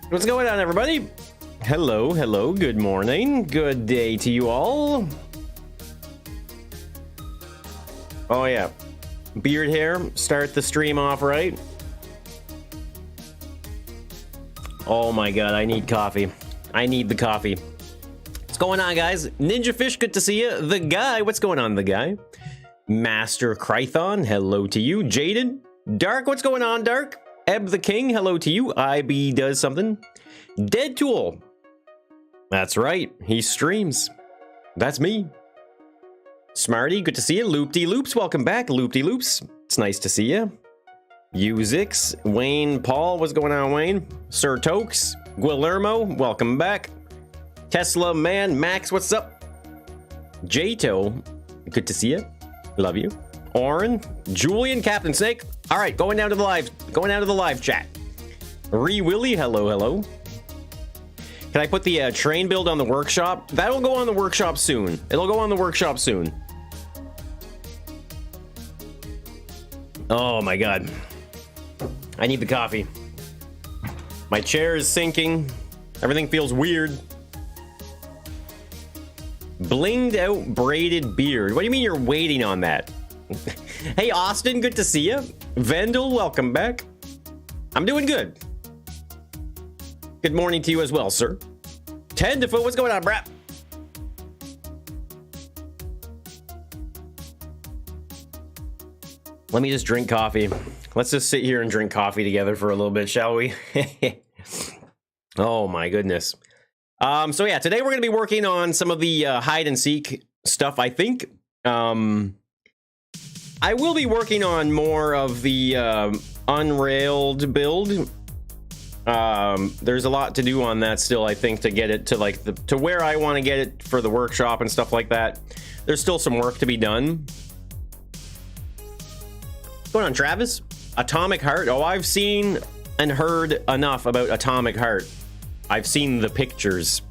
What's going on, everybody? Hello, hello, good morning, good day to you all. Oh yeah, beard hair, start the stream off right. Oh my god, I need coffee. I need the coffee. What's going on, guys? Ninja Fish, good to see you. The Guy, what's going on, The Guy? Master Krython, hello to you. Jaden, Dark, what's going on, Dark? Eb the King, hello to you. IB does something. Dead Tool, that's right, he streams. That's me. Smarty, good to see you. Loop-de-loops, welcome back. Loop-de-loops, it's nice to see you. Uzix, Wayne, Paul, what's going on, Wayne? Sir Tokes, Guillermo, welcome back. Tesla Man, Max, what's up? Jato, good to see you. Love you. Oren, Julian, Captain Snake. All right, going down to the live chat. Willie, hello, hello. Can I put the train build on the workshop? That'll go on the workshop soon. It'll go on the workshop soon. Oh my god. I need the coffee. My chair is sinking. Everything feels weird. Blinged out braided beard. What do you mean you're waiting on that? Hey Austin, good to see you. Vendel, welcome back. I'm doing good. Good morning to you as well, sir. Tenderfoot, what's going on, brap? Let me just drink coffee. Let's just sit here and drink coffee together for a little bit, shall we? Oh my goodness. So yeah, today we're going to be working on some of the hide and seek stuff, I think. I will be working on more of the unrailed build. There's a lot to do on that still, I think, to get it to like to where I want to get it for the workshop and stuff like that. There's still some work to be done. What's going on, Travis? Atomic Heart. Oh, I've seen and heard enough about Atomic Heart. I've seen the pictures.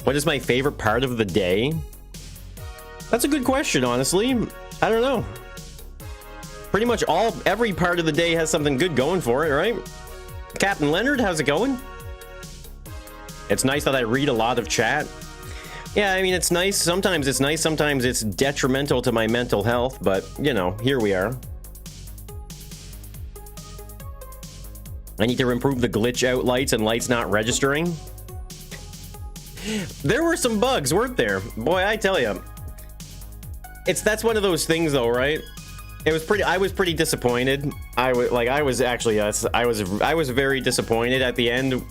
What is my favorite part of the day? That's a good question, honestly. I don't know. Pretty much every part of the day has something good going for it, right? Captain Leonard, how's it going? It's nice that I read a lot of chat. Yeah, I mean, it's nice. Sometimes it's nice. Sometimes it's detrimental to my mental health, but, you know, here we are. I need to improve the glitch out lights and lights not registering. There were some bugs, weren't there? Boy, I tell you. That's one of those things, though, right? I was pretty disappointed. I was very disappointed at the end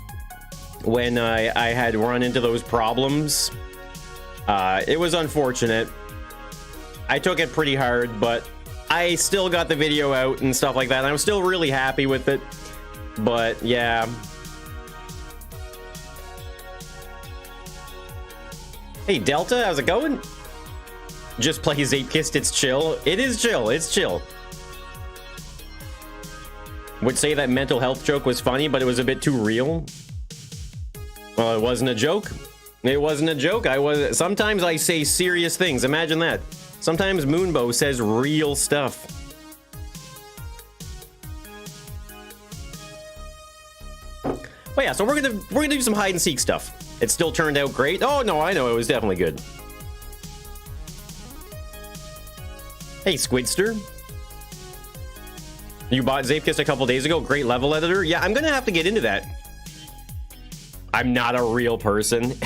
when I had run into those problems. It was unfortunate. I took it pretty hard, but I still got the video out and stuff like that. And I'm still really happy with it. But yeah. Hey Delta, how's it going? Just play Zapekist, it's chill. It is chill, it's chill. Would say that mental health joke was funny, but it was a bit too real. Well, it wasn't a joke. It wasn't a joke. Sometimes I say serious things. Imagine that. Sometimes Moonbow says real stuff. But yeah, so we're gonna do some hide and seek stuff. It still turned out great. Oh no, I know, it was definitely good. Hey, Squidster. You bought Zapekist a couple days ago. Great level editor. Yeah, I'm gonna have to get into that. I'm not a real person.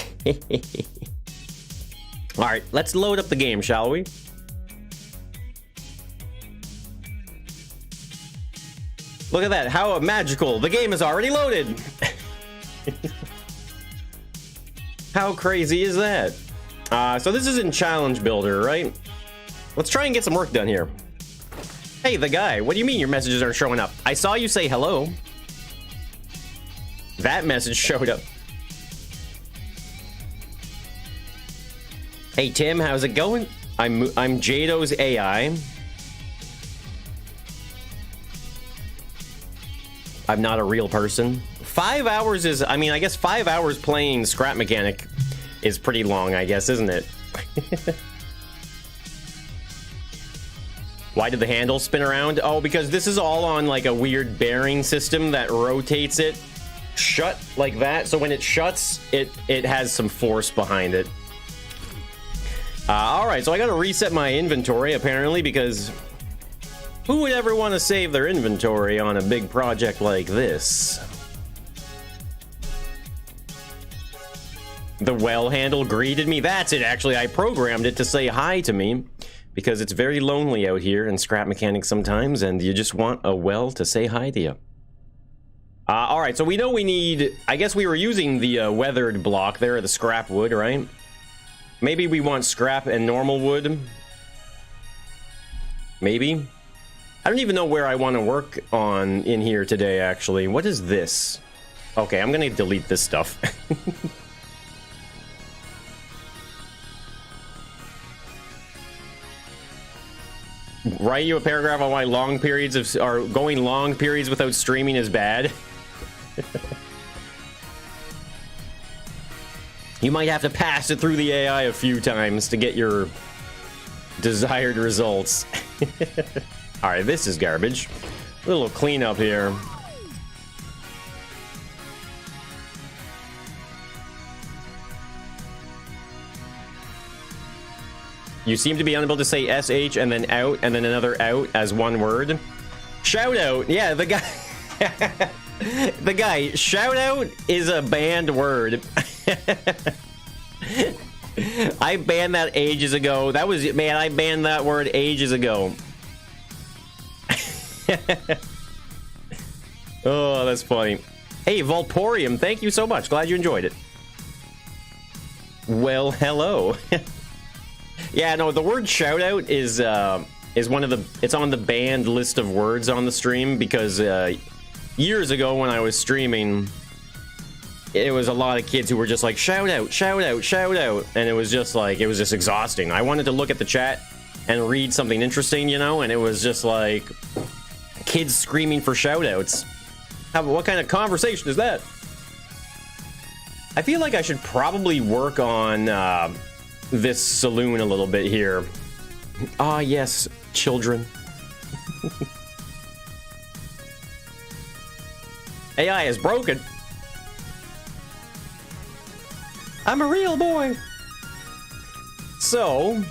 All right, let's load up the game, shall we? Look at that. How magical. The game is already loaded. How crazy is that? So this is in Challenge Builder, right? Let's try and get some work done here. Hey, The Guy, what do you mean your messages aren't showing up? I saw you say hello. That message showed up. Hey, Tim, how's it going? I'm Jado's AI. I'm not a real person. 5 hours is, I mean, I guess 5 hours playing Scrap Mechanic is pretty long, I guess, isn't it? Why did the handle spin around? Oh, because this is all on like a weird bearing system that rotates it shut like that. So when it shuts, it has some force behind it. All right, so I got to reset my inventory apparently, because who would ever want to save their inventory on a big project like this? The well handle greeted me. That's it, actually. I programmed it to say hi to me because it's very lonely out here in scrap mechanics sometimes, and you just want a well to say hi to you. All right, so we know we need... I guess we were using the weathered block there, the scrap wood, right? Maybe we want scrap and normal wood. Maybe. I don't even know where I want to work on in here today, actually. What is this? Okay, I'm going to delete this stuff. Write you a paragraph on why long periods of going long periods without streaming is bad. You might have to pass it through the AI a few times to get your desired results. All right, this is garbage. A little cleanup here. You seem to be unable to say SH and then out and then another out as one word. Shout out. Yeah, the guy. The guy. Shout out is a banned word. I banned that ages ago. That was, man, I banned that word ages ago. Oh, that's funny. Hey, Volporium, thank you so much. Glad you enjoyed it. Well, hello. Yeah, no, the word shout out is one of the, it's on the banned list of words on the stream because years ago when I was streaming, it was a lot of kids who were just like, shout out, shout out, shout out. And it was just like, it was just exhausting. I wanted to look at the chat and read something interesting, you know, and it was just like kids screaming for shout outs. What kind of conversation is that? I feel like I should probably work on this saloon a little bit here. Ah, yes, children. AI is broken. I'm a real boy. So,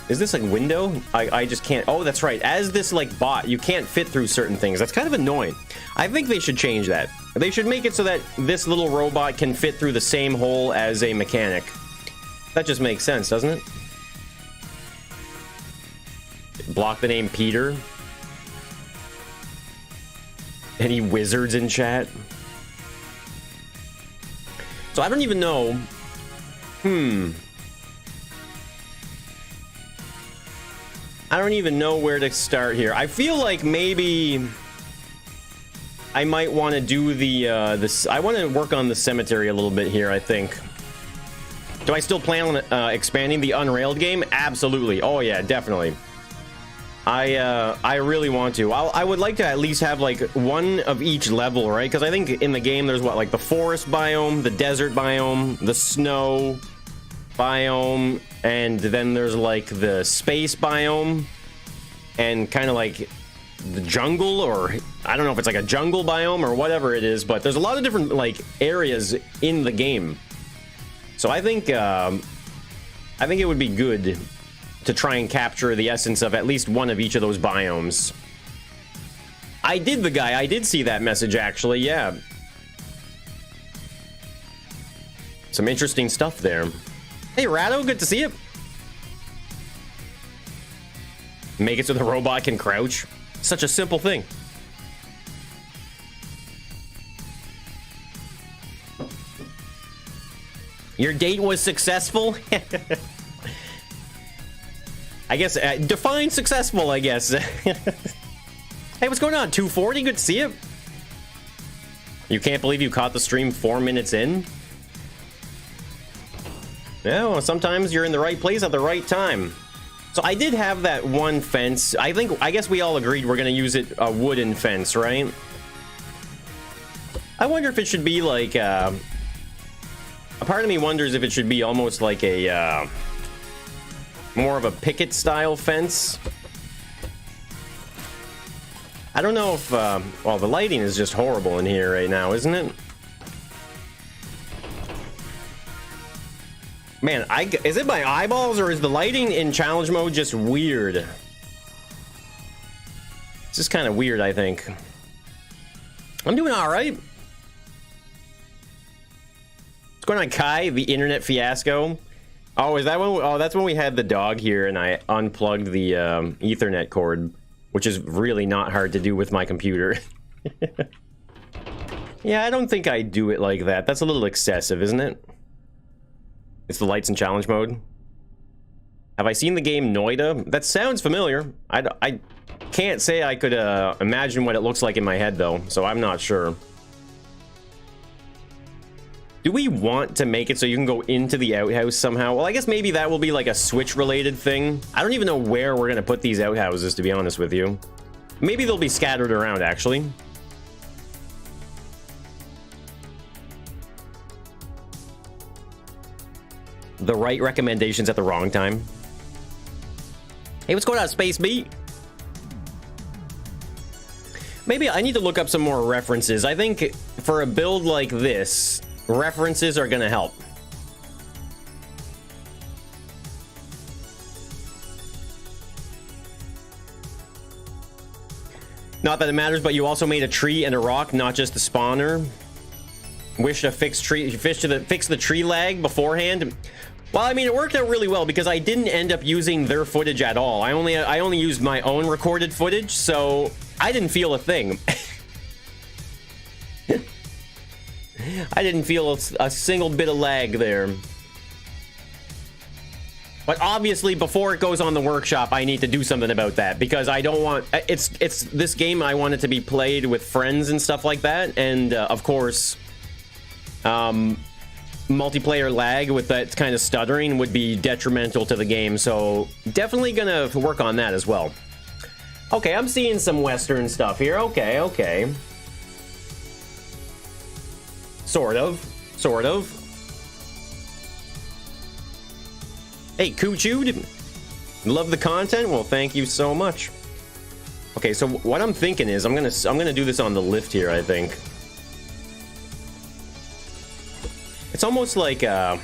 is this like window? I just can't. Oh, that's right. As this like bot, you can't fit through certain things. That's kind of annoying. I think they should change that. They should make it so that this little robot can fit through the same hole as a mechanic. That just makes sense, doesn't it? Block the name Peter. Any wizards in chat? So I don't even know. I don't even know where to start here. I feel like maybe I might want to do the this. I want to work on the cemetery a little bit here, I think. Do I still plan on expanding the Unrailed game? Absolutely. Oh yeah, definitely. I really want to. I would like to at least have like one of each level, right? Because I think in the game there's what, like the forest biome, the desert biome, the snow biome, and then there's like the space biome, and kind of like the jungle, or I don't know if it's like a jungle biome or whatever it is, but there's a lot of different like areas in the game. So I think it would be good to try and capture the essence of at least one of each of those biomes. I did see that message actually, yeah. Some interesting stuff there. Hey Rado, good to see you. Make it so the robot can crouch. Such a simple thing. Your date was successful? I guess, define successful, I guess. Hey, what's going on? 240, good to see you. You can't believe you caught the stream 4 minutes in? Yeah, well, sometimes you're in the right place at the right time. So I did have that one fence. I guess we all agreed we're gonna use it, a wooden fence, right? I wonder if it should be like, a part of me wonders if it should be almost like a, more of a picket style fence. I don't know if, well, the lighting is just horrible in here right now, isn't it? Man, is it my eyeballs or is the lighting in challenge mode just weird? It's just kind of weird, I think. I'm doing all right. What's going on, Kai? The internet fiasco. Oh, is that when? Oh, that's when we had the dog here and I unplugged the Ethernet cord, which is really not hard to do with my computer. Yeah, I don't think I do it like that. That's a little excessive, isn't it? It's the lights in challenge mode. Have I seen the game Noida? That sounds familiar. I can't say I could imagine what it looks like in my head, though, so I'm not sure. Do we want to make it so you can go into the outhouse somehow? Well, I guess maybe that will be like a Switch-related thing. I don't even know where we're going to put these outhouses, to be honest with you. Maybe they'll be scattered around, actually. The right recommendations at the wrong time. Hey, what's going on, Space Beat? Maybe I need to look up some more references. I think for a build like this, references are gonna help. Not that it matters, but you also made a tree and a rock, not just the spawner. Wish to fix the tree lag beforehand. Well, I mean, it worked out really well because I didn't end up using their footage at all. I only used my own recorded footage, so I didn't feel a thing. I didn't feel a single bit of lag there. But obviously, before it goes on the workshop, I need to do something about that because I don't want... It's this game, I want it to be played with friends and stuff like that. And, of course, multiplayer lag with that kind of stuttering would be detrimental to the game. So, definitely gonna work on that as well. Okay, I'm seeing some Western stuff here. Okay, okay. Sort of. Sort of. Hey, Coochooed. Love the content? Well, thank you so much. Okay, so what I'm thinking is I'm gonna do this on the lift here, I think. It's almost like I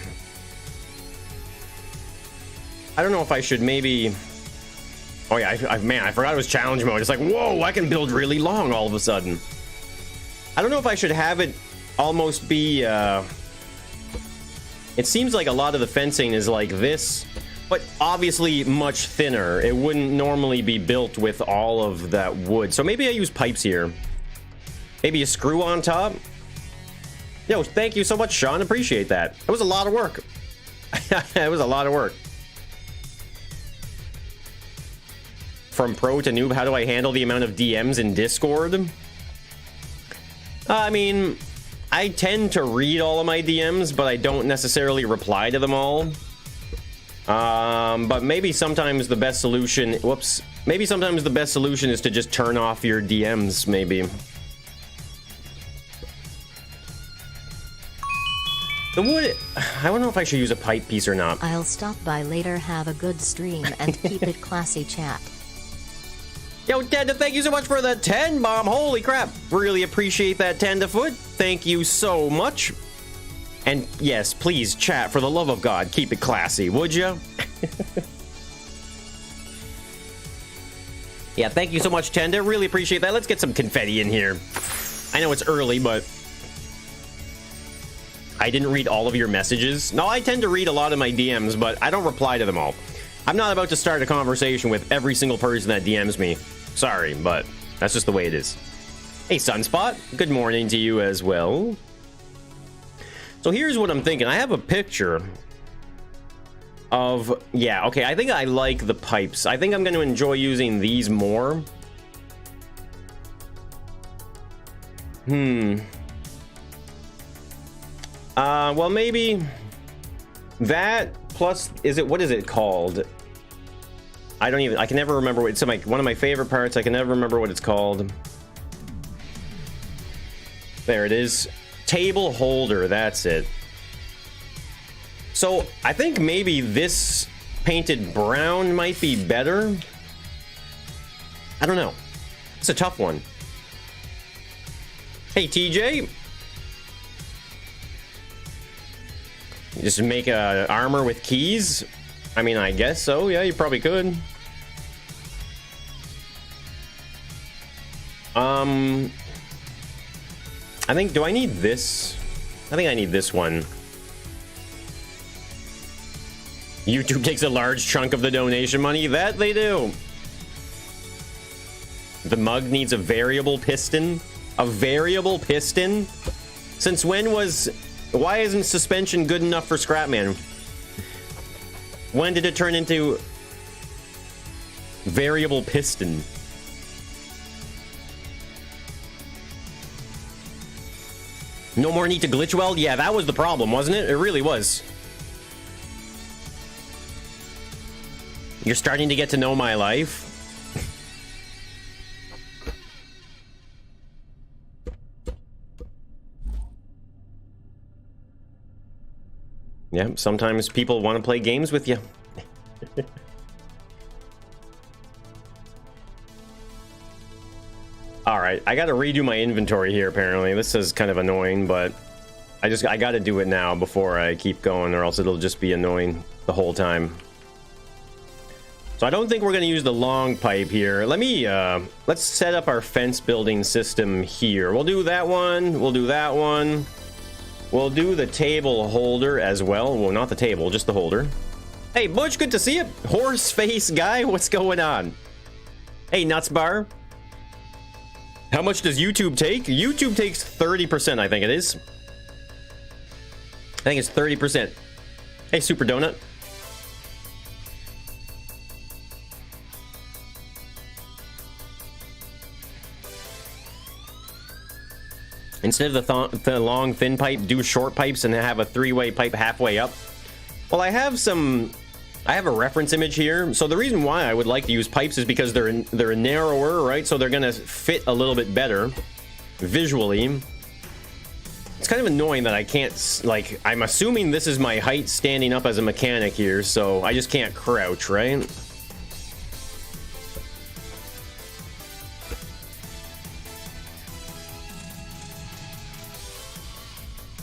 don't know if I should maybe... Oh yeah, man, I forgot it was challenge mode. It's like, whoa, I can build really long all of a sudden. I don't know if I should have it almost be... It seems like a lot of the fencing is like this, but obviously much thinner. It wouldn't normally be built with all of that wood. So maybe I use pipes here. Maybe a screw on top. Yo, thank you so much, Sean. Appreciate that. It was a lot of work. It was a lot of work. From pro to noob, how do I handle the amount of DMs in Discord? I mean, I tend to read all of my DMs, but I don't necessarily reply to them all. But maybe sometimes the best solution... Whoops. Maybe sometimes the best solution is to just turn off your DMs, maybe. The wood... I don't know if I should use a pipe piece or not. I'll stop by later, have a good stream, and keep it classy, chat. Yo, Tenda, thank you so much for the 10 bomb. Holy crap. Really appreciate that, Tenderfoot. Thank you so much. And yes, please, chat, for the love of God, keep it classy, would you? Yeah, thank you so much, Tenda. Really appreciate that. Let's get some confetti in here. I know it's early, but... I didn't read all of your messages. No, I tend to read a lot of my DMs, but I don't reply to them all. I'm not about to start a conversation with every single person that DMs me. Sorry, but that's just the way it is. Hey, Sunspot. Good morning to you as well. So here's what I'm thinking. I have a picture of... Yeah, okay, I think I like the pipes. I think I'm going to enjoy using these more. Well, maybe that plus... What is it called? I can never remember what it's like. One of my favorite parts. I can never remember what it's called. There it is. Table holder. That's it. So I think maybe this painted brown might be better. I don't know. It's a tough one. Hey, TJ. Just make a armor with keys? I mean, I guess so. Yeah, you probably could. I think, do I need this? I think I need this one. YouTube takes a large chunk of the donation money. That they do. The mug needs a variable piston. A variable piston? Since when was... Why isn't suspension good enough for Scrapman? When did it turn into variable piston? No more need to glitch weld? Yeah, that was the problem, wasn't it? It really was. You're starting to get to know my life. Yeah, sometimes people want to play games with you. All right, I got to redo my inventory here, apparently. This is kind of annoying, but I got to do it now before I keep going, or else it'll just be annoying the whole time. So I don't think we're going to use the long pipe here. Let's set up our fence building system here. We'll do that one. We'll do that one. We'll do the table holder as well. Well, not the table, just the holder. Hey, Butch, good to see you. Horse face guy, what's going on? Hey, Nuts Bar. How much does YouTube take? YouTube takes 30%, I think it is. I think it's 30%. Hey, Super Donut. Instead of the long, thin pipe, do short pipes and have a three-way pipe halfway up. Well, I have a reference image here. So the reason why I would like to use pipes is because they're narrower, right? So they're gonna fit a little bit better visually. It's kind of annoying that I can't, like, I'm assuming this is my height standing up as a mechanic here, so I just can't crouch, right?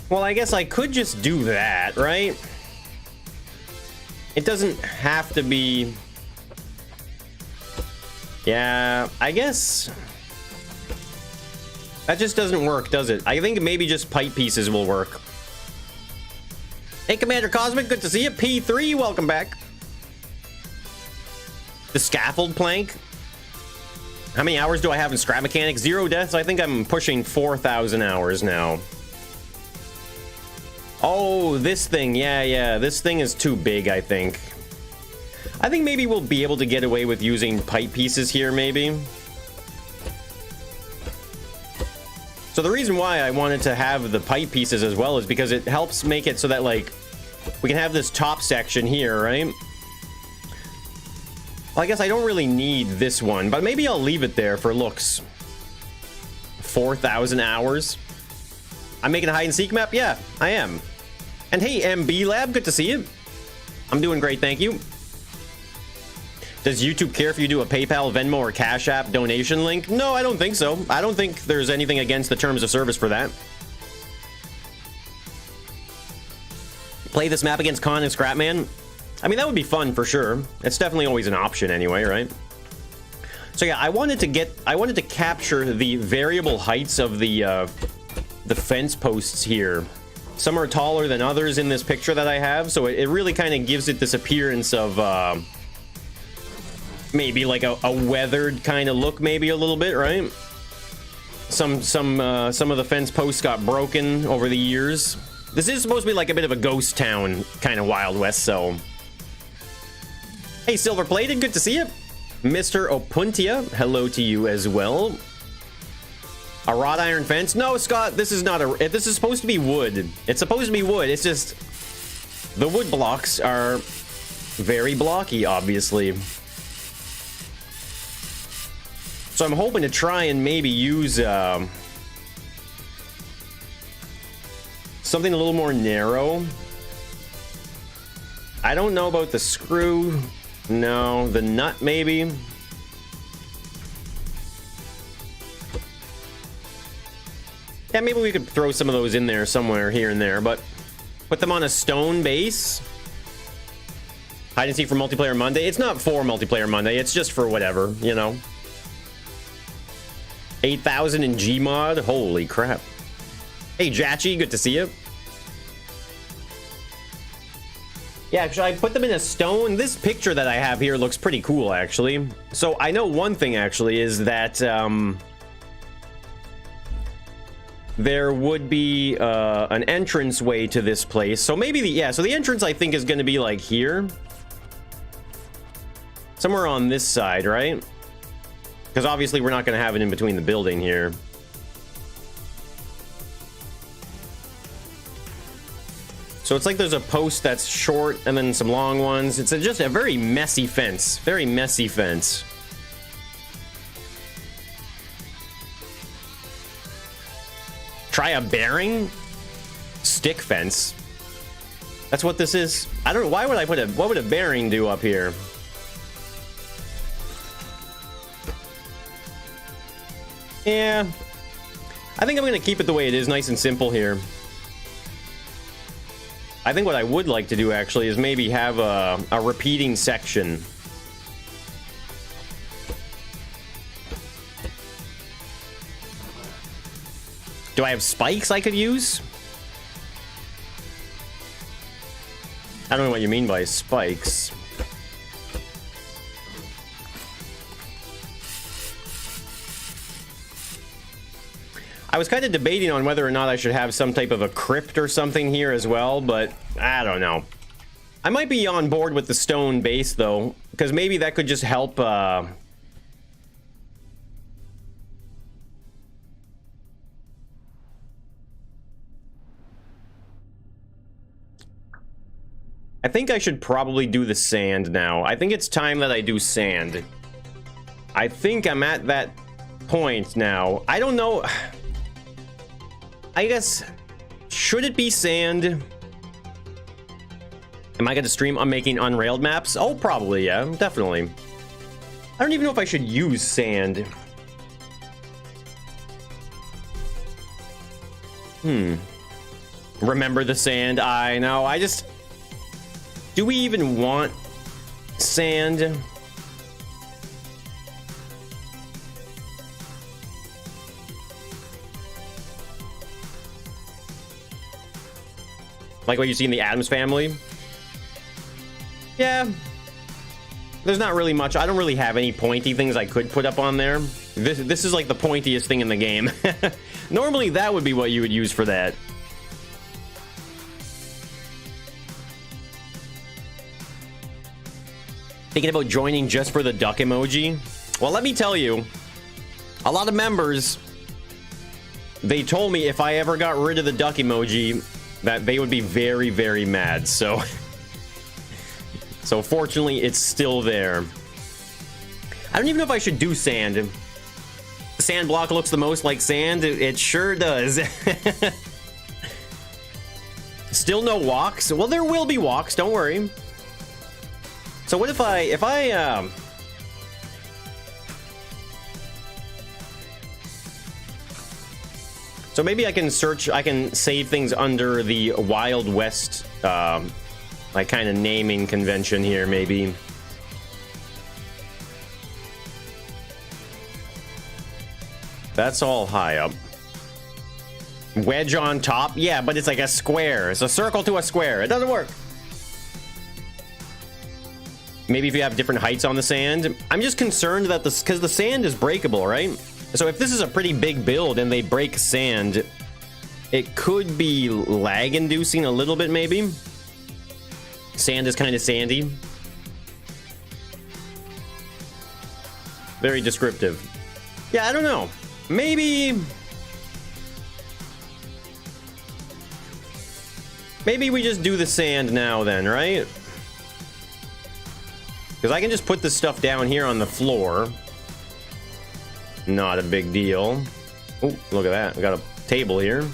Well, I guess I could just do that, right? It doesn't have to be... Yeah, I guess... That just doesn't work, does it? I think maybe just pipe pieces will work. Hey, Commander Cosmic, good to see you. P3, welcome back. The scaffold plank. How many hours do I have in Scrap Mechanics? 0 deaths. I think I'm pushing 4,000 hours now. Oh, this thing. Yeah. This thing is too big, I think. I think maybe we'll be able to get away with using pipe pieces here, maybe. So the reason why I wanted to have the pipe pieces as well is because it helps make it so that, like, we can have this top section here, right? Well, I guess I don't really need this one, but maybe I'll leave it there for looks. 4,000 hours. I'm making a hide and seek map? Yeah, I am. And hey, MB Lab, good to see you. I'm doing great, thank you. Does YouTube care if you do a PayPal, Venmo, or Cash App donation link? No, I don't think so. I don't think there's anything against the terms of service for that. Play this map against Con and Scrapman? I mean, that would be fun for sure. It's definitely always an option anyway, right? So yeah, I wanted to capture the variable heights of the fence posts here. Some are taller than others in this picture that I have, so it really kind of gives it this appearance of maybe like a weathered kind of look, maybe a little bit, right? Some of the fence posts got broken over the years. This is supposed to be like a bit of a ghost town kind of Wild West, so. Hey, Silver Plated, good to see you. Mr. Opuntia, hello to you as well. A wrought iron fence? No, Scott, this is not a... This is supposed to be wood. It's supposed to be wood. It's just... The wood blocks are very blocky, obviously. So I'm hoping to try and maybe use... something a little more narrow. I don't know about the screw. No, the nut maybe. Yeah, maybe we could throw some of those in there somewhere here and there, but put them on a stone base. Hide and seek for multiplayer Monday. It's not for multiplayer Monday. It's just for whatever, you know. 8,000 in Gmod. Holy crap. Hey, Jachi, good to see you. Yeah, actually, I put them in a stone. This picture that I have here looks pretty cool, actually. So I know one thing, actually, is that there would be an entrance way to this place. So maybe so the entrance, I think, is going to be like here. Somewhere on this side, right? Because obviously we're not going to have it in between the building here. So it's like there's a post that's short and then some long ones. It's just a very messy fence. Very messy fence. Try a bearing? Stick fence. That's what this is. I don't know. Why would I put what would a bearing do up here? Yeah. I think I'm going to keep it the way it is, nice and simple here. I think what I would like to do, actually, is maybe have a repeating section. Do I have spikes I could use? I don't know what you mean by spikes. I was kind of debating on whether or not I should have some type of a crypt or something here as well, but I don't know. I might be on board with the stone base, though, because maybe that could just help. I think I should probably do the sand now. I think it's time that I do sand. I think I'm at that point now. I don't know. I guess, should it be sand? Am I going to stream on making unrailed maps? Oh, probably, yeah, definitely. I don't even know if I should use sand. Remember the sand? I know, I just... Do we even want sand? Like what you see in the Addams Family? Yeah. There's not really much. I don't really have any pointy things I could put up on there. This is like the pointiest thing in the game. Normally that would be what you would use for that. Thinking about joining just for the duck emoji? Well, let me tell you, a lot of members, they told me if I ever got rid of the duck emoji, that they would be very, very mad. So fortunately, it's still there. I don't even know if I should do sand. The sand block looks the most like sand. It sure does. Still no walks. Well, there will be walks. Don't worry. So what if I so maybe I can save things under the Wild West, like kind of naming convention here, maybe. That's all high up. Wedge on top? Yeah, but it's like a square. It's a circle to a square. It doesn't work. Maybe if you have different heights on the sand. I'm just concerned that because the sand is breakable, right? So if this is a pretty big build and they break sand, it could be lag inducing a little bit, maybe. Sand is kind of sandy. Very descriptive. Yeah, I don't know. Maybe we just do the sand now then, right? Because I can just put this stuff down here on the floor. Not a big deal. Oh, look at that. We got a table here.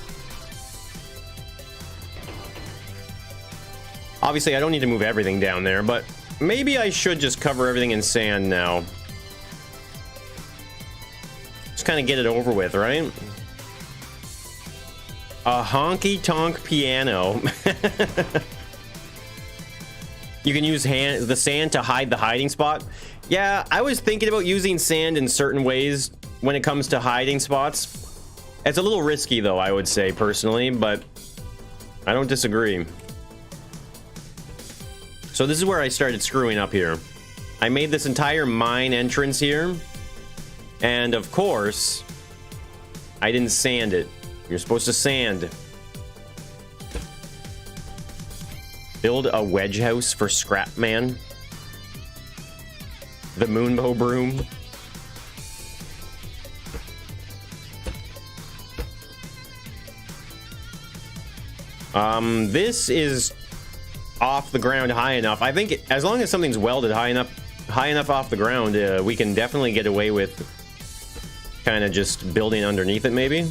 Obviously, I don't need to move everything down there, but maybe I should just cover everything in sand now. Just kind of get it over with, right? A honky-tonk piano. You can use the sand to hide the hiding spot. Yeah, I was thinking about using sand in certain ways when it comes to hiding spots. It's a little risky, though, I would say, personally, but I don't disagree. So this is where I started screwing up here. I made this entire mine entrance here, and of course, I didn't sand it. You're supposed to sand. Build a wedge house for Scrap Man. The Moonbow Broom. This is off the ground high enough. I think as long as something's welded high enough off the ground, we can definitely get away with kind of just building underneath it, maybe.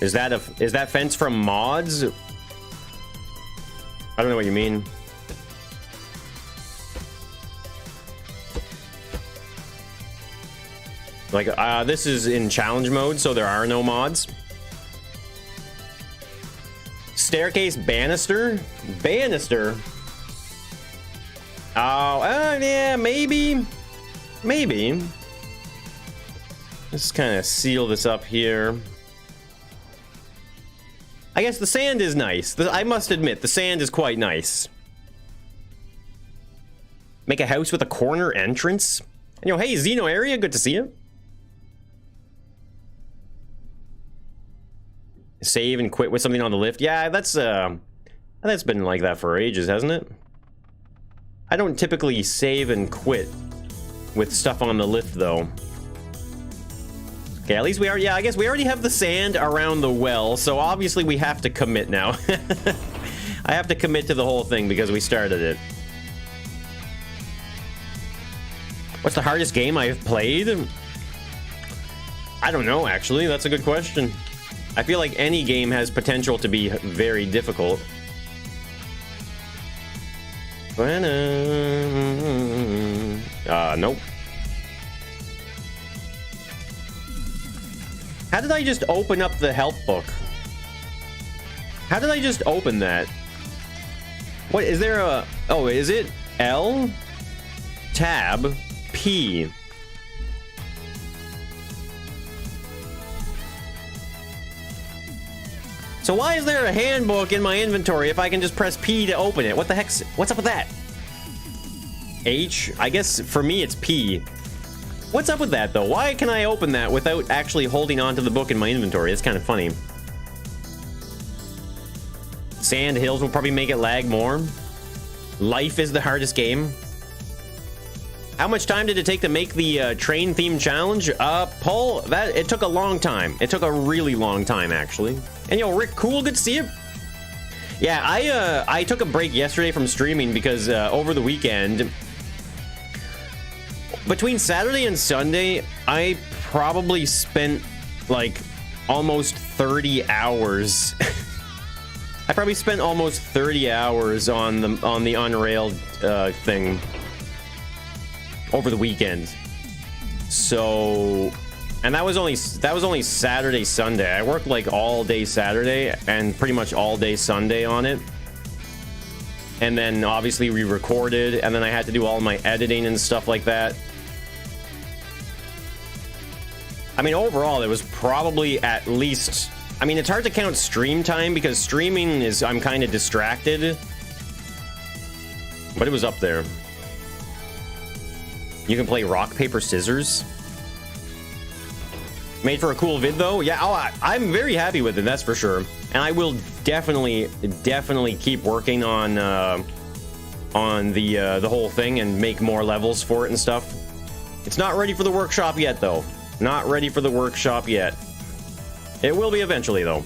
Is that fence from mods? I don't know what you mean. Like, this is in challenge mode, so there are no mods. Staircase banister? Banister? Oh, yeah, maybe. Maybe. Let's kind of seal this up here. I guess the sand is nice. I must admit, the sand is quite nice. Make a house with a corner entrance? And, hey, Xeno area, good to see you. Save and quit with something on the lift. Yeah, that's been like that for ages, hasn't it? I don't typically save and quit with stuff on the lift, though. Okay, at least we are. Yeah, I guess we already have the sand around the well, so obviously we have to commit now. I have to commit to the whole thing because we started it. What's the hardest game I've played? I don't know, actually. That's a good question. I feel like any game has potential to be very difficult. Nope. How did I just open up the help book? How did I just open that? What is there a... Oh, is it L? Tab? P? So why is there a handbook in my inventory if I can just press P to open it? What the heck's... What's up with that? H? I guess for me it's P. What's up with that, though? Why can I open that without actually holding onto the book in my inventory? It's kind of funny. Sand hills will probably make it lag more. Life is the hardest game. How much time did it take to make the train theme challenge? Paul, it took a long time. It took a really long time, actually. And yo, Rick, cool, good to see you. Yeah, I took a break yesterday from streaming because over the weekend, between Saturday and Sunday, I probably spent like almost 30 hours. I probably spent almost 30 hours on the Unrailed thing over the weekend. So, and that was only Saturday, Sunday. I worked like all day Saturday and pretty much all day Sunday on it. And then obviously we recorded, and then I had to do all my editing and stuff like that. I mean, overall, it was probably at least... I mean, it's hard to count stream time because streaming is... I'm kind of distracted. But it was up there. You can play rock, paper, scissors. Made for a cool vid, though. Yeah, I'm very happy with it, that's for sure. And I will definitely keep working on the whole thing and make more levels for it and stuff. It's not ready for the workshop yet, though. Not ready for the workshop yet. It will be eventually, though.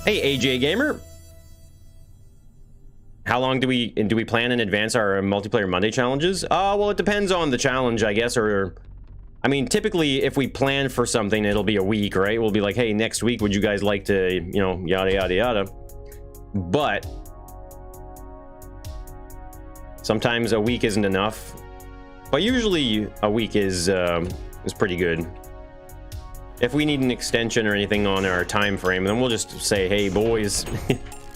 Hey, AJ Gamer. How long do we plan in advance our multiplayer Monday challenges? Well, it depends on the challenge, I guess, or... I mean, typically, if we plan for something, it'll be a week, right? We'll be like, hey, next week, would you guys like to, you know, yada, yada, yada. But sometimes a week isn't enough. But usually a week is pretty good. If we need an extension or anything on our time frame, then we'll just say, hey, boys,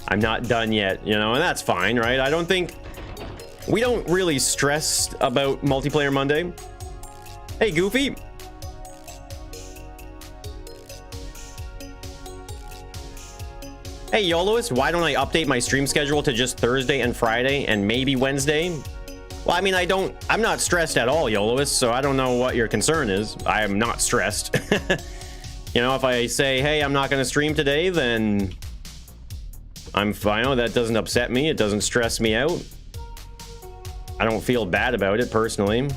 I'm not done yet, you know, and that's fine, right? I don't think... We don't really stress about Multiplayer Monday. Hey, Goofy. Hey, Yoloist, why don't I update my stream schedule to just Thursday and Friday and maybe Wednesday? Well, I mean, I'm not stressed at all, Yoloist, so I don't know what your concern is. I am not stressed. You know, if I say, hey, I'm not going to stream today, then I'm fine. Oh, that doesn't upset me. It doesn't stress me out. I don't feel bad about it personally.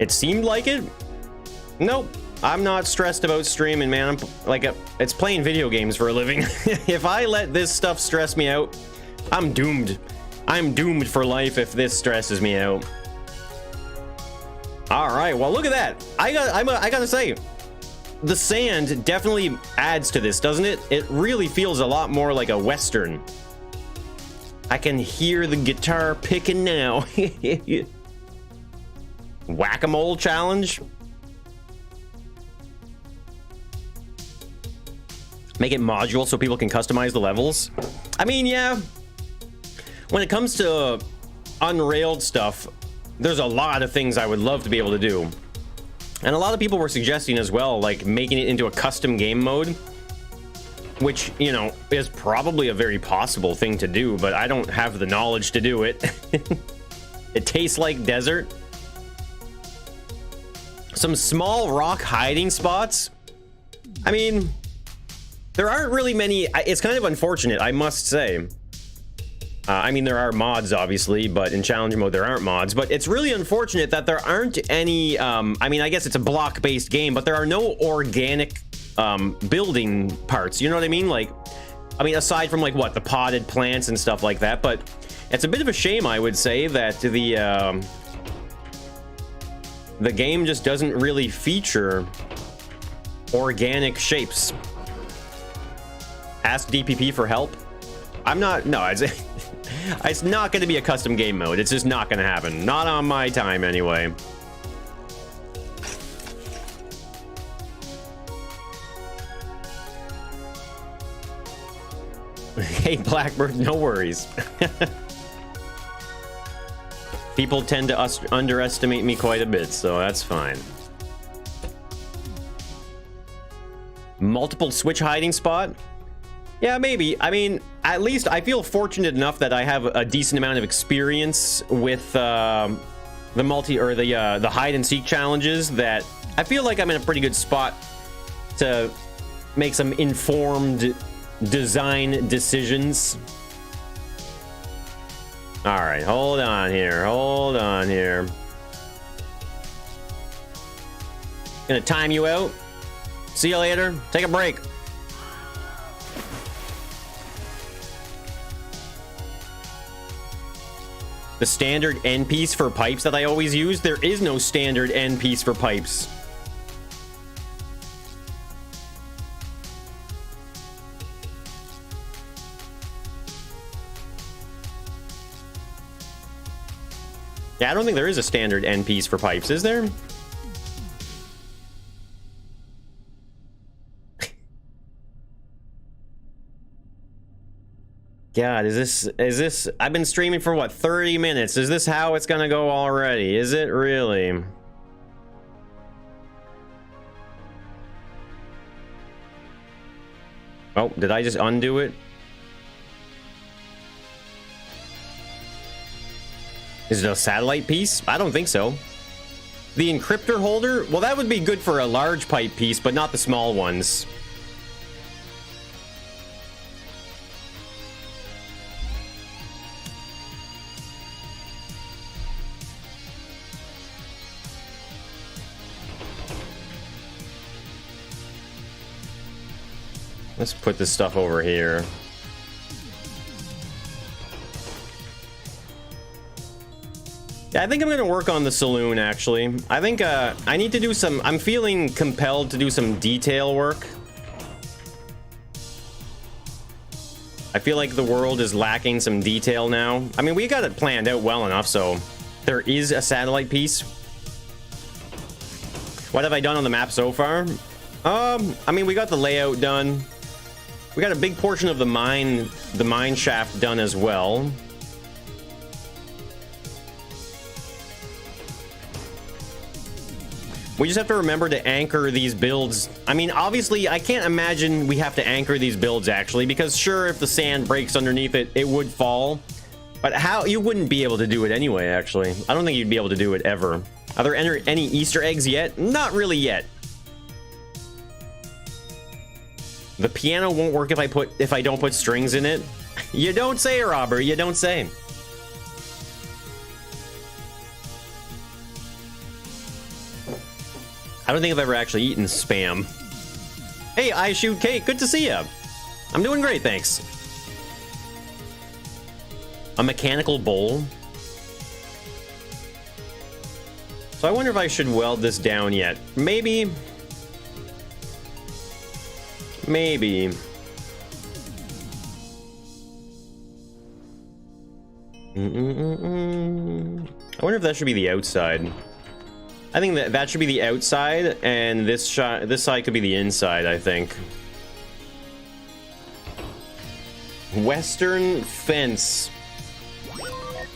It seemed like it. Nope. I'm not stressed about streaming, man. I'm like, it's playing video games for a living. If I let this stuff stress me out, I'm doomed. I'm doomed for life if this stresses me out. All right, well, look at that. I gotta say, the sand definitely adds to this, doesn't it? It really feels a lot more like a Western. I can hear the guitar picking now. Whack-a-mole challenge. Make it modular so people can customize the levels. I mean, yeah. When it comes to unrailed stuff, there's a lot of things I would love to be able to do. And a lot of people were suggesting as well, like making it into a custom game mode, which, you know, is probably a very possible thing to do, but I don't have the knowledge to do it. It tastes like desert. Some small rock hiding spots. I mean, there aren't really many. It's kind of unfortunate, I must say. I mean, there are mods, obviously, but in challenge mode, there aren't mods. But it's really unfortunate that there aren't any... I mean, I guess it's a block-based game, but there are no organic building parts. You know what I mean? Like, I mean, aside from, like, what? The potted plants and stuff like that. But it's a bit of a shame, I would say, that the game just doesn't really feature organic shapes. Ask DPP for help. I'm not... No, it's not going to be a custom game mode. It's just not going to happen. Not on my time, anyway. Hey, Blackbird, no worries. People tend to underestimate me quite a bit, so that's fine. Multiple switch hiding spot? Yeah, maybe. I mean, at least I feel fortunate enough that I have a decent amount of experience with the hide and seek challenges, that I feel like I'm in a pretty good spot to make some informed design decisions. All right, hold on here. Hold on here. Gonna time you out. See you later. Take a break. The standard end piece for pipes that I always use, there is no standard end piece for pipes. Yeah, I don't think there is a standard end piece for pipes, is there? God, is this, I've been streaming for what, 30 minutes? Is this how it's gonna go already? Is it really? Oh, did I just undo it? Is it a satellite piece? I don't think so. The encryptor holder? Well, that would be good for a large pipe piece, but not the small ones. Let's put this stuff over here. Yeah, I think I'm gonna work on the saloon, actually. I think I need to do some... I'm feeling compelled to do some detail work. I feel like the world is lacking some detail now. I mean, we got it planned out well enough, so there is a satellite piece. What have I done on the map so far? I mean, we got the layout done. We got a big portion of the mine shaft done as well. We just have to remember to anchor these builds. I mean, obviously, I can't imagine we have to anchor these builds, actually, because sure, if the sand breaks underneath it, it would fall. But how? You wouldn't be able to do it anyway, actually. I don't think you'd be able to do it ever. Are there any Easter eggs yet? Not really yet. The piano won't work if I don't put strings in it. You don't say, Robert. You don't say. I don't think I've ever actually eaten Spam. Hey, I Shoot Cake. Good to see you. I'm doing great, thanks. A mechanical bowl. So I wonder if I should weld this down yet. Maybe. Maybe. I wonder if that should be the outside. I think that should be the outside, and this side could be the inside, I think. Western fence.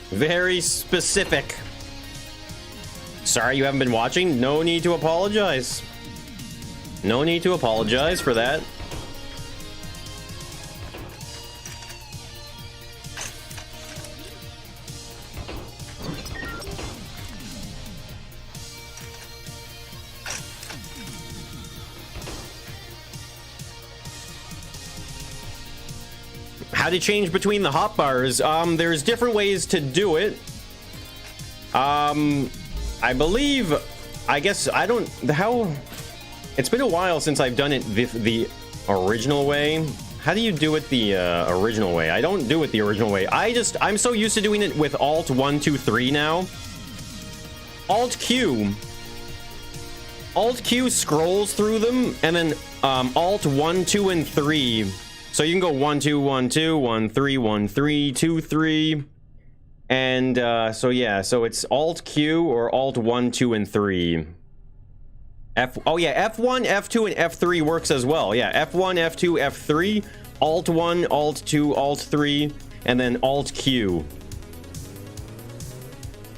Very specific. Sorry you haven't been watching. No need to apologize. No need to apologize for that. How to change between the hotbars? There's different ways to do it. I believe, I guess, I don't, how, it's been a while since I've done it the original way. How do you do it the original way? I don't do it the original way. I'm so used to doing it with Alt 1, 2, 3 now. Alt Q scrolls through them, and then Alt 1, 2, and 3. So you can go 1, 2, 1, 2, 1, 3, 1, 3, 2, 3. And so yeah, so it's Alt Q or Alt 1, 2, and 3. Oh yeah, F1, F2, and F3 works as well. Yeah, F1, F2, F3, Alt 1, Alt 2, Alt 3, and then Alt Q.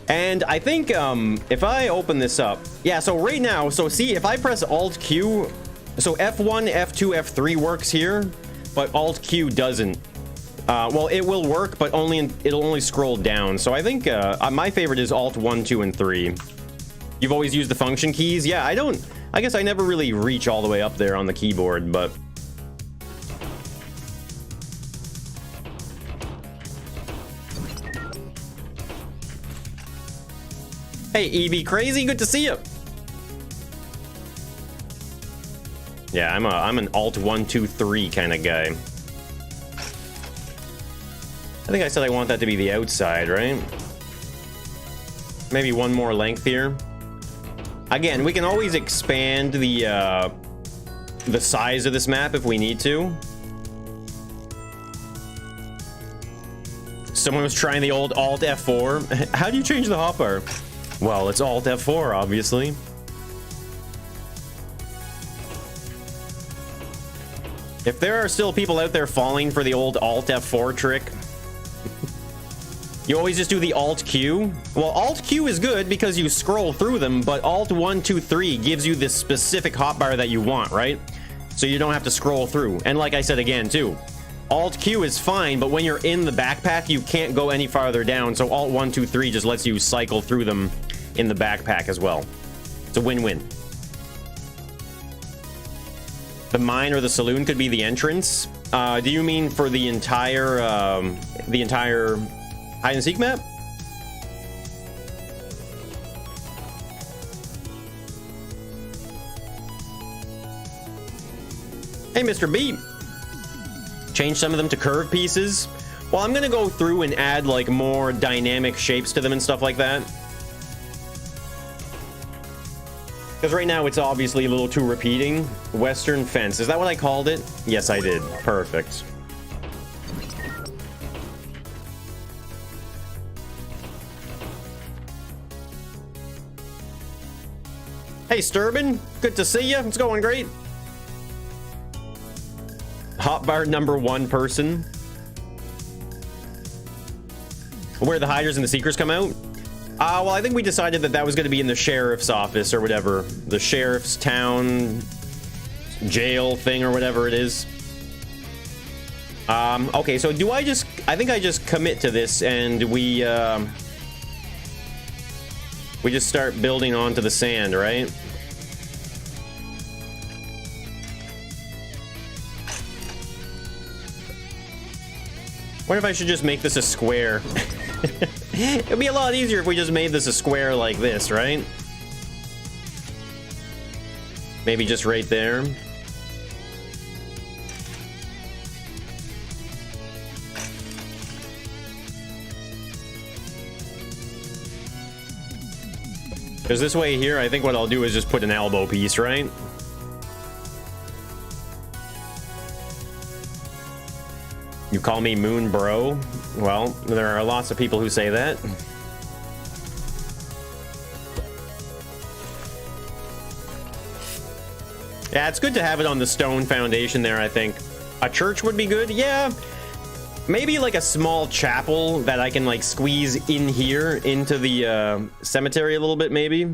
And I think if I open this up, yeah, so right now, so see, if I press Alt Q, so F1, F2, F3 works here, but Alt Q doesn't. Well, it will work, but it'll only scroll down. So I think my favorite is Alt 1, 2, and 3. You've always used the function keys? Yeah, I guess I never really reach all the way up there on the keyboard, but... Hey, EB Crazy, good to see you. Yeah, I'm an Alt 1, 2, 3 kind of guy. I think I said I want that to be the outside, right? Maybe one more length here. Again, we can always expand the size of this map if we need to. Someone was trying the old Alt F4. How do you change the hotbar? Well, it's Alt F4, obviously. If there are still people out there falling for the old Alt F4 trick, you always just do the Alt Q. Well, Alt Q is good because you scroll through them, but Alt 1, 2, 3 gives you this specific hotbar that you want, right? So you don't have to scroll through. And like I said again, too, Alt Q is fine, but when you're in the backpack, you can't go any farther down. So Alt 1, 2, 3 just lets you cycle through them in the backpack as well. It's a win-win. The mine or the saloon could be the entrance. Do you mean for the entire hide and seek map? Hey, Mr. B. Change some of them to curve pieces. Well, I'm gonna go through and add like more dynamic shapes to them and stuff like that. Because right now it's obviously a little too repeating. Western fence. Is that what I called it? Yes, I did. Perfect. Hey, Sturbin. Good to see you. It's going great. Hotbar #1 person. Where the hiders and the seekers come out? Well, I think we decided that that was going to be in the sheriff's office or whatever. The sheriff's town jail thing or whatever it is. Okay, so do I think I just commit to this and we just start building onto the sand, right? What if I should just make this a square? It'd be a lot easier if we just made this a square like this, right? Maybe just right there. Because this way here, I think what I'll do is just put an elbow piece, right? You call me Moon Bro? Well, there are lots of people who say that. Yeah, it's good to have it on the stone foundation there, I think. A church would be good, yeah. Maybe like a small chapel that I can like squeeze in here into the cemetery a little bit, maybe.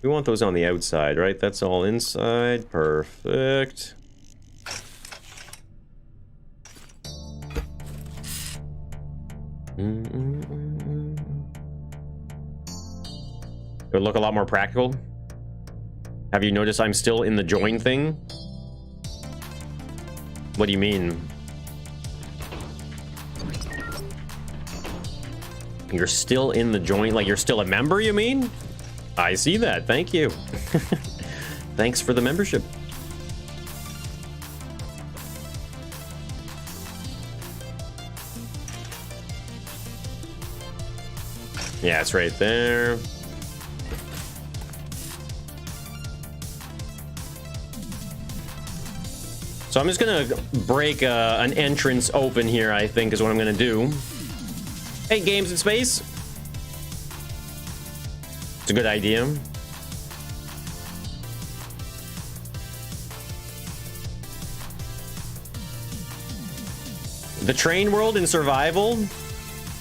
We want those on the outside, right? That's all inside. Perfect. It would look a lot more practical. Have you noticed I'm still in the join thing? What do you mean? You're still in the join, like you're still a member, you mean? I see that. Thank you. Thanks for the membership. Yeah, it's right there. So I'm just gonna break an entrance open here, I think is what I'm gonna do. Hey, games in space. It's a good idea. The train world in survival.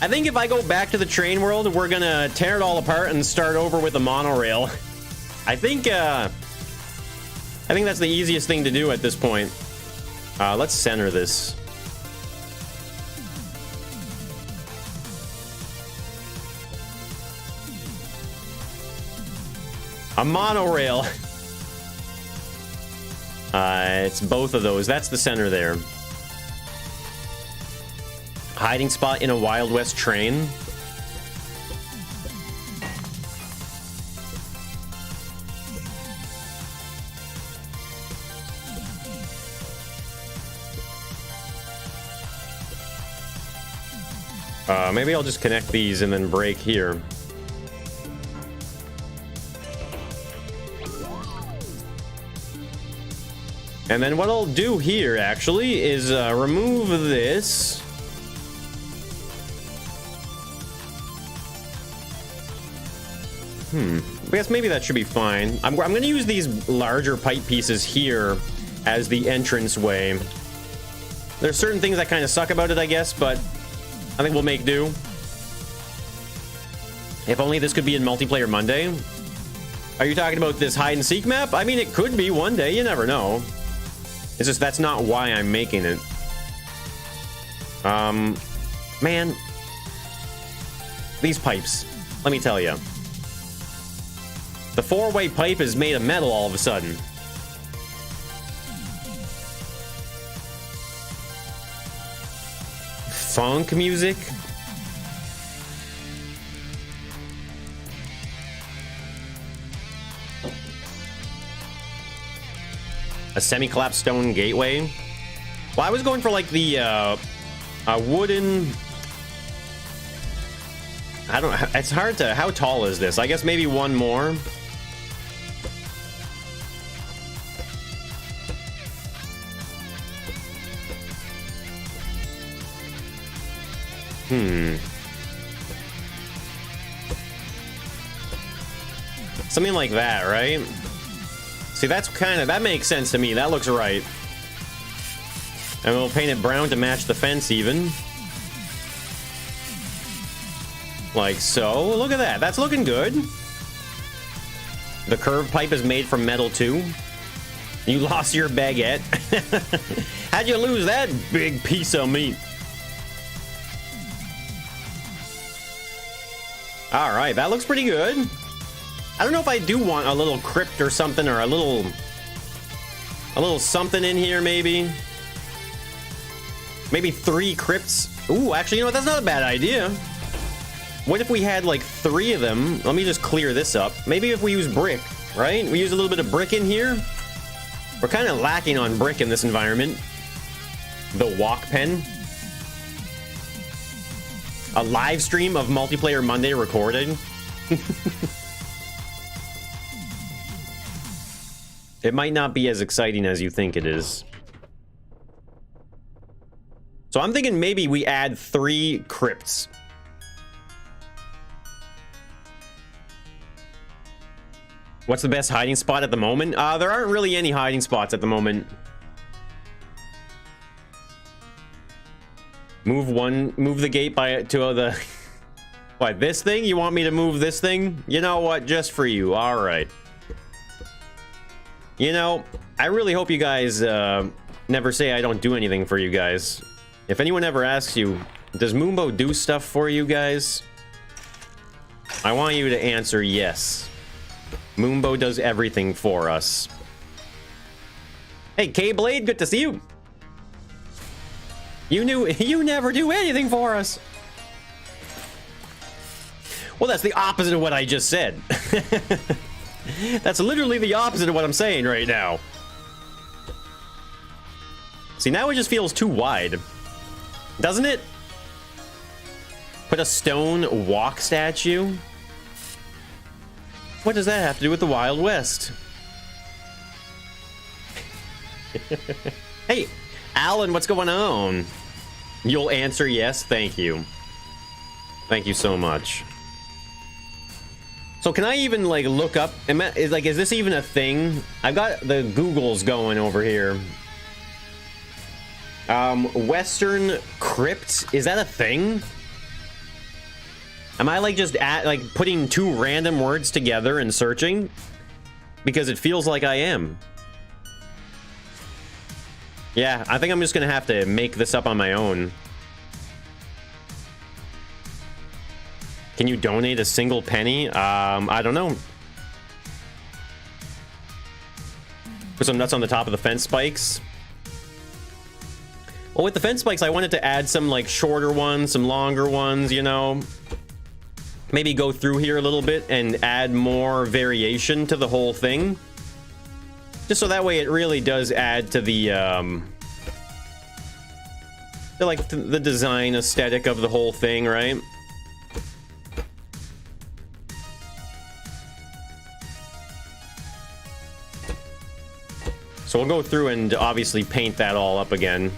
I think if I go back to the train world, we're gonna tear it all apart and start over with a monorail. I think that's the easiest thing to do at this point. Let's center this. A monorail. It's both of those. That's the center there. Hiding spot in a Wild West train. Maybe I'll just connect these and then break here. And then what I'll do here, actually, is remove this. I guess maybe that should be fine. I'm going to use these larger pipe pieces here as the entrance way. There's certain things that kind of suck about it, I guess, but I think we'll make do. If only this could be in Multiplayer Monday. Are you talking about this hide and seek map? I mean, it could be one day. You never know. It's just that's not why I'm making it. Man. These pipes. Let me tell you. The four-way pipe is made of metal all of a sudden. Funk music. A semi-collapsed stone gateway. Well, I was going for like the wooden. I don't know. It's hard to. How tall is this? I guess maybe one more. Something like that, right? See, that's kind of, that makes sense to me. That looks right. And we'll paint it brown to match the fence even. Like so. Look at that. That's looking good. The curved pipe is made from metal too. You lost your baguette. How'd you lose that big piece of meat? All right, that looks pretty good. I don't know if I do want a little crypt or something, or a little something in here, maybe. Maybe 3 crypts. Ooh, actually, you know what? That's not a bad idea. What if we had like 3 of them? Let me just clear this up. Maybe if we use brick, right? We use a little bit of brick in here. We're kind of lacking on brick in this environment. The walk pen. A live stream of Multiplayer Monday recorded. It might not be as exciting as you think it is. So I'm thinking maybe we add 3 crypts. What's the best hiding spot at the moment? There aren't really any hiding spots at the moment. Move the gate to the... What, this thing? You want me to move this thing? You know what? Just for you. All right. You know, I really hope you guys never say I don't do anything for you guys. If anyone ever asks you, does Moombo do stuff for you guys? I want you to answer yes. Moombo does everything for us. Hey, K-Blade, good to see you. You never do anything for us. Well, that's the opposite of what I just said. That's literally the opposite of what I'm saying right now. See, now it just feels too wide. Doesn't it? Put a stone walk statue? What does that have to do with the Wild West? Hey, Alan, what's going on? You'll answer yes, thank you. Thank you so much. So can I even like look up, is this even a thing? I've got the Googles going over here. Western crypt, is that a thing? Am I like just putting 2 random words together and searching? Because it feels like I am. Yeah, I think I'm just gonna have to make this up on my own. Can you donate a single penny? I don't know. Put some nuts on the top of the fence spikes. Well, with the fence spikes, I wanted to add some like shorter ones, some longer ones, you know. Maybe go through here a little bit and add more variation to the whole thing. Just so that way it really does add to the the design aesthetic of the whole thing, right? So we'll go through and obviously paint that all up again.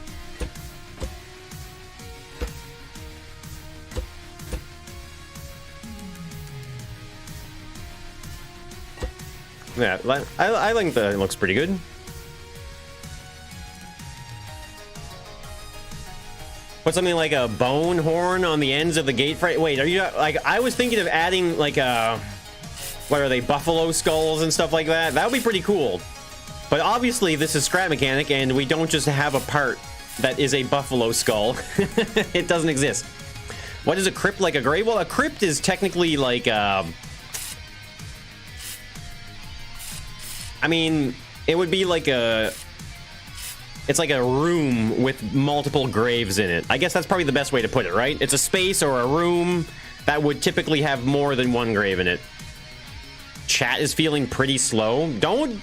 Yeah, I think that looks pretty good. Put something like a bone horn on the ends of the gate frame. Wait, are you like? I was thinking of adding like what are they, buffalo skulls and stuff like that? That would be pretty cool. But obviously, this is Scrap Mechanic, and we don't just have a part that is a buffalo skull. It doesn't exist. What is a crypt, like a grave? Well, a crypt is technically like I mean, it would be like it's like a room with multiple graves in it. I guess that's probably the best way to put it, right? It's a space or a room that would typically have more than one grave in it. Chat is feeling pretty slow. Don't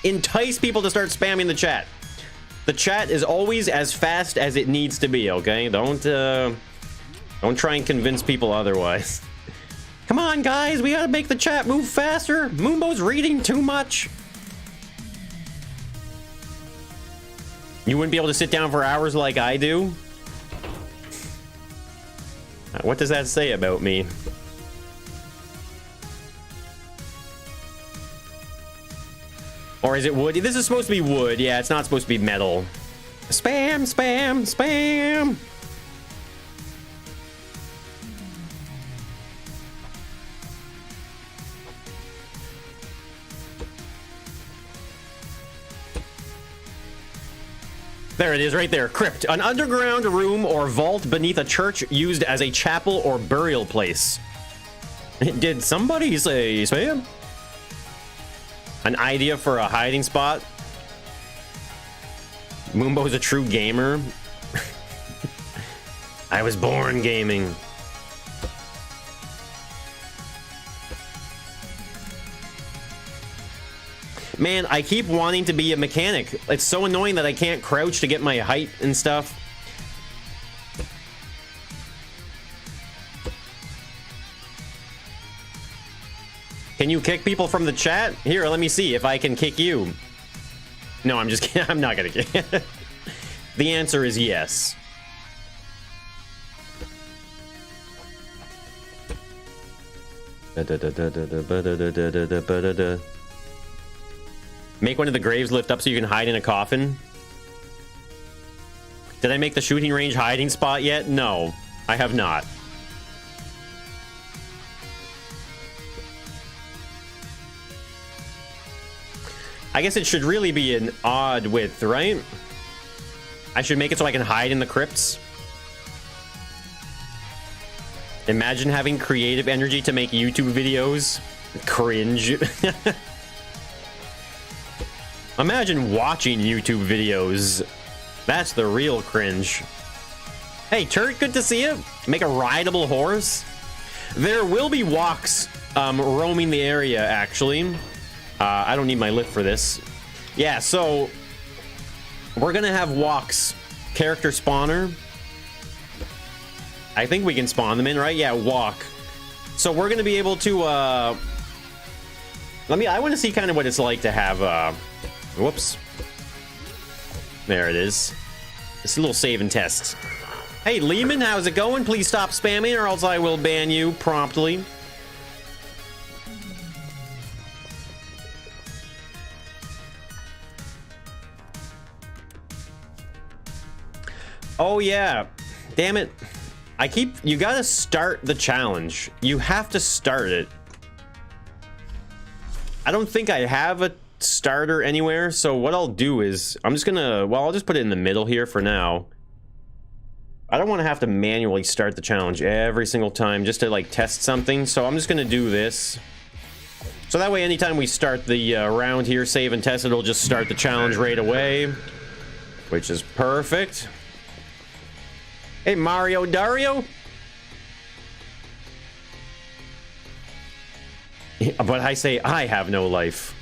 entice people to start spamming the chat. The chat is always as fast as it needs to be, okay? Don't try and convince people otherwise. Come on, guys, we gotta make the chat move faster. Moombo's reading too much. You wouldn't be able to sit down for hours like I do? What does that say about me? Or is it wood? This is supposed to be wood. Yeah, it's not supposed to be metal. Spam, spam, spam. There it is right there. Crypt. An underground room or vault beneath a church used as a chapel or burial place. Did somebody say spam? An idea for a hiding spot? Moombo's a true gamer. I was born gaming. Man, I keep wanting to be a mechanic. It's so annoying that I can't crouch to get my height and stuff. Can you kick people from the chat? Here, let me see if I can kick you. No, I'm just kidding. I'm not gonna kick. The answer is yes. Make one of the graves lift up so you can hide in a coffin. Did I make the shooting range hiding spot yet? No, I have not. I guess it should really be an odd width, right? I should make it so I can hide in the crypts. Imagine having creative energy to make YouTube videos. Cringe. Imagine watching YouTube videos. That's the real cringe. Hey, Turt, good to see you. Make a rideable horse. There will be walks roaming the area, actually. I don't need my lift for this. Yeah, so we're gonna have walks. Character spawner. I think we can spawn them in, right? Yeah, walk. So we're gonna be able to I want to see kind of what it's like to have whoops. There it is. It's a little save and test. Hey, Lehman, how's it going? Please stop spamming or else I will ban you promptly. Oh, yeah. Damn it. You gotta start the challenge. You have to start it. I don't think I have a starter anywhere, so what I'll do is I'll just put it in the middle here for now. I don't want to have to manually start the challenge every single time just to like test something, so I'm just gonna do this. So that way anytime we start the round here, save and test, it'll just start the challenge right away, which is perfect. Hey, Mario Dario. But I say I have no life.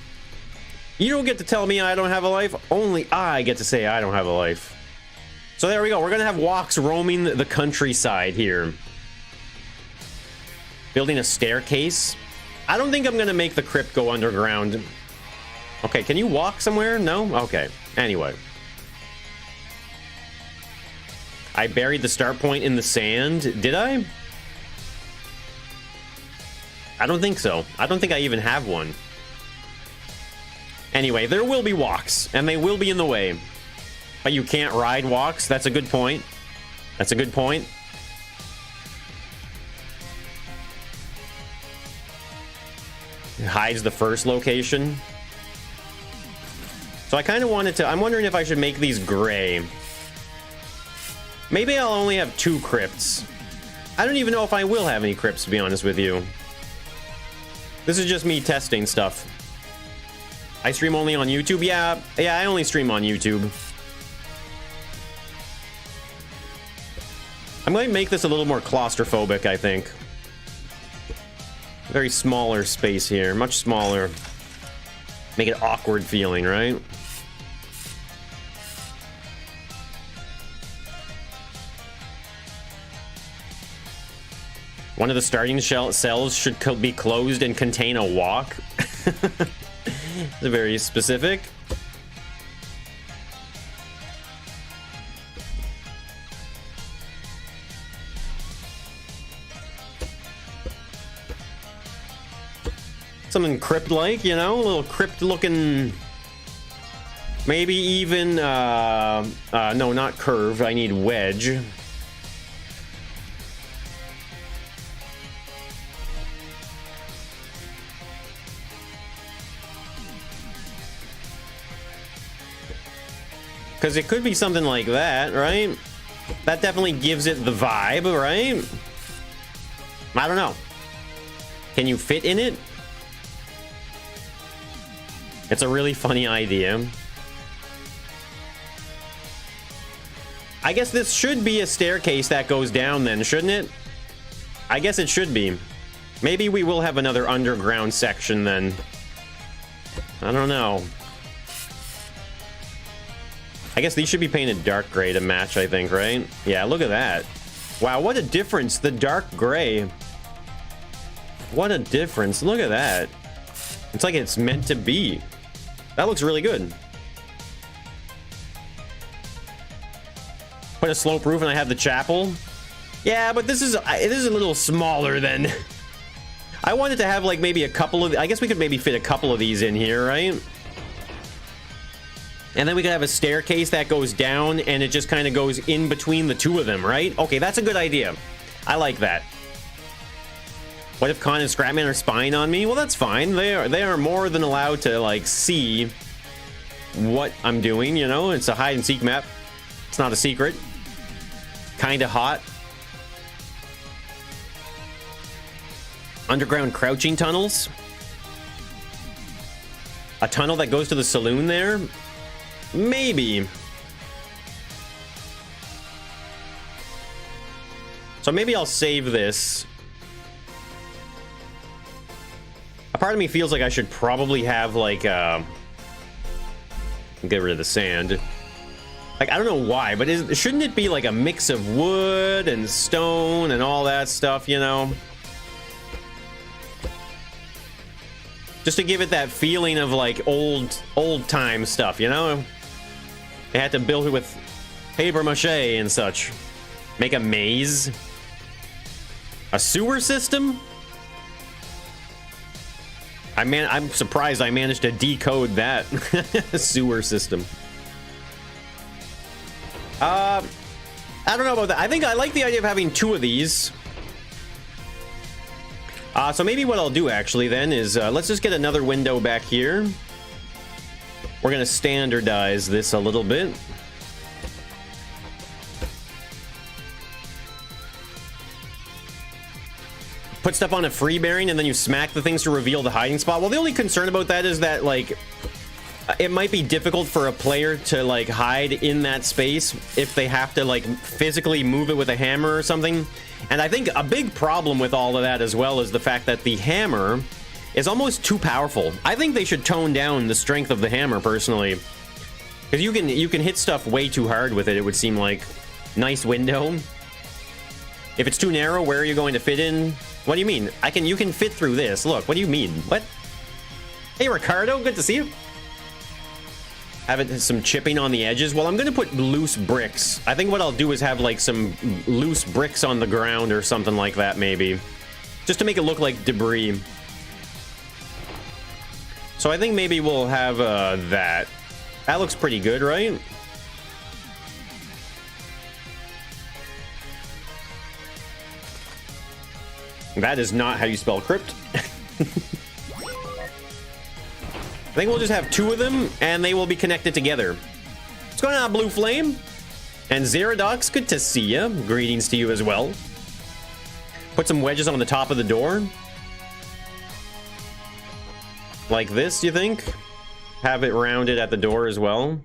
You don't get to tell me I don't have a life. Only I get to say I don't have a life. So there we go. We're going to have walks roaming the countryside here. Building a staircase. I don't think I'm going to make the crypt go underground. Okay, can you walk somewhere? No? Okay. Anyway. I buried the start point in the sand. Did I? I don't think so. I don't think I even have one. Anyway, there will be walks, and they will be in the way. But you can't ride walks. That's a good point. That's a good point. It hides the first location. So I kind of wanted to... I'm wondering if I should make these gray. Maybe I'll only have 2 crypts. I don't even know if I will have any crypts, to be honest with you. This is just me testing stuff. I stream only on YouTube? Yeah, I only stream on YouTube. I'm going to make this a little more claustrophobic, I think. Very smaller space here, much smaller. Make it awkward feeling, right? One of the starting cells should be closed and contain a walk. It's very specific. Something crypt-like, you know? A little crypt-looking Maybe even, no, not curve. I need wedge. Because it could be something like that, right? That definitely gives it the vibe, right? I don't know. Can you fit in it? It's a really funny idea. I guess this should be a staircase that goes down then, shouldn't it? I guess it should be. Maybe we will have another underground section then. I don't know. I guess these should be painted dark gray to match, I think, right? Yeah, look at that. Wow, what a difference. The dark gray. What a difference. Look at that. It's like it's meant to be. That looks really good. Put a slope roof and I have the chapel. Yeah, but this is a little smaller than... I wanted to have like maybe a couple of... I guess we could maybe fit a couple of these in here, right? And then we could have a staircase that goes down and it just kind of goes in between the two of them, right? Okay, that's a good idea. I like that. What if Con and Scrapman are spying on me? Well, that's fine. They are more than allowed to like see what I'm doing, you know? It's a hide and seek map. It's not a secret. Kind of hot. Underground crouching tunnels. A tunnel that goes to the saloon there. Maybe. So maybe I'll save this. A part of me feels like I should probably have like get rid of the sand. Like, I don't know why, but shouldn't it be like a mix of wood and stone and all that stuff, you know? Just to give it that feeling of like old time stuff, you know? They had to build it with paper mache and such. Make a maze. A sewer system? I'm surprised I managed to decode that. Sewer system. I don't know about that. I think I like the idea of having two of these. So maybe what I'll do actually then is let's just get another window back here. We're gonna standardize this a little bit. Put stuff on a free bearing and then you smack the things to reveal the hiding spot. Well, the only concern about that is that like it might be difficult for a player to like hide in that space if they have to like physically move it with a hammer or something. And I think a big problem with all of that as well is the fact that the hammer is almost too powerful. I think they should tone down the strength of the hammer personally, because you can hit stuff way too hard with it. It would seem like. Nice window. If it's too narrow, where are you going to fit in? What do you mean? You can fit through this. Look, what do you mean? What? Hey, Ricardo, good to see you. Have some chipping on the edges. Well, I'm going to put loose bricks. I think what I'll do is have like some loose bricks on the ground or something like that, maybe. Just to make it look like debris. So I think maybe we'll have that. That looks pretty good, right? That is not how you spell crypt. I think we'll just have two of them, and they will be connected together. What's going on, Blue Flame? And Zeradox, good to see you. Greetings to you as well. Put some wedges on the top of the door. Like this, you think? Have it rounded at the door as well.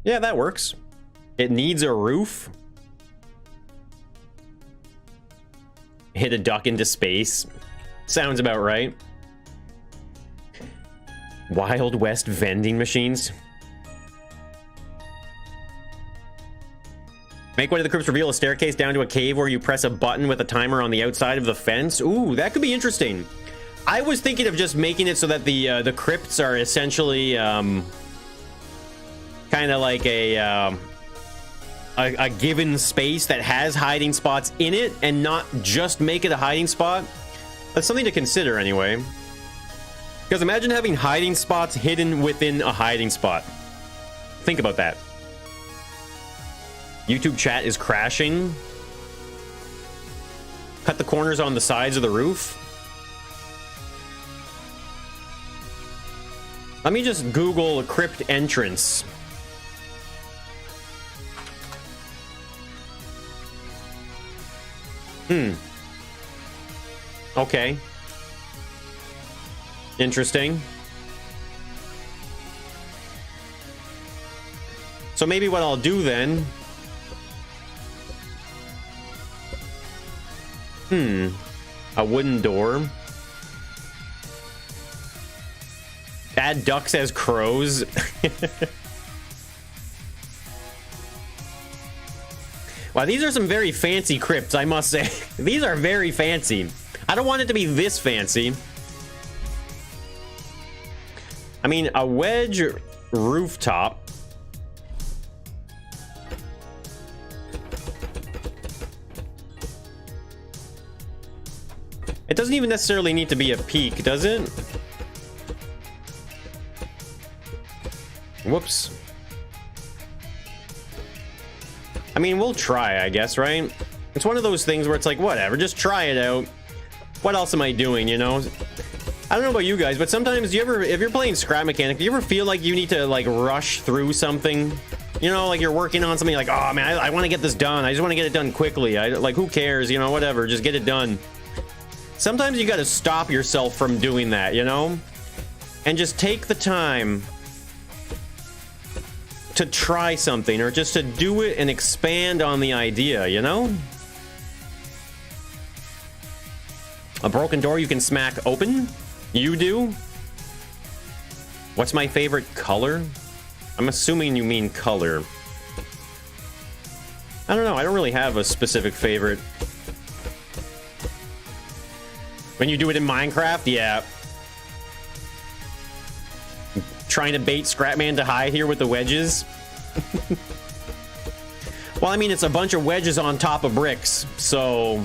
Yeah, that works. It needs a roof. Hit a duck into space. Sounds about right. Wild West vending machines. Make way to the crypts, reveal a staircase down to a cave where you press a button with a timer on the outside of the fence. Ooh, that could be interesting. I was thinking of just making it so that the crypts are essentially kind of like a given space that has hiding spots in it, and not just make it a hiding spot. That's something to consider anyway. Because imagine having hiding spots hidden within a hiding spot. Think about that. YouTube chat is crashing. Cut the corners on the sides of the roof. Let me just Google crypt entrance. Okay. Interesting. So maybe what I'll do then... A wooden door. Add ducks as crows. Wow, these are some very fancy crypts, I must say. These are very fancy. I don't want it to be this fancy. I mean, a wedge rooftop. It doesn't even necessarily need to be a peak, does it? Whoops. I mean, we'll try, I guess, right? It's one of those things where it's like, whatever, just try it out. What else am I doing, you know? I don't know about you guys, but sometimes if you're playing Scrap Mechanic, do you ever feel like you need to like rush through something? You know, like you're working on something like, oh man, I want to get this done. I just want to get it done quickly. Like, who cares? You know, whatever, just get it done. Sometimes you got to stop yourself from doing that, you know? And just take the time to try something, or just to do it and expand on the idea, you know? A broken door you can smack open? You do? What's my favorite color? I'm assuming you mean color. I don't know, I don't really have a specific favorite. When you do it in Minecraft, yeah. Trying to bait Scrapman to hide here with the wedges. Well, I mean, it's a bunch of wedges on top of bricks, so...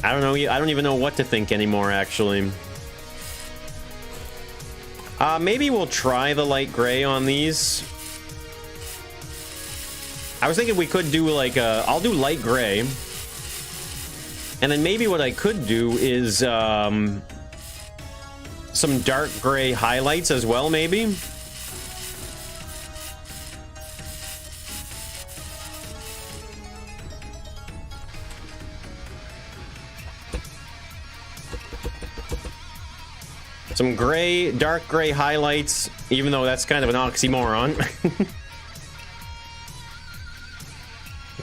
I don't know, I don't even know what to think anymore, actually. Maybe we'll try the light gray on these. I was thinking we could do like I'll do light gray. And then maybe what I could do is some dark gray highlights as well, maybe. Some gray, dark gray highlights, even though that's kind of an oxymoron.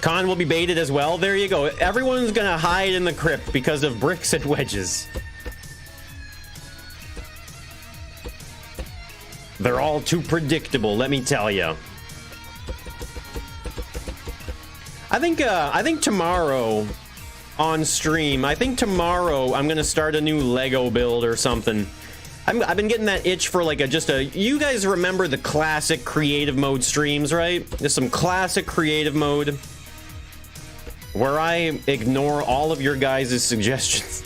Con will be baited as well. There you go. Everyone's gonna hide in the crypt because of bricks and wedges. They're all too predictable, let me tell you. I think tomorrow on stream, I'm gonna start a new Lego build or something. I've been getting that itch for like you guys remember the classic creative mode streams, right? There's some classic creative mode where I ignore all of your guys' suggestions.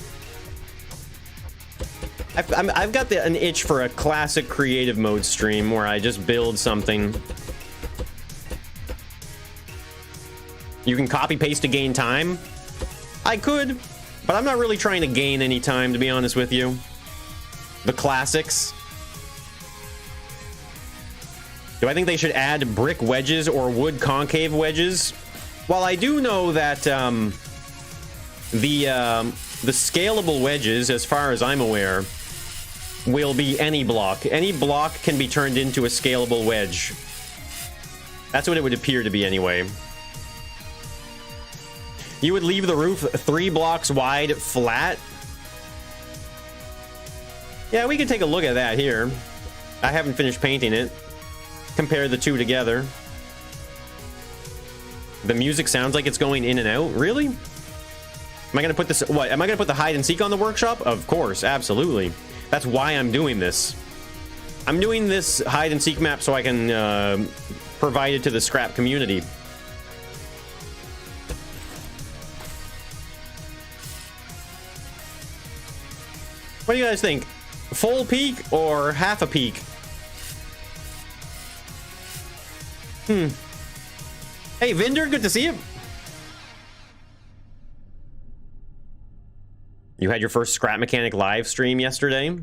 I've got an itch for a classic creative mode stream where I just build something. You can copy paste to gain time. I could, but I'm not really trying to gain any time, to be honest with you. The classics. Do I think they should add brick wedges or wood concave wedges? Well, I do know that the scalable wedges, as far as I'm aware, will be any block. Any block can be turned into a scalable wedge. That's what it would appear to be anyway. You would leave the roof 3 blocks wide flat? Yeah, we can take a look at that here. I haven't finished painting it. Compare the two together. The music sounds like it's going in and out. Really? Am I gonna put this... What? Am I gonna put the hide and seek on the workshop? Of course, absolutely. That's why I'm doing this. I'm doing this hide and seek map so I can provide it to the scrap community. What do you guys think? Full peak or half a peak? Hey, Vinder, good to see you. You had your first Scrap Mechanic live stream yesterday.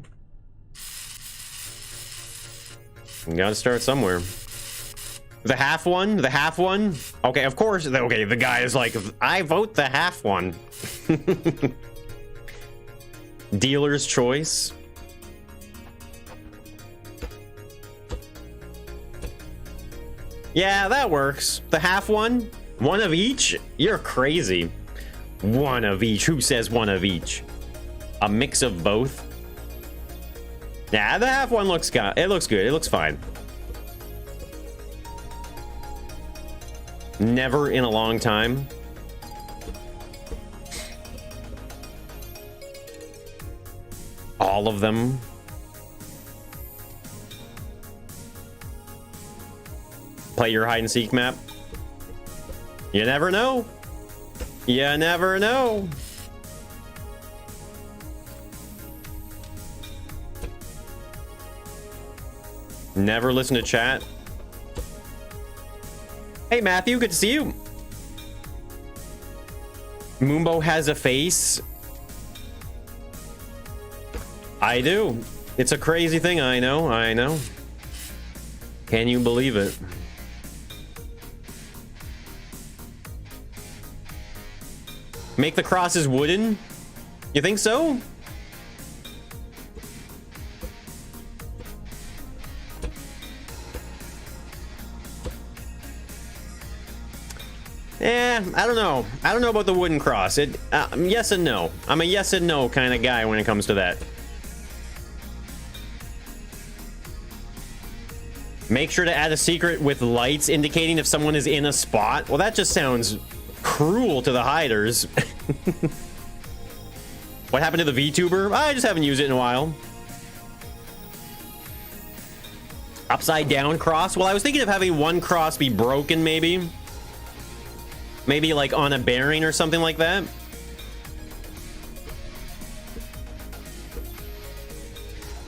You gotta start somewhere. The half one? The half one? Okay, of course. Okay, the guy is like, I vote the half one. Dealer's choice. Yeah, that works. The half one? One of each? You're crazy. One of each. Who says one of each? A mix of both? Nah, the half one looks good. It looks good. It looks fine. Never in a long time. All of them. Play your hide and seek map. You never know. You never know. Never listen to chat. Hey Matthew, good to see you. Moombo has a face. I do. It's a crazy thing, I know, I know. Can you believe it? Make the crosses wooden? You think so? I don't know. I don't know about the wooden cross. Yes and no. I'm a yes and no kind of guy when it comes to that. Make sure to add a secret with lights indicating if someone is in a spot. Well, that just sounds cruel to the hiders. What happened to the VTuber? I just haven't used it in a while. Upside down cross? Well, I was thinking of having one cross be broken, maybe. Maybe like on a bearing or something like that.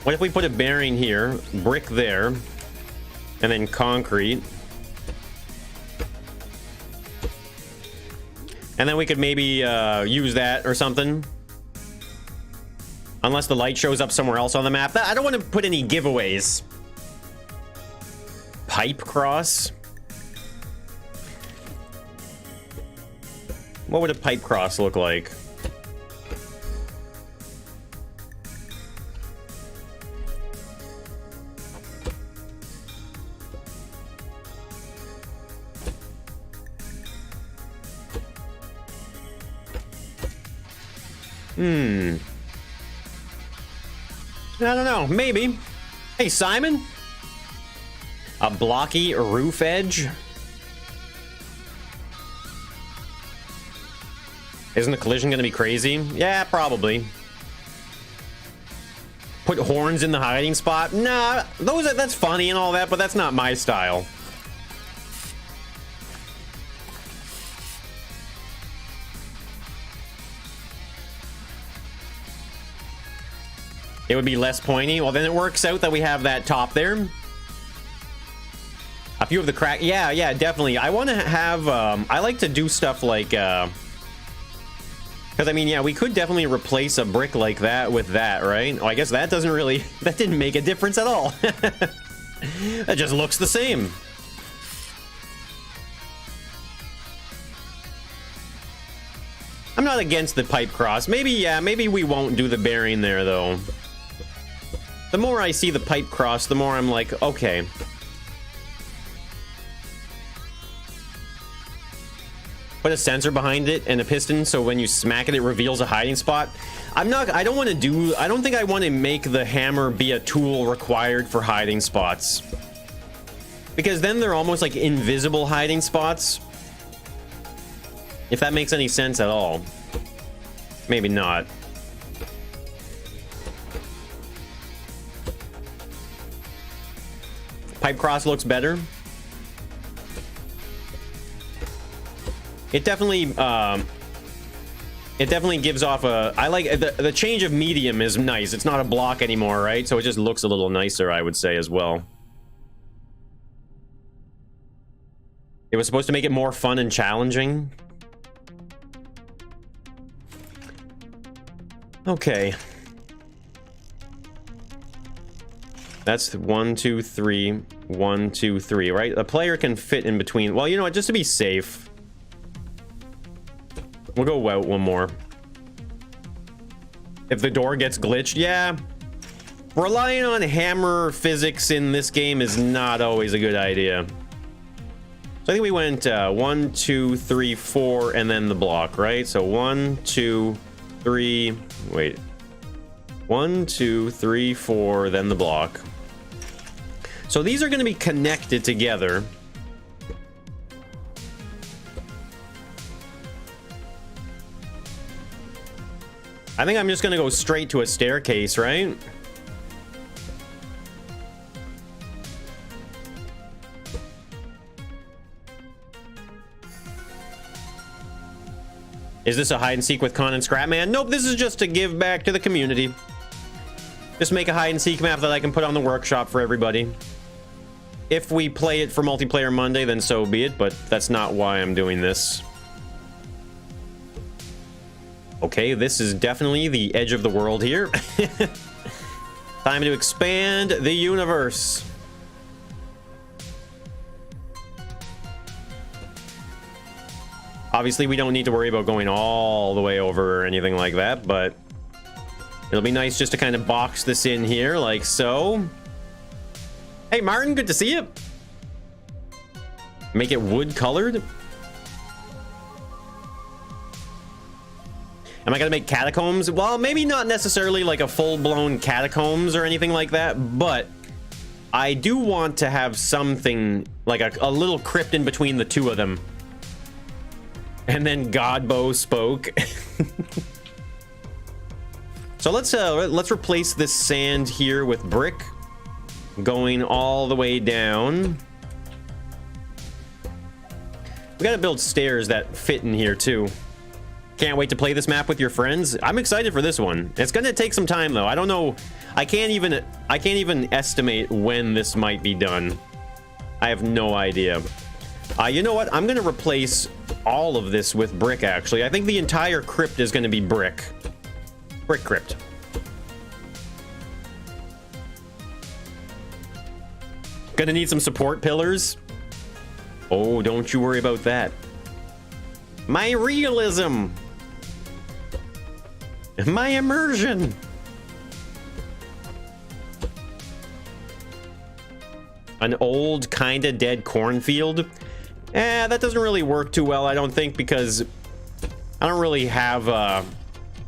What if we put a bearing here, brick there, and then concrete? And then we could maybe use that or something. Unless the light shows up somewhere else on the map. I don't want to put any giveaways. Pipe cross. What would a pipe cross look like? I don't know. Maybe. Hey, Simon? A blocky roof edge? Isn't the collision going to be crazy? Yeah, probably. Put horns in the hiding spot? Nah, that's funny and all that, but that's not my style. It would be less pointy. Well, then it works out that we have that top there. A few of the crack. Yeah, definitely. I want to have... I like to do stuff like... Because, I mean, yeah, we could definitely replace a brick like that with that, right? Oh, I guess that doesn't really... That didn't make a difference at all. That just looks the same. I'm not against the pipe cross. Maybe, yeah, maybe we won't do the bearing there, though. The more I see the pipe cross, the more I'm like, okay. Put a sensor behind it and a piston so when you smack it, it reveals a hiding spot. I don't think I want to make the hammer be a tool required for hiding spots. Because then they're almost like invisible hiding spots. If that makes any sense at all. Maybe not. Pipe cross looks better. It definitely It definitely gives off a... I like... The change of medium is nice. It's not a block anymore, right? So it just looks a little nicer, I would say, as well. It was supposed to make it more fun and challenging. Okay. That's 1, 2, 3. 1, 2, 3, right? A player can fit in between. Well, you know what? Just to be safe, we'll go out one more. If the door gets glitched, yeah. Relying on hammer physics in this game is not always a good idea. So I think we went 1, 2, 3, 4, and then the block, right? So 1, 2, 3. Wait. 1, 2, 3, 4, then the block. So these are going to be connected together. I think I'm just going to go straight to a staircase, right? Is this a hide and seek with Con and Scrapman? Nope, this is just to give back to the community. Just make a hide and seek map that I can put on the workshop for everybody. If we play it for multiplayer Monday, then so be it, but that's not why I'm doing this. Okay, this is definitely the edge of the world here. Time to expand the universe. Obviously, we don't need to worry about going all the way over or anything like that, but it'll be nice just to kind of box this in here like so. Hey, Martin, good to see you. Make it wood colored. Am I gonna make catacombs? Well, maybe not necessarily like a full-blown catacombs or anything like that, but I do want to have something like a little crypt in between the two of them. And then Godbow spoke. So let's replace this sand here with brick, going all the way down. We gotta build stairs that fit in here too. Can't wait to play this map with your friends. I'm excited for this one. It's gonna take some time though. I don't know. I can't even estimate when this might be done. I have no idea. You know what? I'm gonna replace all of this with brick, actually. I think the entire crypt is gonna be brick. Brick crypt. Gonna need some support pillars. Oh, don't you worry about that. My realism. My immersion. An old, kinda dead cornfield. That doesn't really work too well, I don't think, because I don't really have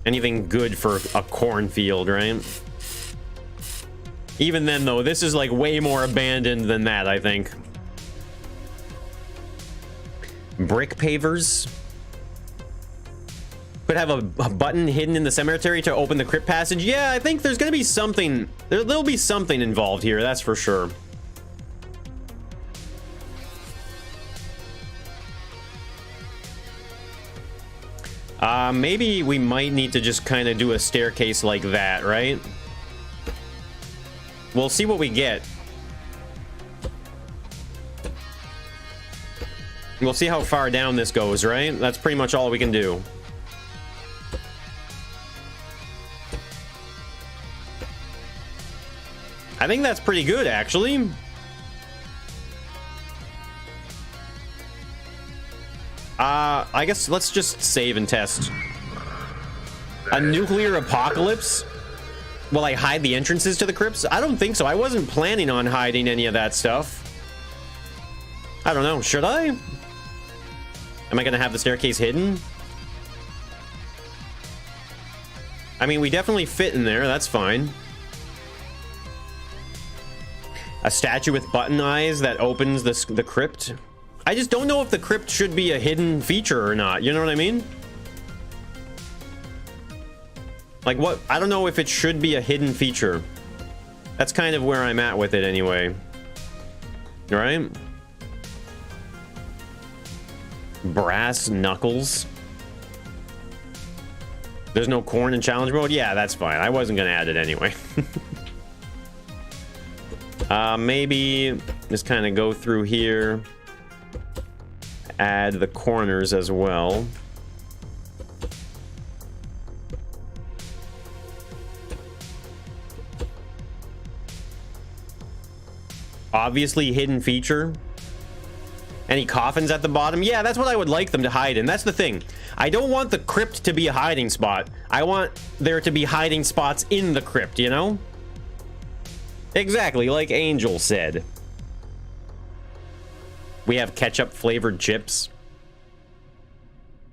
anything good for a cornfield, right? Even then, though, this is like way more abandoned than that, I think. Brick pavers. Could have a button hidden in the cemetery to open the crypt passage. Yeah, I think there's gonna be something. There'll be something involved here, that's for sure. Maybe we might need to just kind of do a staircase like that, right? We'll see what we get. We'll see how far down this goes, right? That's pretty much all we can do. I think that's pretty good, actually. I guess let's just save and test. A nuclear apocalypse? Will I hide the entrances to the crypts? I don't think so. I wasn't planning on hiding any of that stuff. I don't know. Should I? Am I going to have the staircase hidden? I mean, we definitely fit in there. That's fine. A statue with button eyes that opens the crypt. I just don't know if the crypt should be a hidden feature or not. You know what I mean? Like what? I don't know if it should be a hidden feature. That's kind of where I'm at with it anyway. Right? Brass knuckles. There's no corn in challenge mode? Yeah, that's fine. I wasn't going to add it anyway. Maybe just kind of go through here. Add the corners as well. Obviously hidden feature. Any coffins at the bottom? Yeah, that's what I would like them to hide in. That's the thing. I don't want the crypt to be a hiding spot. I want there to be hiding spots in the crypt, you know? Exactly, like Angel said. We have ketchup flavored chips.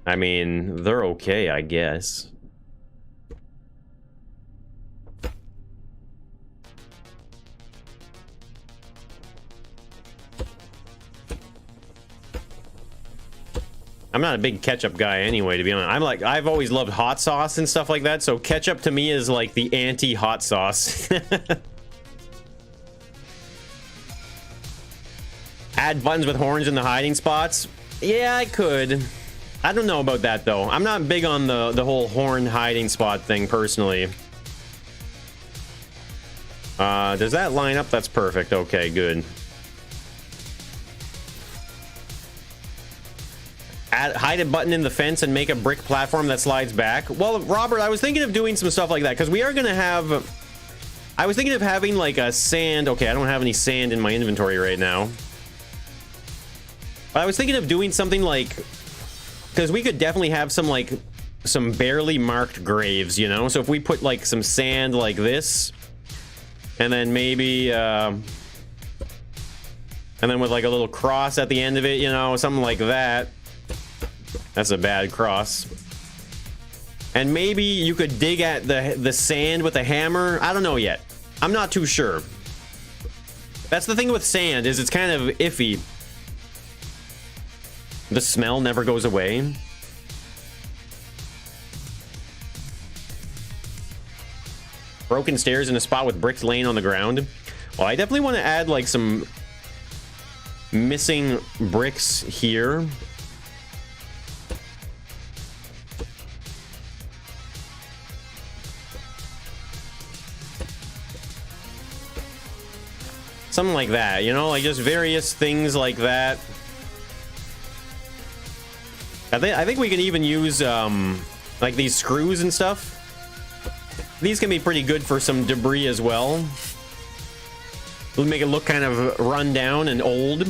I mean, they're okay, I guess. I'm not a big ketchup guy anyway, to be honest. I've always loved hot sauce and stuff like that, so ketchup to me is like the anti-hot sauce. Add buttons with horns in the hiding spots? Yeah, I could. I don't know about that, though. I'm not big on the whole horn hiding spot thing, personally. Does that line up? That's perfect. Okay, good. Hide a button in the fence and make a brick platform that slides back. Well, Robert, I was thinking of doing some stuff like that because we are going to have... I was thinking of having like a sand... Okay, I don't have any sand in my inventory right now. But I was thinking of doing something like... Because we could definitely have some like... Some barely marked graves, you know? So if we put like some sand like this... And then maybe... And then with like a little cross at the end of it, you know? Something like that. That's a bad cross. And maybe you could dig at the sand with a hammer. I don't know yet. I'm not too sure. That's the thing with sand, is it's kind of iffy. The smell never goes away. Broken stairs in a spot with bricks laying on the ground. Well, I definitely want to add like some missing bricks here. Something like that, you know, like just various things like that. I think we can even use like these screws and stuff. These can be pretty good for some debris as well. It'll make it look kind of run down and old.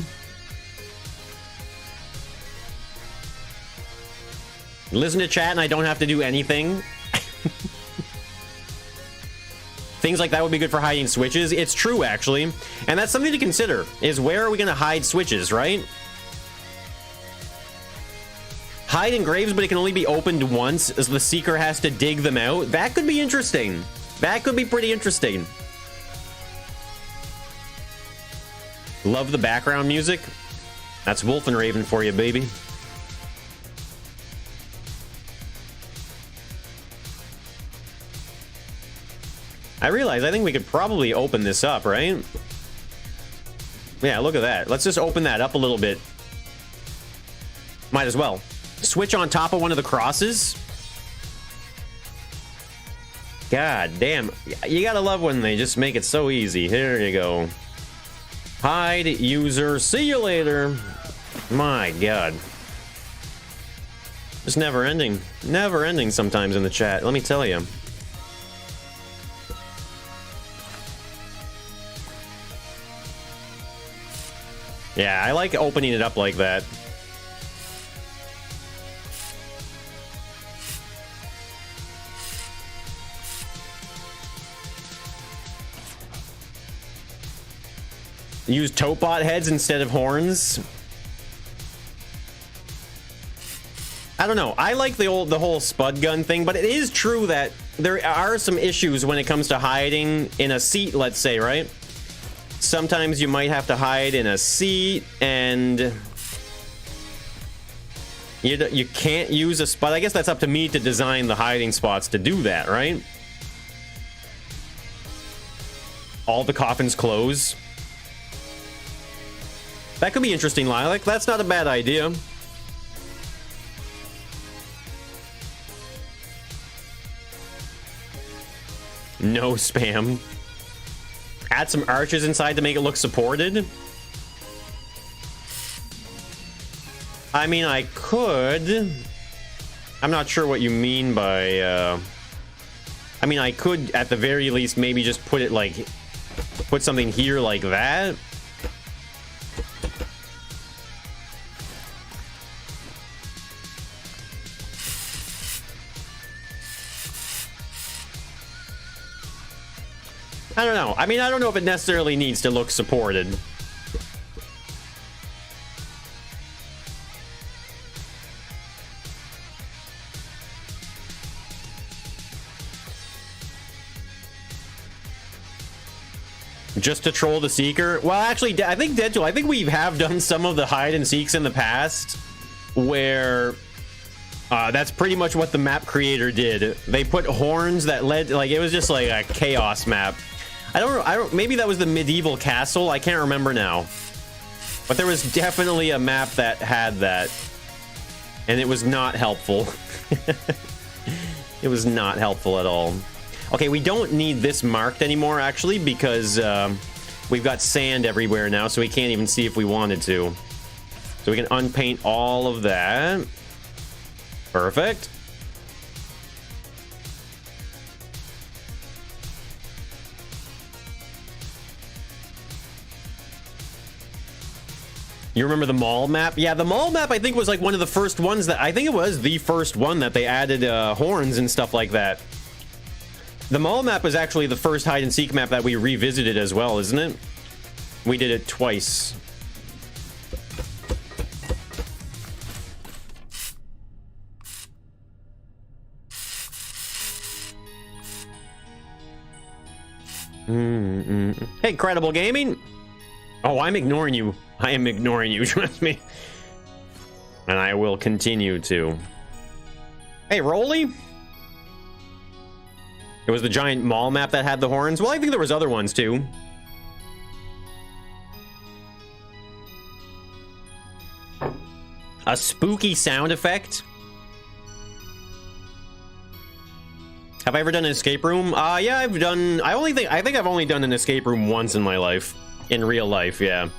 Listen to chat and I don't have to do anything. Things like that would be good for hiding switches. It's true, actually. And that's something to consider, is where are we going to hide switches, right? Hide in graves, but it can only be opened once, as the seeker has to dig them out. That could be interesting. That could be pretty interesting. Love the background music. That's Wolf and Raven for you, baby. I realize I think we could probably open this up, right? Yeah, look at that. Let's just open that up a little bit. Might as well. Switch on top of one of the crosses. God damn. You gotta love when they just make it so easy. Here you go. Hide user. See you later. My God. It's never ending. Never ending sometimes in the chat. Let me tell you. Yeah, I like opening it up like that. Use Topbot heads instead of horns. I don't know. I like the whole spud gun thing, but it is true that there are some issues when it comes to hiding in a seat, let's say, right? Sometimes you might have to hide in a seat, and you can't use a spot. I guess that's up to me to design the hiding spots to do that, right? All the coffins close. That could be interesting, Lilac. That's not a bad idea. No spam. Add some arches inside to make it look supported. I mean, I could. I'm not sure what you mean by, I mean, I could, at the very least, maybe just put it like... Put something here like that. I don't know. I mean, I don't know if it necessarily needs to look supported. Just to troll the seeker? Well, actually, I think Deadpool, I think we have done some of the hide and seeks in the past where that's pretty much what the map creator did. They put horns that led, like, it was just like a chaos map. I don't, maybe that was the medieval castle. I can't remember now. But there was definitely a map that had that. And it was not helpful. It was not helpful at all. Okay, we don't need this marked anymore, actually, because we've got sand everywhere now, so we can't even see if we wanted to. So we can unpaint all of that. Perfect. You remember the mall map? Yeah, the mall map, I think, was like one of the first ones that... I think it was the first one that they added horns and stuff like that. The mall map was actually the first hide and seek map that we revisited as well, isn't it? We did it twice. Hey, Credible Gaming. Oh, I'm ignoring you. I am ignoring you, trust me. And I will continue to. Hey, Rolly. It was the giant mall map that had the horns. Well, I think there was other ones too. A spooky sound effect. Have I ever done an escape room? Yeah, I've done. I think I've only done an escape room once in my life, in real life. Yeah.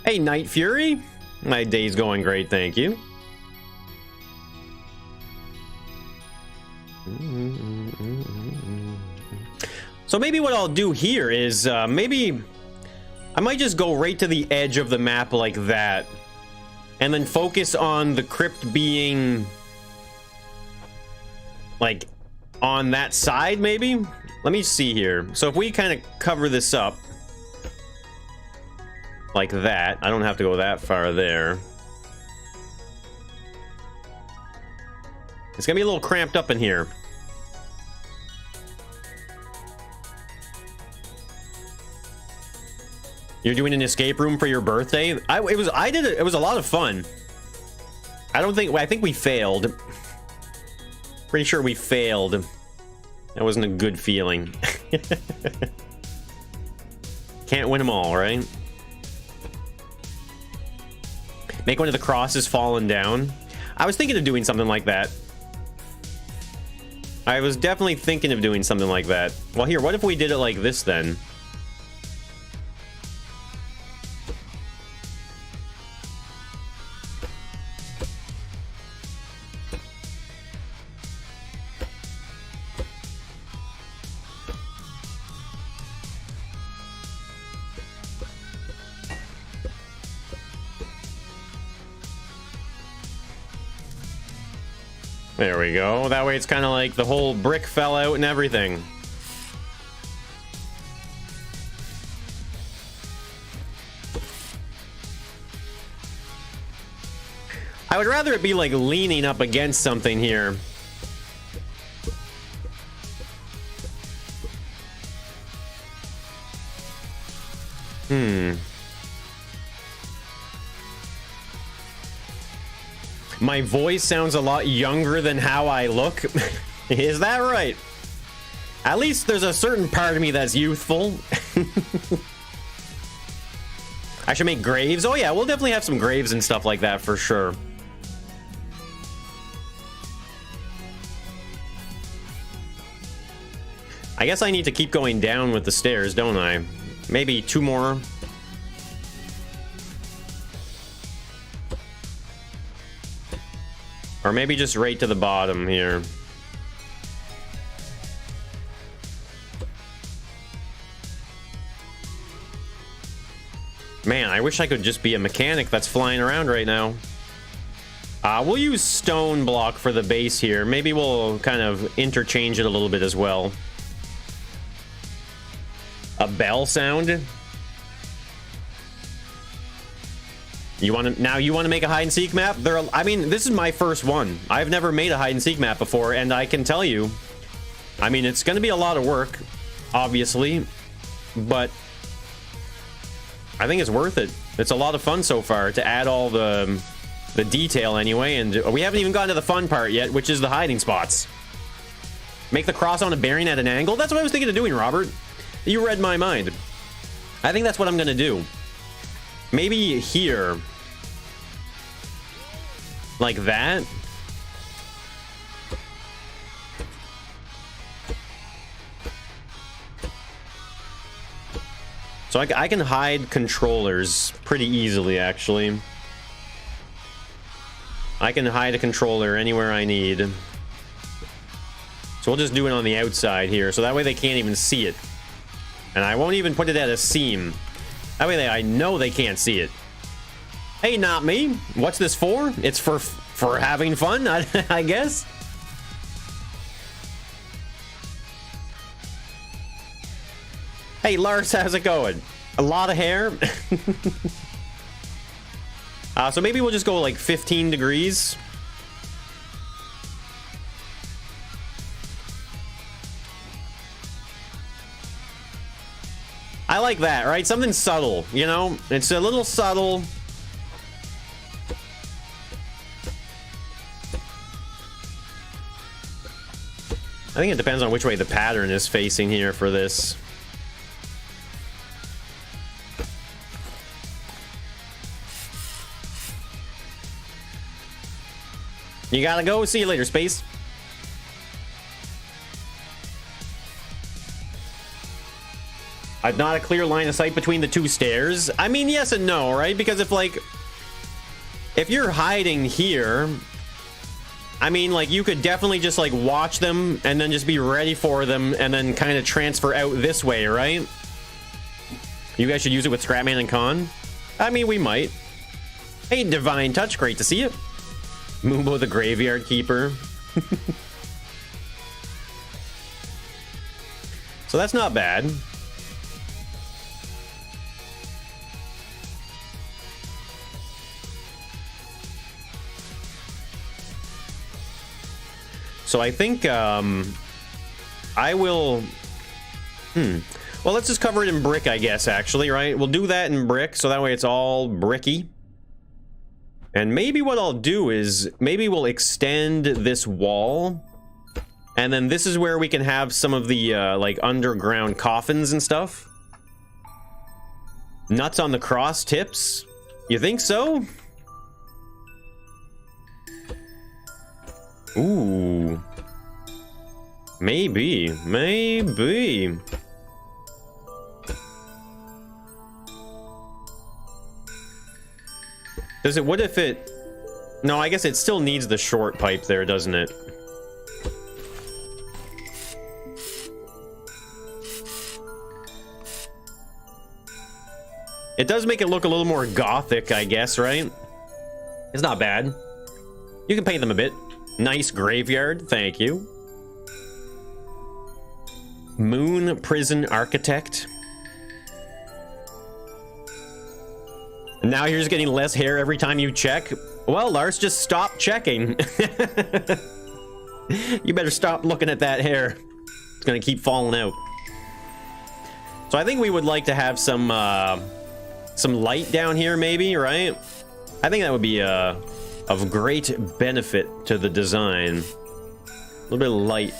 Hey, Night Fury. My day's going great, thank you. So maybe what I'll do here is maybe I might just go right to the edge of the map like that, and then focus on the crypt being like on that side. Maybe, let me see here. So if we kind of cover this up like that, I don't have to go that far there. It's gonna be a little cramped up in here. You're doing an escape room for your birthday? It was a lot of fun. I think we failed. Pretty sure we failed. That wasn't a good feeling. Can't win them all, right? Make one of the crosses falling down. I was thinking of doing something like that. I was definitely thinking of doing something like that. Well, here, what if we did it like this then? There we go. That way it's kind of like the whole brick fell out and everything. I would rather it be like leaning up against something here. My voice sounds a lot younger than how I look. Is that right? At least there's a certain part of me that's youthful. I should make graves. Oh yeah, we'll definitely have some graves and stuff like that for sure. I guess I need to keep going down with the stairs, don't I? Maybe 2 more. Or maybe just right to the bottom here. Man, I wish I could just be a mechanic that's flying around right now. We'll use stone block for the base here. Maybe we'll kind of interchange it a little bit as well. A bell sound. You want to you want to make a hide and seek map? I mean, this is my first one. I've never made a hide and seek map before, and I can tell you, I mean, it's going to be a lot of work, obviously, but I think it's worth it. It's a lot of fun so far to add all the detail anyway, and we haven't even gotten to the fun part yet, which is the hiding spots. Make the cross on a bearing at an angle? That's what I was thinking of doing, Robert. You read my mind. I think that's what I'm going to do. Maybe here. Like that. So I can hide controllers pretty easily, actually. I can hide a controller anywhere I need. So we'll just do it on the outside here, so that way they can't even see it. And I won't even put it at a seam. That way I know they can't see it. Hey, not me. What's this for? It's for having fun, I guess. Hey, Lars, how's it going? A lot of hair. So maybe we'll just go like 15 degrees. I like that, right? Something subtle, you know? It's a little subtle. I think it depends on which way the pattern is facing here for this. You gotta go. See you later, Space. I've not a clear line of sight between the 2 stairs. I mean, yes and no, right? Because if you're hiding here, I mean, like, you could definitely just, like, watch them and then just be ready for them and then kind of transfer out this way, right? You guys should use it with Scrapman and Con. I mean, we might. Hey, Divine Touch, great to see you. Moombo the Graveyard Keeper. So that's not bad. So I think I will... Well, let's just cover it in brick, I guess, actually, right? We'll do that in brick, so that way it's all bricky. And maybe what I'll do is, maybe we'll extend this wall. And then this is where we can have some of the, like, underground coffins and stuff. Nuts on the cross tips? You think so? Ooh. Maybe. Maybe. Does it... What if it... No, I guess it still needs the short pipe there, doesn't it? It does make it look a little more gothic, I guess, right? It's not bad. You can paint them a bit. Nice graveyard, thank you. Moon Prison Architect. Now you're just getting less hair every time you check. Well, Lars, just stop checking. You better stop looking at that hair. It's gonna keep falling out. So I think we would like to have some light down here, maybe, right? I think that would be of great benefit to the design. A little bit of light.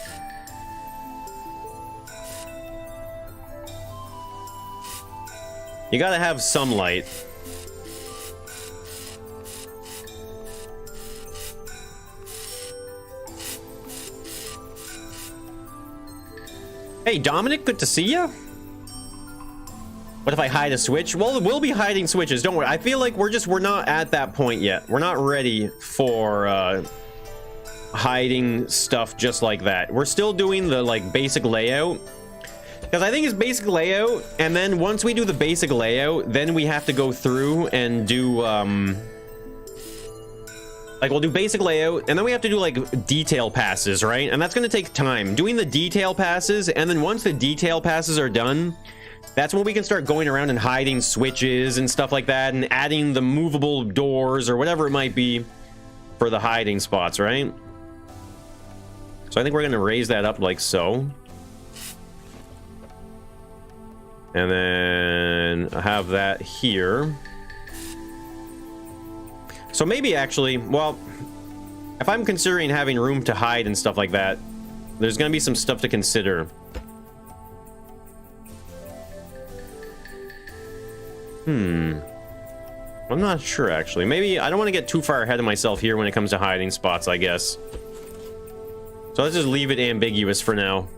You gotta have some light. Hey, Dominic, good to see you. What if I hide a switch? Well, we'll be hiding switches. Don't worry. I feel like we're not at that point yet. We're not ready for hiding stuff just like that. We're still doing the like basic layout. Because I think it's basic layout, and then once we do the basic layout, then we have to go through and do like we'll do basic layout, and then we have to do like detail passes, right? And that's going to take time doing the detail passes. And then once the detail passes are done, that's when we can start going around and hiding switches and stuff like that, and adding the movable doors or whatever it might be for the hiding spots, right? So I think we're going to raise that up like so. And then have that here. So maybe actually, well, if I'm considering having room to hide and stuff like that, there's going to be some stuff to consider. I'm not sure, actually. Maybe I don't want to get too far ahead of myself here when it comes to hiding spots, I guess. So let's just leave it ambiguous for now.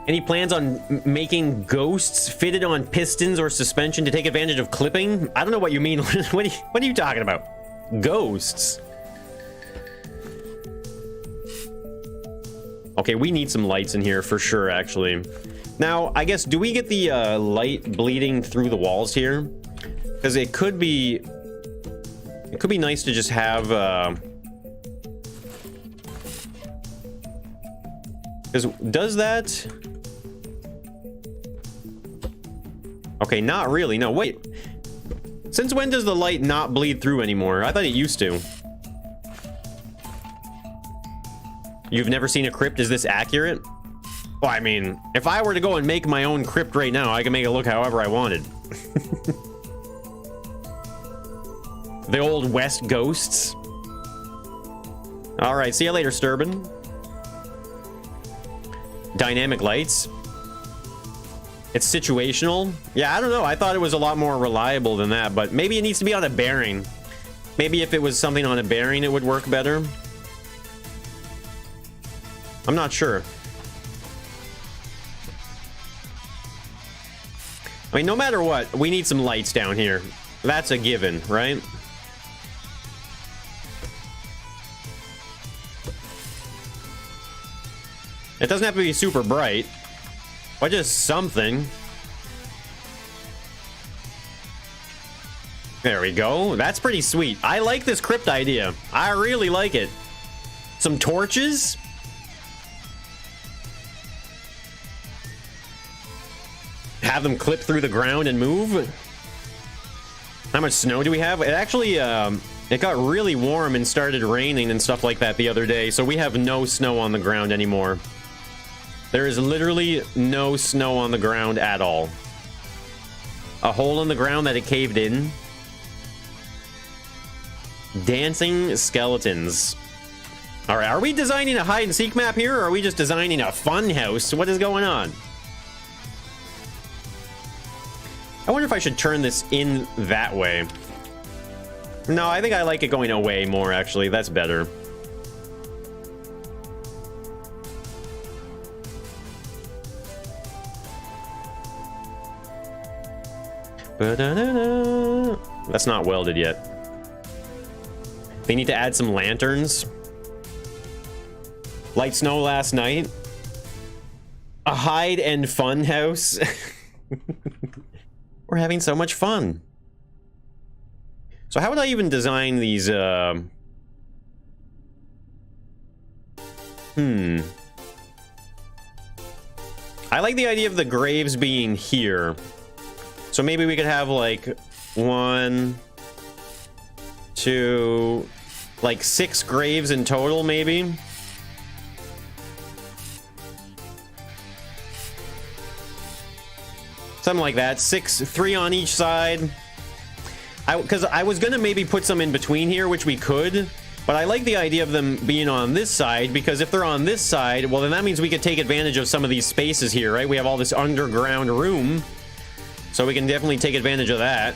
Any plans on making ghosts fitted on pistons or suspension to take advantage of clipping? I don't know what you mean. What are you talking about? Ghosts? Okay, we need some lights in here for sure, actually. Now, I guess, do we get the light bleeding through the walls here? Because it could be nice to just have... Because does that... Okay, not really. No, wait. Since when does the light not bleed through anymore? I thought it used to. You've never seen a crypt? Is this accurate? Well, I mean, if I were to go and make my own crypt right now, I can make it look however I wanted. The old West ghosts. All right, see you later, Sturban. Dynamic lights. It's situational. Yeah, I don't know. I thought it was a lot more reliable than that, but maybe it needs to be on a bearing. Maybe if it was something on a bearing, it would work better. I'm not sure. I mean, no matter what, we need some lights down here. That's a given, right? It doesn't have to be super bright, but just something. There we go. That's pretty sweet. I like this crypt idea. I really like it. Some torches. Have them clip through the ground and move. How much snow do we have? It actually, it got really warm and started raining and stuff like that the other day, so we have no snow on the ground anymore. There is literally no snow on the ground at all. A hole in the ground that it caved in. Dancing skeletons. All right, are we designing a hide and seek map here, or are we just designing a fun house? What is going on? I wonder if I should turn this in that way. No, I think I like it going away more, actually. That's better. Ba-da-da-da. That's not welded yet. They need to add some lanterns. Light snow last night. A hide and fun house. We're having so much fun. So how would I even design these? I like the idea of the graves being here. So maybe we could have like 1, 2, like 6 graves in total, maybe. Something like that. 6, 3 on each side. Because I was gonna maybe put some in between here, which we could, but I like the idea of them being on this side, because if they're on this side, well, then that means we could take advantage of some of these spaces here, right? We have all this underground room, so we can definitely take advantage of that.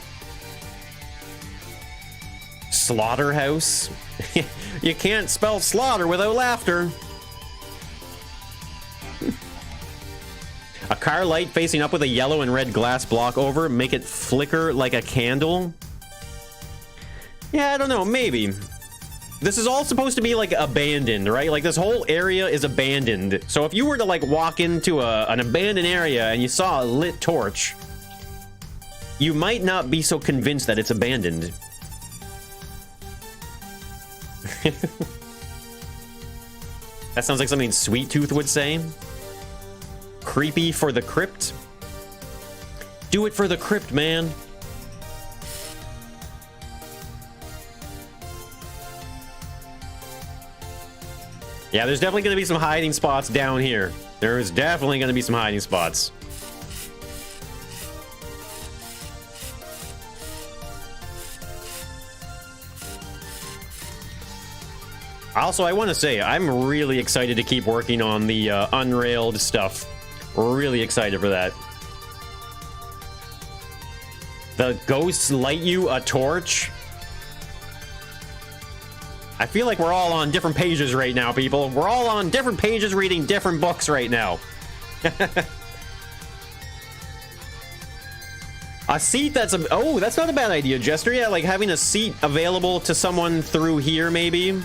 Slaughterhouse. You can't spell slaughter without laughter. A car light facing up with a yellow and red glass block over. Make it flicker like a candle. Yeah, I don't know. Maybe. This is all supposed to be like abandoned, right? Like this whole area is abandoned. So if you were to like walk into an abandoned area and you saw a lit torch, you might not be so convinced that it's abandoned. That sounds like something Sweet Tooth would say. Creepy for the crypt. Do it for the crypt, man. Yeah, there's definitely going to be some hiding spots down here. There is definitely going to be some hiding spots. Also, I want to say, I'm really excited to keep working on the unrailed stuff. Really excited for that. The ghosts light you a torch. I feel like we're all on different pages right now, people. We're all on different pages reading different books right now. A seat that's a... Oh, that's not a bad idea, Jester. Yeah, like having a seat available to someone through here, maybe.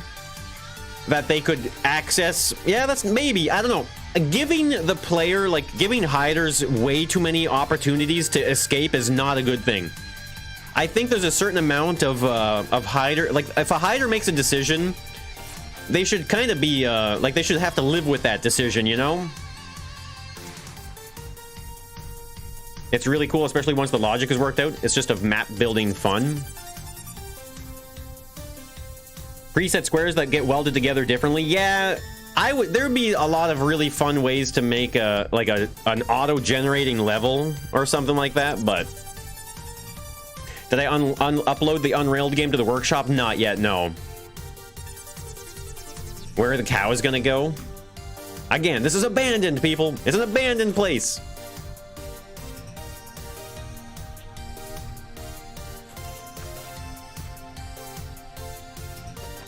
That they could access. Yeah, that's maybe. I don't know. Giving the player, like, giving hiders way too many opportunities to escape is not a good thing. I think there's a certain amount of hider, like, if a hider makes a decision, they should kind of be, like, they should have to live with that decision, you know? It's really cool, especially once the logic is worked out. It's just a map building fun. Preset squares that get welded together differently. Yeah, there'd be a lot of really fun ways to make an auto-generating level or something like that, but did I upload the Unrailed game to the workshop? Not yet, no. Where are the cows gonna go? Again, this is abandoned, people. It's an abandoned place.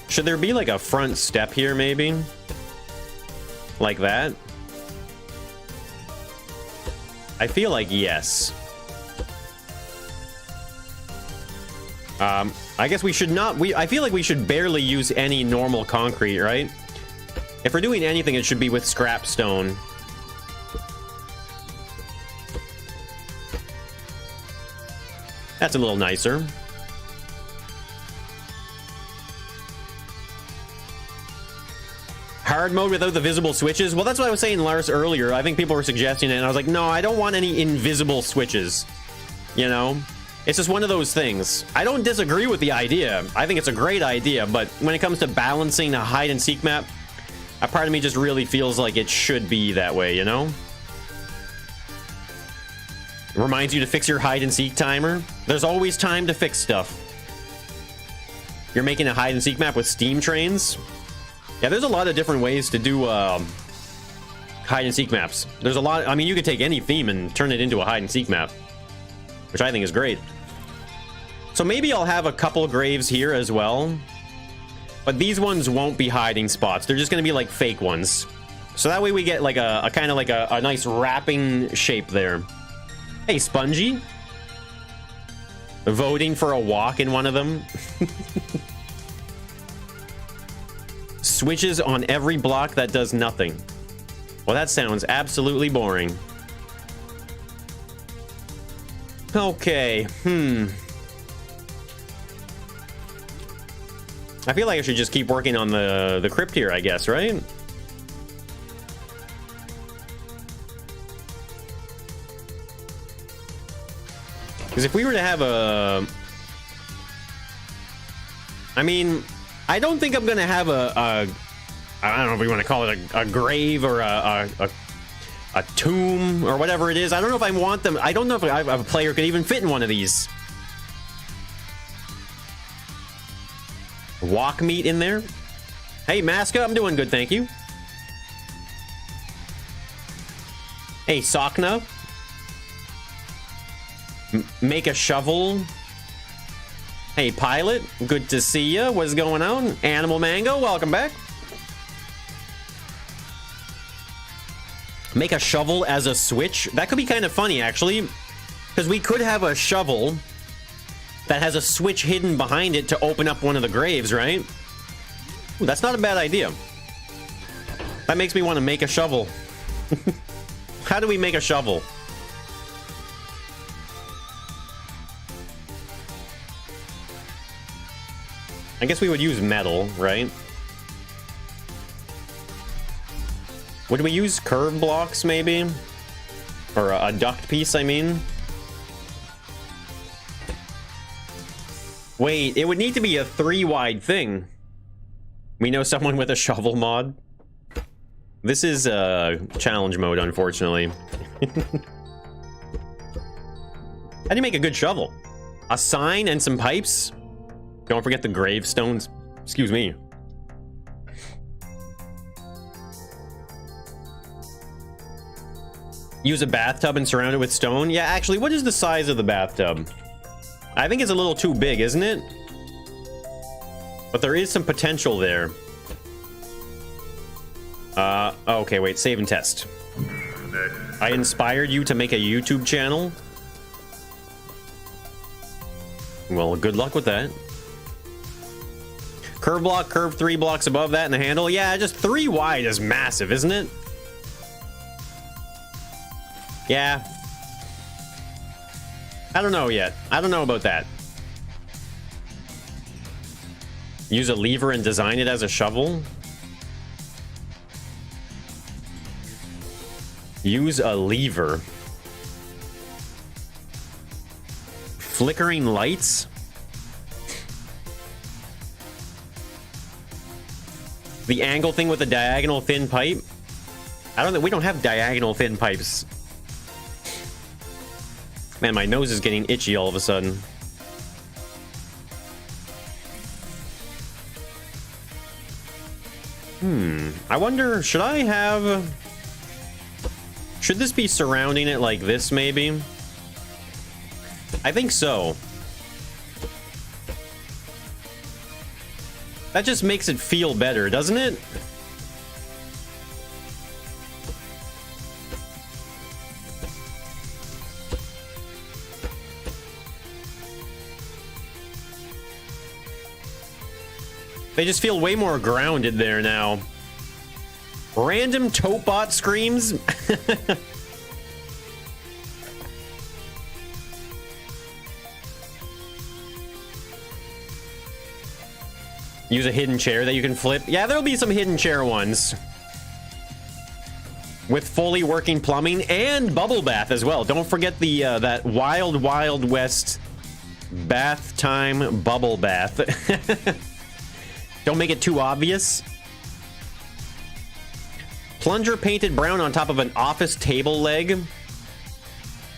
Should there be like a front step here, maybe? Like that? I feel like yes. I guess we should not... I feel like we should barely use any normal concrete, right? If we're doing anything, it should be with scrap stone. That's a little nicer. Hard mode without the visible switches? Well, that's what I was saying, Lars, earlier. I think people were suggesting it, and I was like, no, I don't want any invisible switches. You know? It's just one of those things. I don't disagree with the idea. I think it's a great idea, but when it comes to balancing a hide-and-seek map, a part of me just really feels like it should be that way, you know? It reminds you to fix your hide-and-seek timer. There's always time to fix stuff. You're making a hide-and-seek map with steam trains? Yeah, there's a lot of different ways to do hide-and-seek maps. There's a lot... I mean, you could take any theme and turn it into a hide-and-seek map, which I think is great. So maybe I'll have a couple graves here as well. But these ones won't be hiding spots. They're just going to be like fake ones. So that way we get like a kind of like a nice wrapping shape there. Hey, Spongy. Voting for a walk in one of them. Switches on every block that does nothing. Well, that sounds absolutely boring. Okay, I feel like I should just keep working on the crypt here, I guess, right? Because if we were to have a... I mean, I don't think I'm going to have I don't know if we want to call it a grave or a tomb or whatever it is. I don't know if I want them. I don't know if a player could even fit in one of these. Walk meat in there. Hey, Maska, I'm doing good, thank you. Hey, Sakna. Make a shovel. Hey, Pilot, good to see you. What's going on? Animal Mango, welcome back. Make a shovel as a switch. That could be kind of funny, actually, because we could have a shovel that has a switch hidden behind it to open up one of the graves, right? Ooh, that's not a bad idea. That makes me want to make a shovel. How do we make a shovel? I guess we would use metal, right? Would we use curve blocks, maybe? Or a duct piece, I mean? Wait, it would need to be a 3-wide thing. We know someone with a shovel mod. This is challenge mode, unfortunately. How do you make a good shovel? A sign and some pipes? Don't forget the gravestones. Excuse me. Use a bathtub and surround it with stone? Yeah, actually, what is the size of the bathtub? I think it's a little too big, isn't it? But there is some potential there. Okay, wait, save and test. I inspired you to make a YouTube channel? Well, good luck with that. Curve block, curve 3 blocks above that, and the handle. Yeah, just 3 wide is massive, isn't it? Yeah. I don't know yet. I don't know about that. Use a lever and design it as a shovel? Use a lever. Flickering lights? The angle thing with the diagonal thin pipe? I don't think we don't have diagonal thin pipes. Man, my nose is getting itchy all of a sudden. I wonder, should this be surrounding it like this, maybe? I think so. That just makes it feel better, doesn't it? They just feel way more grounded there now. Random Topbot screams? Use a hidden chair that you can flip. Yeah, there'll be some hidden chair ones. With fully working plumbing and bubble bath as well. Don't forget the that Wild Wild West bath time bubble bath. Don't make it too obvious. Plunger painted brown on top of an office table leg.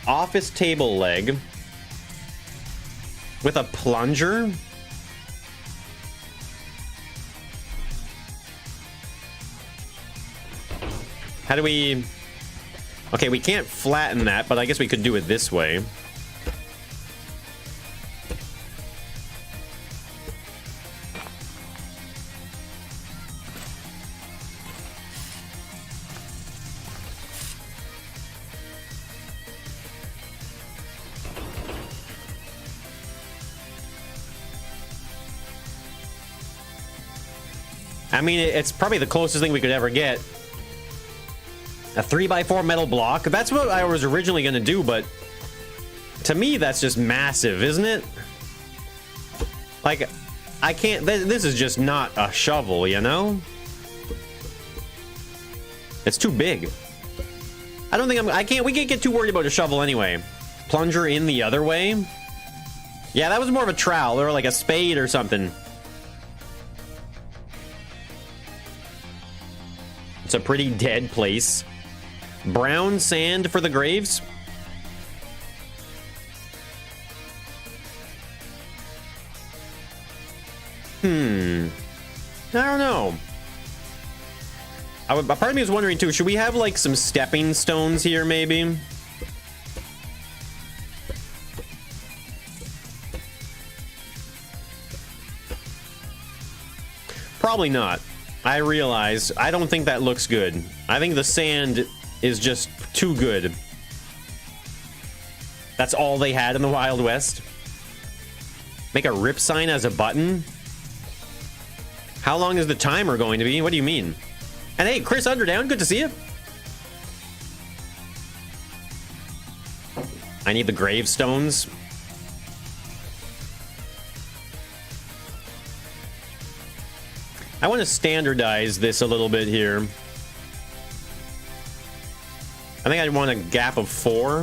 Office table leg. With a plunger? How do we... Okay, we can't flatten that, but I guess we could do it this way. I mean, it's probably the closest thing we could ever get. A 3x4 metal block. That's what I was originally going to do, but to me, that's just massive, isn't it? Like, I can't... This is just not a shovel, you know? It's too big. I don't think we can't get too worried about a shovel anyway. Plunger in the other way? Yeah, that was more of a trowel or like a spade or something. It's a pretty dead place. Brown sand for the graves? I don't know. A part of me was wondering too, should we have like some stepping stones here maybe? Probably not. I realize. I don't think that looks good. I think the sand is just too good. That's all they had in the Wild West. Make a rip sign as a button? How long is the timer going to be? What do you mean? And hey, Chris Underdown, good to see you. I need the gravestones. I want to standardize this a little bit here. I think I want a gap of 4.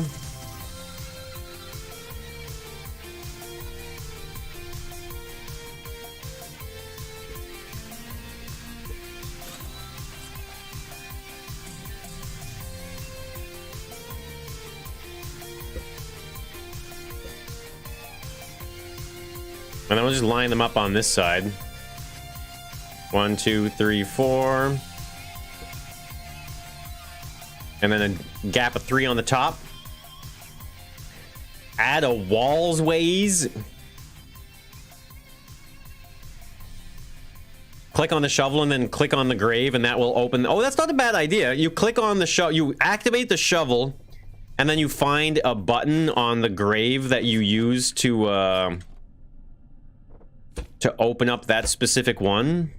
And then we'll just line them up on this side. 1, 2, 3, 4. And then a gap of 3 on the top. Add a walls ways. Click on the shovel and then click on the grave and that will open. Oh, that's not a bad idea. You click on the shovel, you activate the shovel, and then you find a button on the grave that you use to open up that specific one.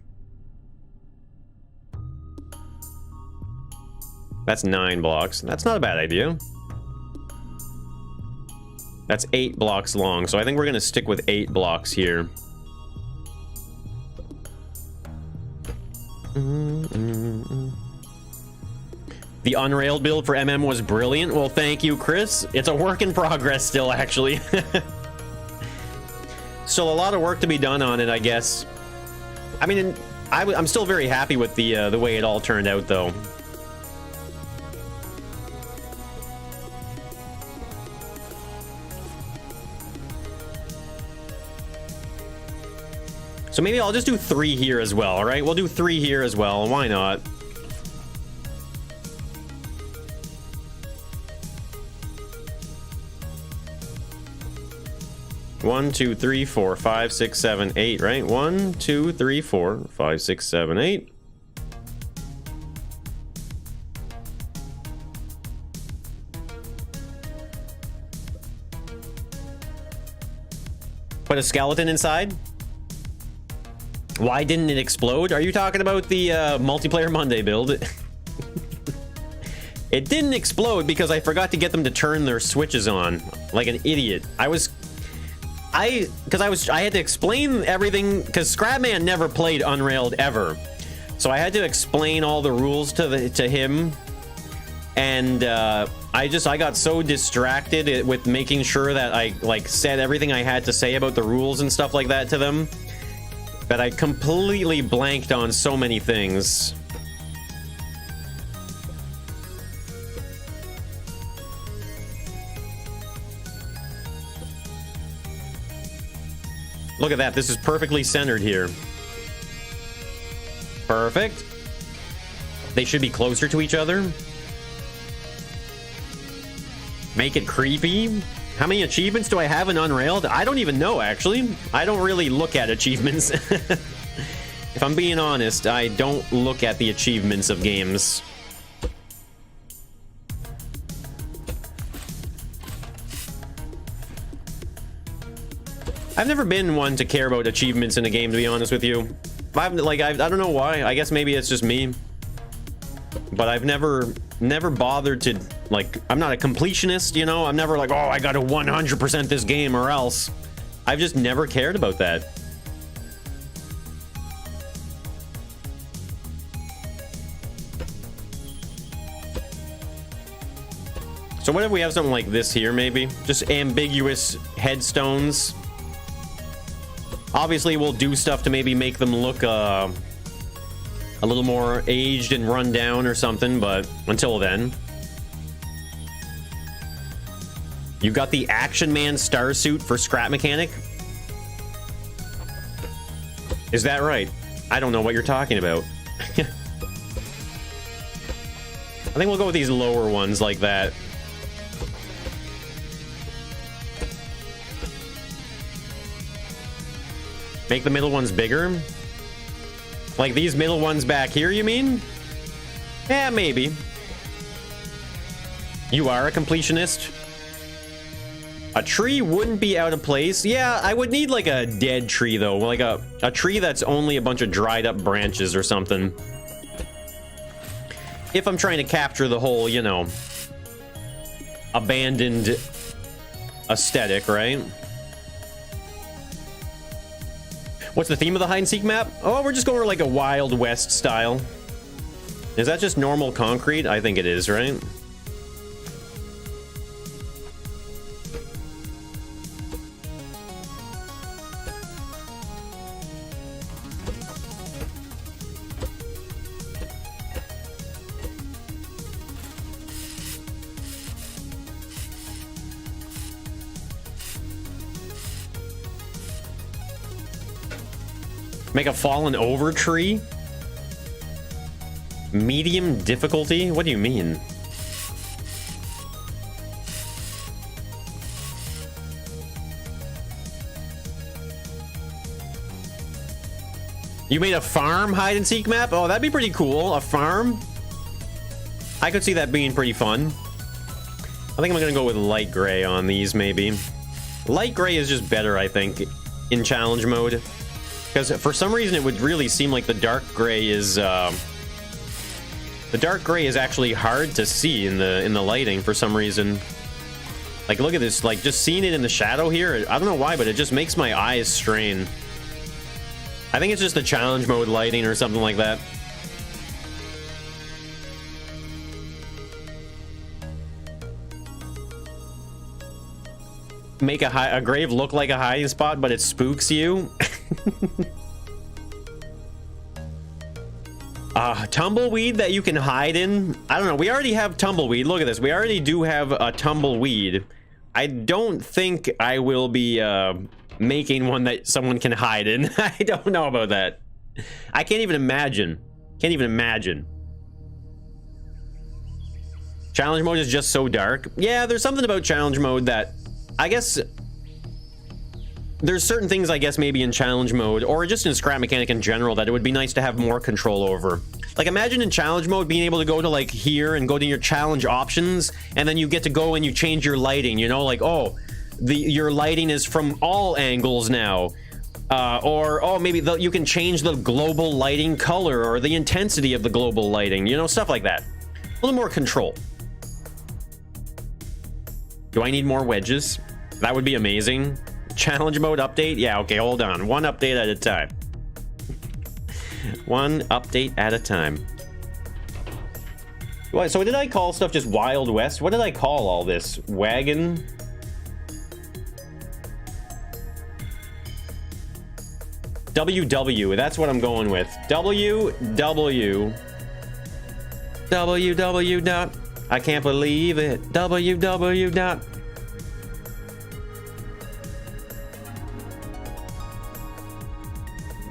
That's 9 blocks. That's not a bad idea. That's 8 blocks long, so I think we're gonna stick with 8 blocks here. The unrailed build for MM was brilliant. Well, thank you, Chris. It's a work in progress still, actually. Still a lot of work to be done on it, I guess. I mean, I'm still very happy with the way it all turned out, though. So maybe I'll just do 3 here as well, all right? We'll do 3 here as well. Why not? One, 2, 3, 4, 5, 6, 7, 8, right? 1, 2, 3, 4, 5, 6, 7, 8. Put a skeleton inside. Why didn't it explode? Are you talking about the multiplayer Monday build? It didn't explode because I forgot to get them to turn their switches on like an idiot. I had to explain everything because Scrapman never played Unrailed ever, so I had to explain all the rules to him, and I got so distracted with making sure that I said everything I had to say about the rules and stuff like that to them that I completely blanked on so many things. Look at that. This is perfectly centered here. Perfect. They should be closer to each other. Make it creepy. How many achievements do I have in Unrailed? I don't even know, actually. I don't really look at achievements. If I'm being honest, I don't look at the achievements of games. I've never been one to care about achievements in a game, to be honest with you. I don't know why. I guess maybe it's just me. But I've never bothered to, I'm not a completionist, you know? I'm never like, oh, I gotta 100% this game or else. I've just never cared about that. So what if we have something like this here, maybe? Just ambiguous headstones. Obviously, we'll do stuff to maybe make them look a little more aged and run down or something, but until then. You got the Action Man star suit for Scrap Mechanic? Is that right? I don't know what you're talking about. I think we'll go with these lower ones like that. Make the middle ones bigger. Like these middle ones back here, you mean? Yeah, maybe. You are a completionist? A tree wouldn't be out of place. Yeah, I would need like a dead tree though. Like a tree that's only a bunch of dried up branches or something. If I'm trying to capture the whole, you know, abandoned aesthetic, right? What's the theme of the hide and seek map? Oh, we're just going for like a Wild West style. Is that just normal concrete? I think it is, right? Make a fallen over tree? Medium difficulty? What do you mean? You made a farm hide and seek map? Oh, that'd be pretty cool. A farm? I could see that being pretty fun. I think I'm gonna go with light gray on these, maybe. Light gray is just better, I think, in challenge mode. Because for some reason it would really seem like the dark gray is actually hard to see in the lighting for some reason. Like look at this, like just seeing it in the shadow here, I don't know why, but it just makes my eyes strain. I think it's just the challenge mode lighting or something like that. Make a grave look like a hiding spot, but it spooks you. Tumbleweed that you can hide in. I don't know. We already have tumbleweed. Look at this. We already do have a tumbleweed. I don't think I will be making one that someone can hide in. I don't know about that. I can't even imagine. Can't even imagine. Challenge mode is just so dark. Yeah, there's something about challenge mode that I guess there's certain things, I guess, maybe in challenge mode or just in scrap mechanic in general that it would be nice to have more control over. Like imagine in challenge mode being able to go to like here and go to your challenge options, and then you get to go and you change your lighting, you know, like, oh, your lighting is from all angles now. Or, oh, maybe you can change the global lighting color or the intensity of the global lighting, you know, stuff like that. A little more control. Do I need more wedges? That would be amazing. Challenge mode update? Yeah, okay, hold on. One update at a time. One update at a time. What, so did I call stuff just Wild West? What did I call all this? Wagon? WW, that's what I'm going with. WW. WW dot. I can't believe it. WW dot.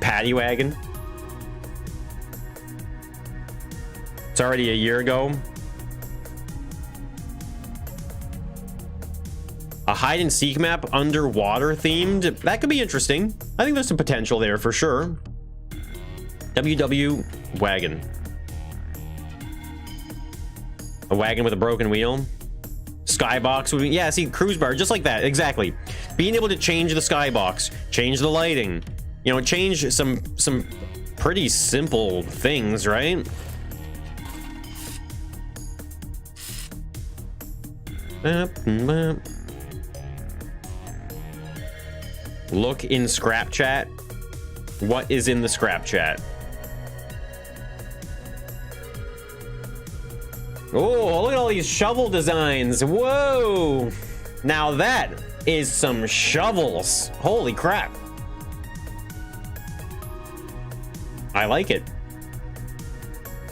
Paddy wagon. It's already a year ago. A hide and seek map underwater themed. That could be interesting. I think there's some potential there for sure. WW wagon. A wagon with a broken wheel. Skybox would be, yeah, see, cruise bar, just like that, exactly. Being able to change the skybox, change the lighting, you know, change some pretty simple things, right? Look in scrap chat. What is in the scrap chat? Oh, look at all these shovel designs. Whoa. Now that is some shovels. Holy crap. I like it.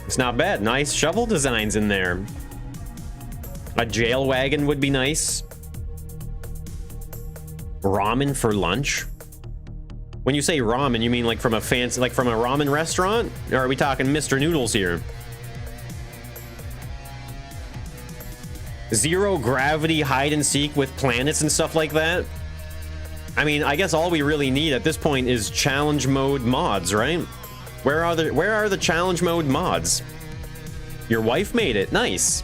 It's not bad. Nice shovel designs in there. A jail wagon would be nice. Ramen for lunch? When you say ramen, you mean like from a fancy, like from a ramen restaurant? Or are we talking Mr. Noodles here? Zero gravity hide and seek with planets and stuff like that? I mean, I guess all we really need at this point is challenge mode mods, right? Where are the challenge mode mods? Your wife made it. Nice.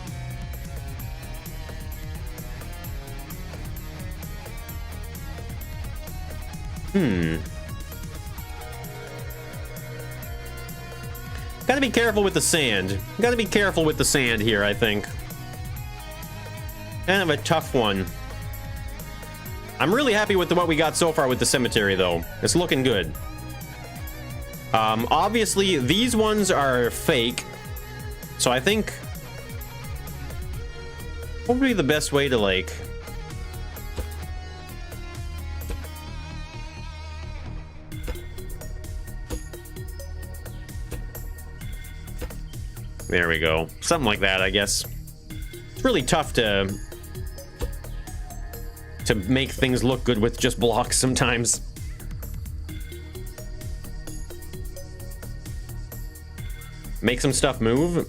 Gotta be careful with the sand. Gotta be careful with the sand here, I think. Kind of a tough one. I'm really happy with what we got so far with the cemetery, though. It's looking good. Obviously, these ones are fake. So I think... what would be the best way to, like... there we go. Something like that, I guess. It's really tough to make things look good with just blocks sometimes. Make some stuff move.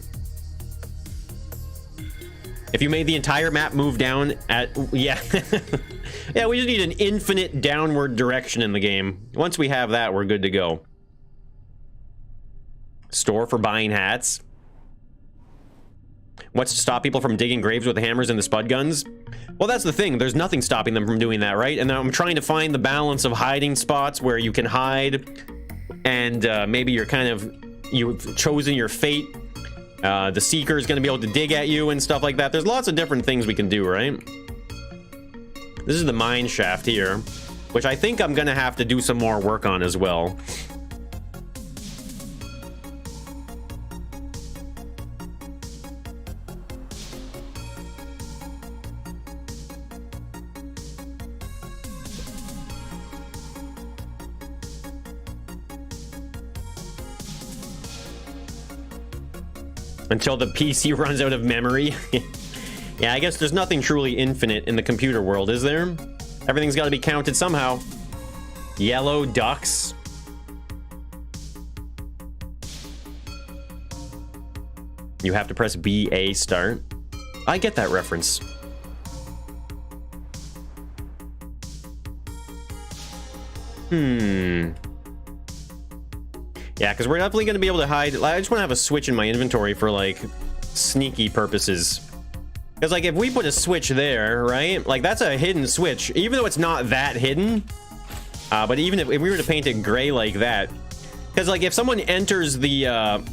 If you made the entire map move down at... yeah. Yeah, we just need an infinite downward direction in the game. Once we have that, we're good to go. Store for buying hats. What's to stop people from digging graves with the hammers and the spud guns? Well, that's the thing. There's nothing stopping them from doing that, right? And I'm trying to find the balance of hiding spots where you can hide, and maybe you're kind of... you've chosen your fate. The seeker is going to be able to dig at you and stuff like that. There's lots of different things we can do, right? This is the mine shaft here, which I think I'm going to have to do some more work on as well. Until the PC runs out of memory. Yeah, I guess there's nothing truly infinite in the computer world, is there? Everything's got to be counted somehow. Yellow ducks. You have to press BA start. I get that reference. Yeah, because we're definitely going to be able to hide. I just want to have a switch in my inventory for, like, sneaky purposes. Because, like, if we put a switch there, right? Like, that's a hidden switch, even though it's not that hidden. But even if we were to paint it gray like that. Because, like, if someone enters the...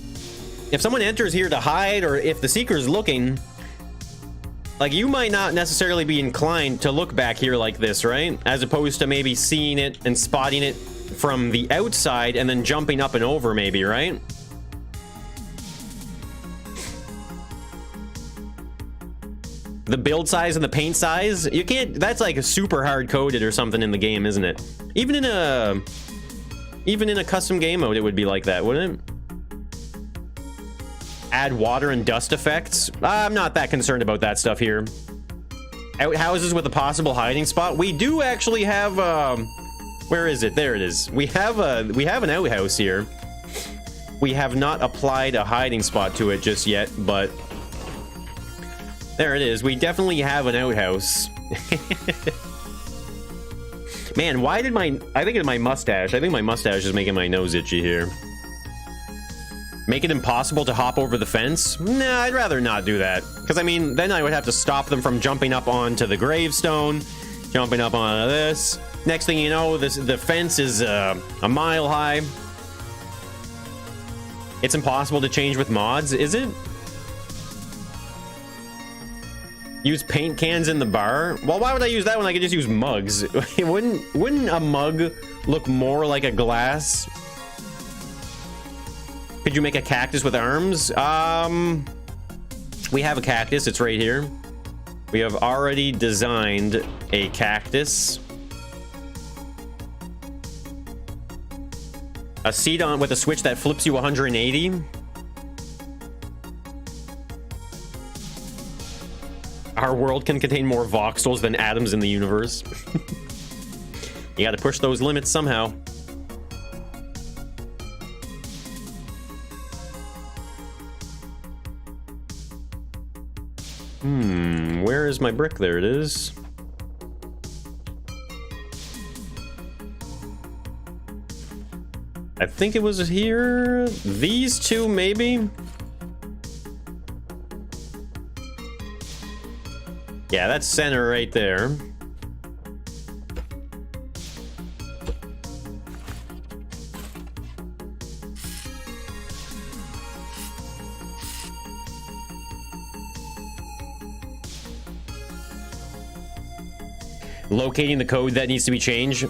if someone enters here to hide, or if the seeker's looking... like, you might not necessarily be inclined to look back here like this, right? As opposed to maybe seeing it and spotting it from the outside and then jumping up and over, maybe, right? The build size and the paint size, you can't... that's like a super hard coded or something in the game, isn't it? Even in a custom game mode, it would be like that, wouldn't it? Add water and dust effects. I'm not that concerned about that stuff here. Outhouses with a possible hiding spot. We do actually have where is it? There it is. We have an outhouse here. We have not applied a hiding spot to it just yet, but there it is. We definitely have an outhouse. Man, why did I think it's my mustache. I think my mustache is making my nose itchy here. Make it impossible to hop over the fence? Nah, I'd rather not do that. Because, I mean, then I would have to stop them from jumping up onto the gravestone, jumping up onto this. Next thing you know, the fence is a mile high. It's impossible to change with mods, is it? Use paint cans in the bar? Well, why would I use that when I could just use mugs? Wouldn't a mug look more like a glass? Could you make a cactus with arms? We have a cactus. It's right here. We have already designed a cactus. A seat on with a switch that flips you 180. Our world can contain more voxels than atoms in the universe. You gotta push those limits somehow. Where is my brick? There it is. I think it was here. These two, maybe. Yeah, that's center right there. Locating the code that needs to be changed.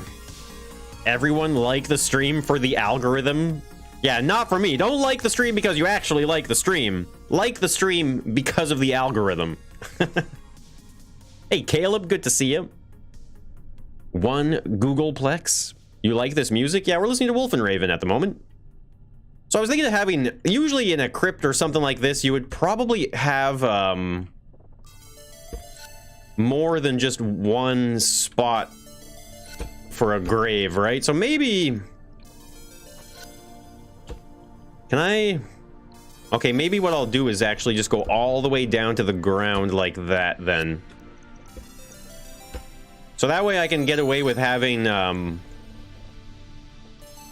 Everyone like the stream for the algorithm. Yeah, not for me. Don't like the stream because you actually like the stream. Like the stream because of the algorithm. Hey, Caleb, good to see you. One Googleplex. You like this music? Yeah, we're listening to Wolf and Raven at the moment. So I was thinking of having, usually in a crypt or something like this, you would probably have more than just one spot for a grave, right? So maybe... Can I... Okay, maybe what I'll do is actually just go all the way down to the ground like that then. So that way I can get away with having...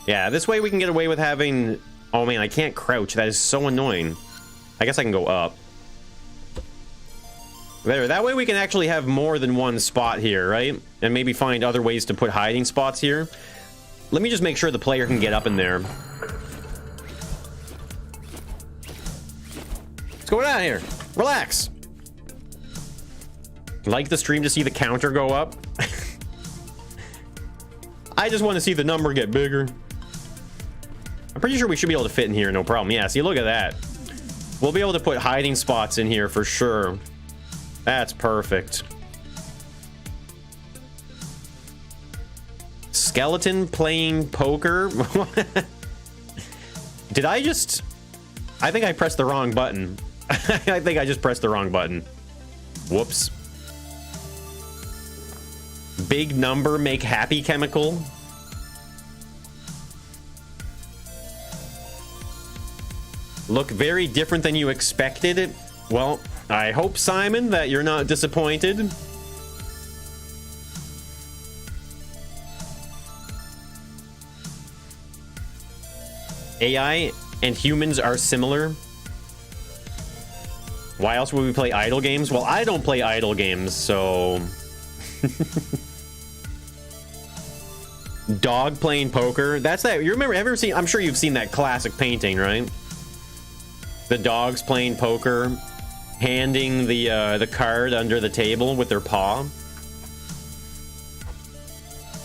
Yeah, this way we can get away with having... Oh man, I can't crouch. That is so annoying. I guess I can go up. There, that way we can actually have more than one spot here, right? And maybe find other ways to put hiding spots here. Let me just make sure the player can get up in there. What's going on here? Relax. Like the stream to see the counter go up. I just want to see the number get bigger. I'm pretty sure we should be able to fit in here, no problem. Yeah, see, look at that. We'll be able to put hiding spots in here for sure. That's perfect. Skeleton playing poker? Did I just... I think I pressed the wrong button. I think I just pressed the wrong button. Whoops. Big number make happy chemical? Look very different than you expected. Well, I hope, Simon, that you're not disappointed. AI and humans are similar. Why else would we play idle games? Well, I don't play idle games, so... Dog playing poker. That's that. You remember, ever seen... I'm sure you've seen that classic painting, right? The dogs playing poker, handing the card under the table with their paw.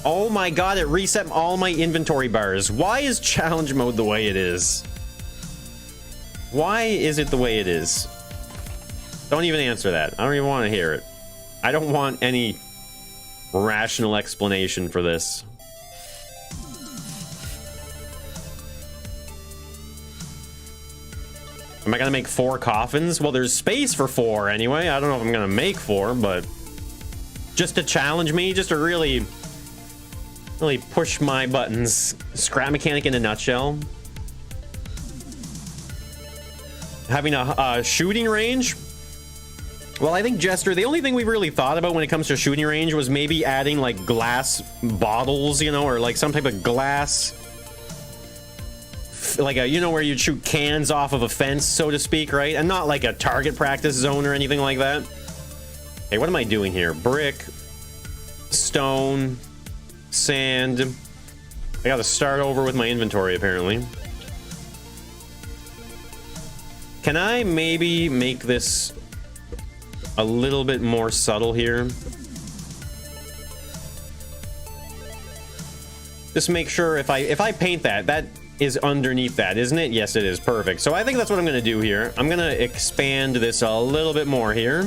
Oh my god, it reset all my inventory bars. Why is challenge mode the way it is? Why is it the way it is? Don't even answer that. I don't even want to hear it. I don't want any rational explanation for this. Am I gonna make 4 coffins? Well, there's space for 4 anyway. I don't know if I'm gonna make 4, but just to challenge me, just to really push my buttons. Scrap mechanic in a nutshell. Having a shooting range. Well, I think, Jester, the only thing we really thought about when it comes to shooting range was maybe adding like glass bottles, you know, or like some type of glass, like a, you know, where you'd shoot cans off of a fence, so to speak, right? And not like a target practice zone or anything like that. Hey, what am I doing here? Brick, stone, sand. I gotta start over with my inventory, apparently. Can I maybe make this a little bit more subtle here? Just make sure if I paint that is underneath that, isn't it? Yes, it is. Perfect. So I think that's what I'm going to do here. I'm going to expand this a little bit more here.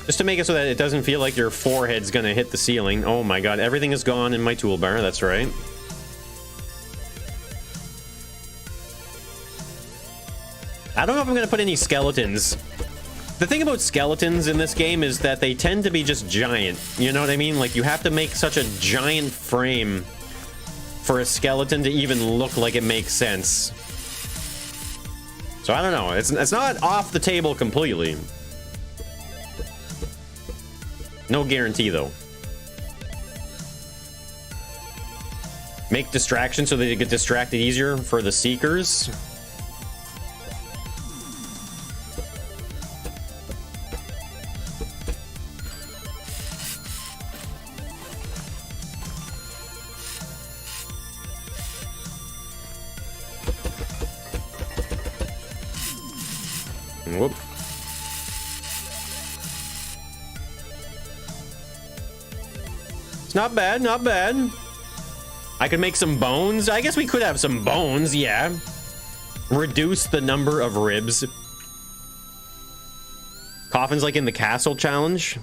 Just to make it so that it doesn't feel like your forehead's going to hit the ceiling. Oh my god, everything is gone in my toolbar. That's right. I don't know if I'm going to put any skeletons. The thing about skeletons in this game is that they tend to be just giant. You know what I mean? Like, you have to make such a giant frame for a skeleton to even look like it makes sense. So I don't know. It's not off the table completely. No guarantee, though. Make distractions so they get distracted easier for the seekers. Whoop. It's not bad, not bad. I could make some bones. I guess we could have some bones, yeah. Reduce the number of ribs. Coffins like in the castle challenge.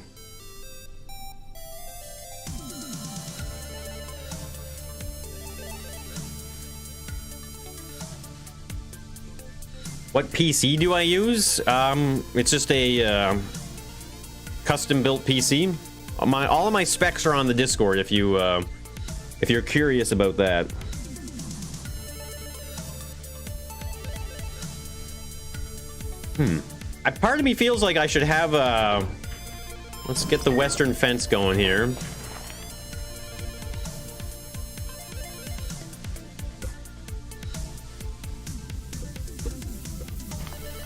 What PC do I use? It's just a custom-built PC. All of my specs are on the Discord if you're curious about that. Part of me feels like I should have let's get the western fence going here.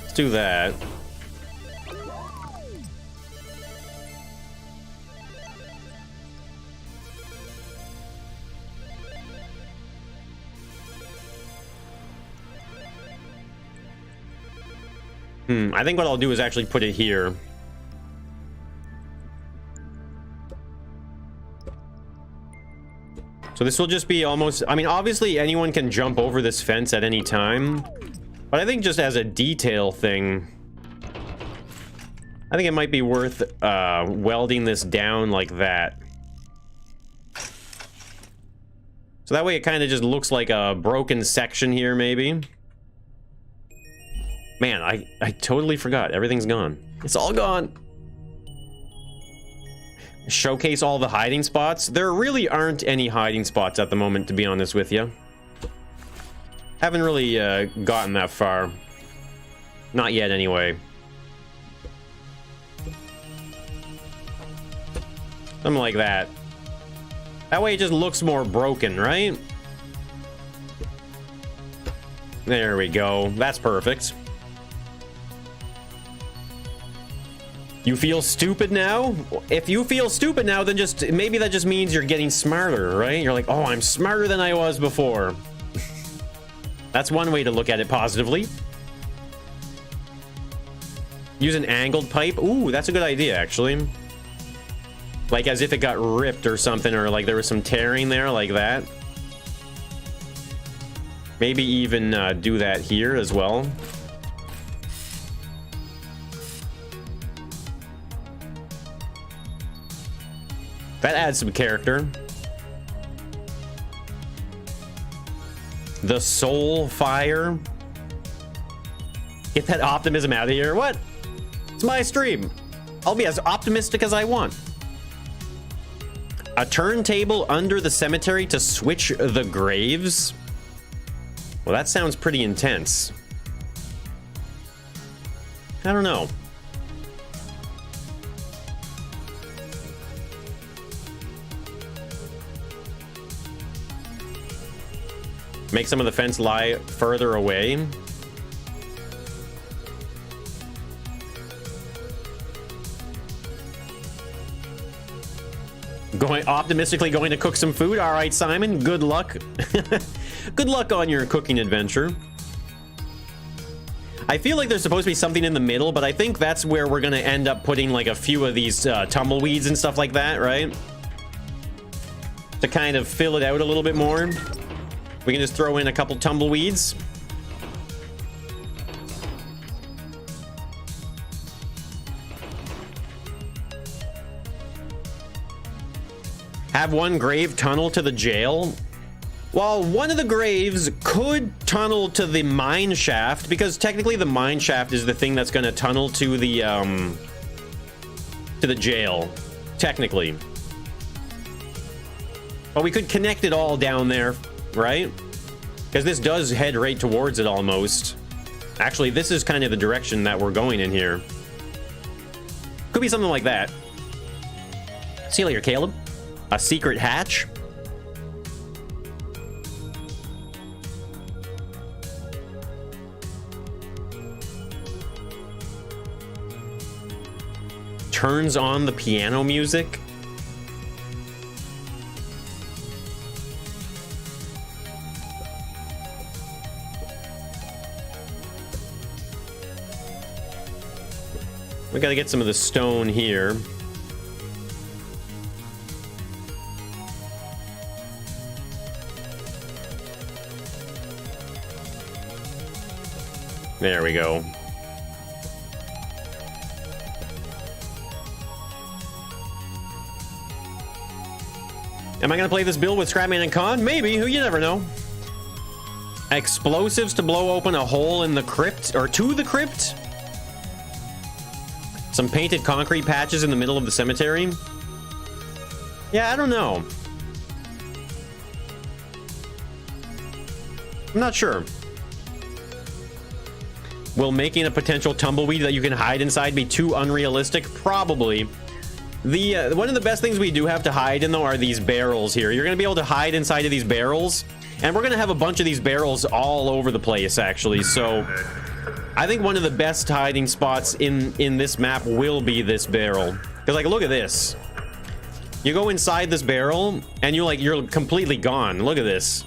Let's do that. I think what I'll do is actually put it here. So this will just be almost... I mean, obviously anyone can jump over this fence at any time. But I think just as a detail thing, I think it might be worth welding this down like that. So that way it kind of just looks like a broken section here, maybe. Man, I totally forgot. Everything's gone. It's all gone. Showcase all the hiding spots. There really aren't any hiding spots at the moment, to be honest with you. Haven't really gotten that far. Not yet, anyway. Something like that. That way it just looks more broken, right? There we go. That's perfect. You feel stupid now? If you feel stupid now, then just maybe that just means you're getting smarter, right? You're like, oh, I'm smarter than I was before. That's one way to look at it positively. Use an angled pipe. Ooh, that's a good idea, actually. Like as if it got ripped or something, or like there was some tearing there, like that. Maybe even do that here as well. That adds some character. The soul fire. Get that optimism out of here. What? It's my stream. I'll be as optimistic as I want. A turntable under the cemetery to switch the graves. Well, that sounds pretty intense. I don't know. Make some of the fence lie further away. Optimistically going to cook some food. All right, Simon, good luck. Good luck on your cooking adventure. I feel like there's supposed to be something in the middle, but I think that's where we're going to end up putting like a few of these tumbleweeds and stuff like that, right? To kind of fill it out a little bit more. We can just throw in a couple tumbleweeds. Have one grave tunnel to the jail. Well, one of the graves could tunnel to the mine shaft, because technically the mine shaft is the thing that's going to tunnel to the jail, technically. But we could connect it all down there, right? Because this does head right towards it almost. Actually, this is kind of the direction that we're going in here. Could be something like that. See you later, Caleb. A secret hatch. Turns on the piano music. We gotta get some of the stone here. There we go. Am I gonna play this build with Scrapman and Khan? Maybe, you never know. Explosives to blow open a hole in the crypt, or to the crypt. Some painted concrete patches in the middle of the cemetery. Yeah, I don't know. I'm not sure. Will making a potential tumbleweed that you can hide inside be too unrealistic? Probably. The one of the best things we do have to hide in, though, are these barrels here. You're going to be able to hide inside of these barrels, and we're going to have a bunch of these barrels all over the place, actually. So I think one of the best hiding spots in this map will be this barrel. Because, like, look at this. You go inside this barrel, and you're completely gone. Look at this.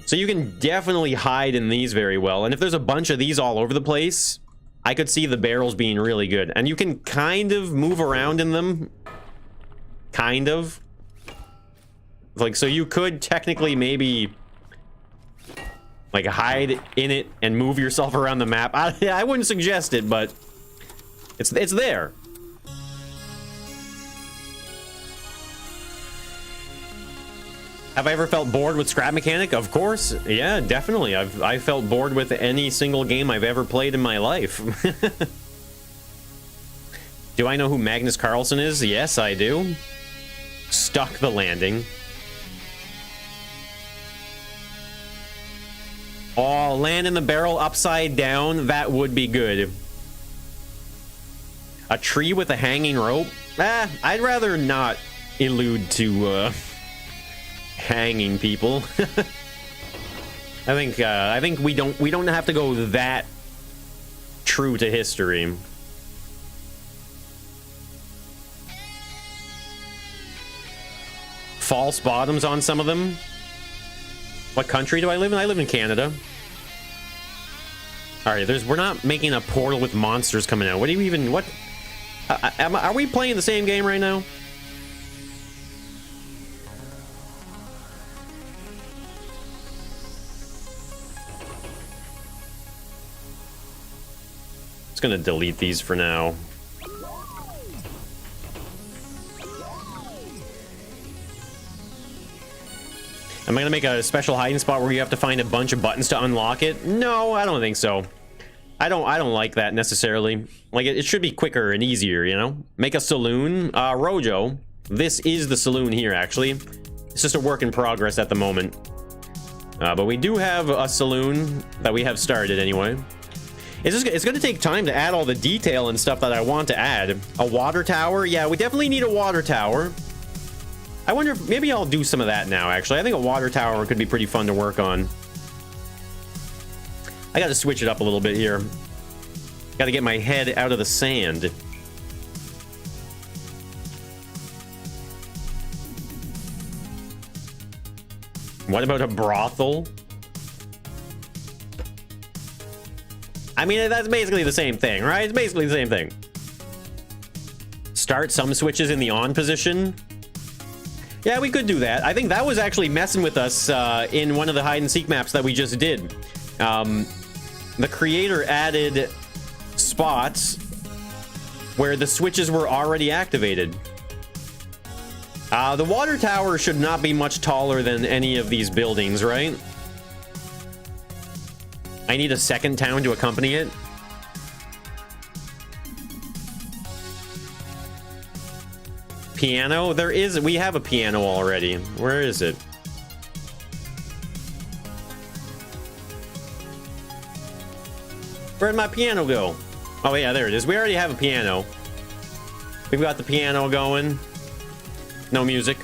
So you can definitely hide in these very well. And if there's a bunch of these all over the place, I could see the barrels being really good. And you can kind of move around in them. Kind of. Like, so you could technically maybe, like, hide in it and move yourself around the map. I wouldn't suggest it, but it's there. Have I ever felt bored with Scrap Mechanic? Of course. Yeah, definitely. I felt bored with any single game I've ever played in my life. Do I know who Magnus Carlsen is? Yes, I do. Stuck the landing. Oh, land in the barrel upside down. That would be good. A tree with a hanging rope? I'd rather not allude to hanging people. I think we don't have to go that true to history. False bottoms on some of them. What country do I live in? I live in Canada. All right, we're not making a portal with monsters coming out. What do you even, what? Are we playing the same game right now? Just gonna delete these for now. Am I gonna make a special hiding spot where you have to find a bunch of buttons to unlock it? No, I don't think so. I don't like that necessarily. Like, it should be quicker and easier, you know? Make a saloon. Rojo, this is the saloon here, actually. It's just a work in progress at the moment. But we do have a saloon that we have started anyway. It's going to take time to add all the detail and stuff that I want to add. A water tower? Yeah, we definitely need a water tower. I wonder if maybe I'll do some of that now, actually. I think a water tower could be pretty fun to work on. I got to switch it up a little bit here. Got to get my head out of the sand. What about a brothel? I mean, that's basically the same thing, right? It's basically the same thing. Start some switches in the on position. Yeah, we could do that. I think that was actually messing with us in one of the hide and seek maps that we just did. The creator added spots where the switches were already activated. The water tower should not be much taller than any of these buildings, right? I need a second town to accompany it. Piano? We have a piano already. Where is it? Where'd my piano go? Oh yeah, there it is. We already have a piano. We've got the piano going. No music.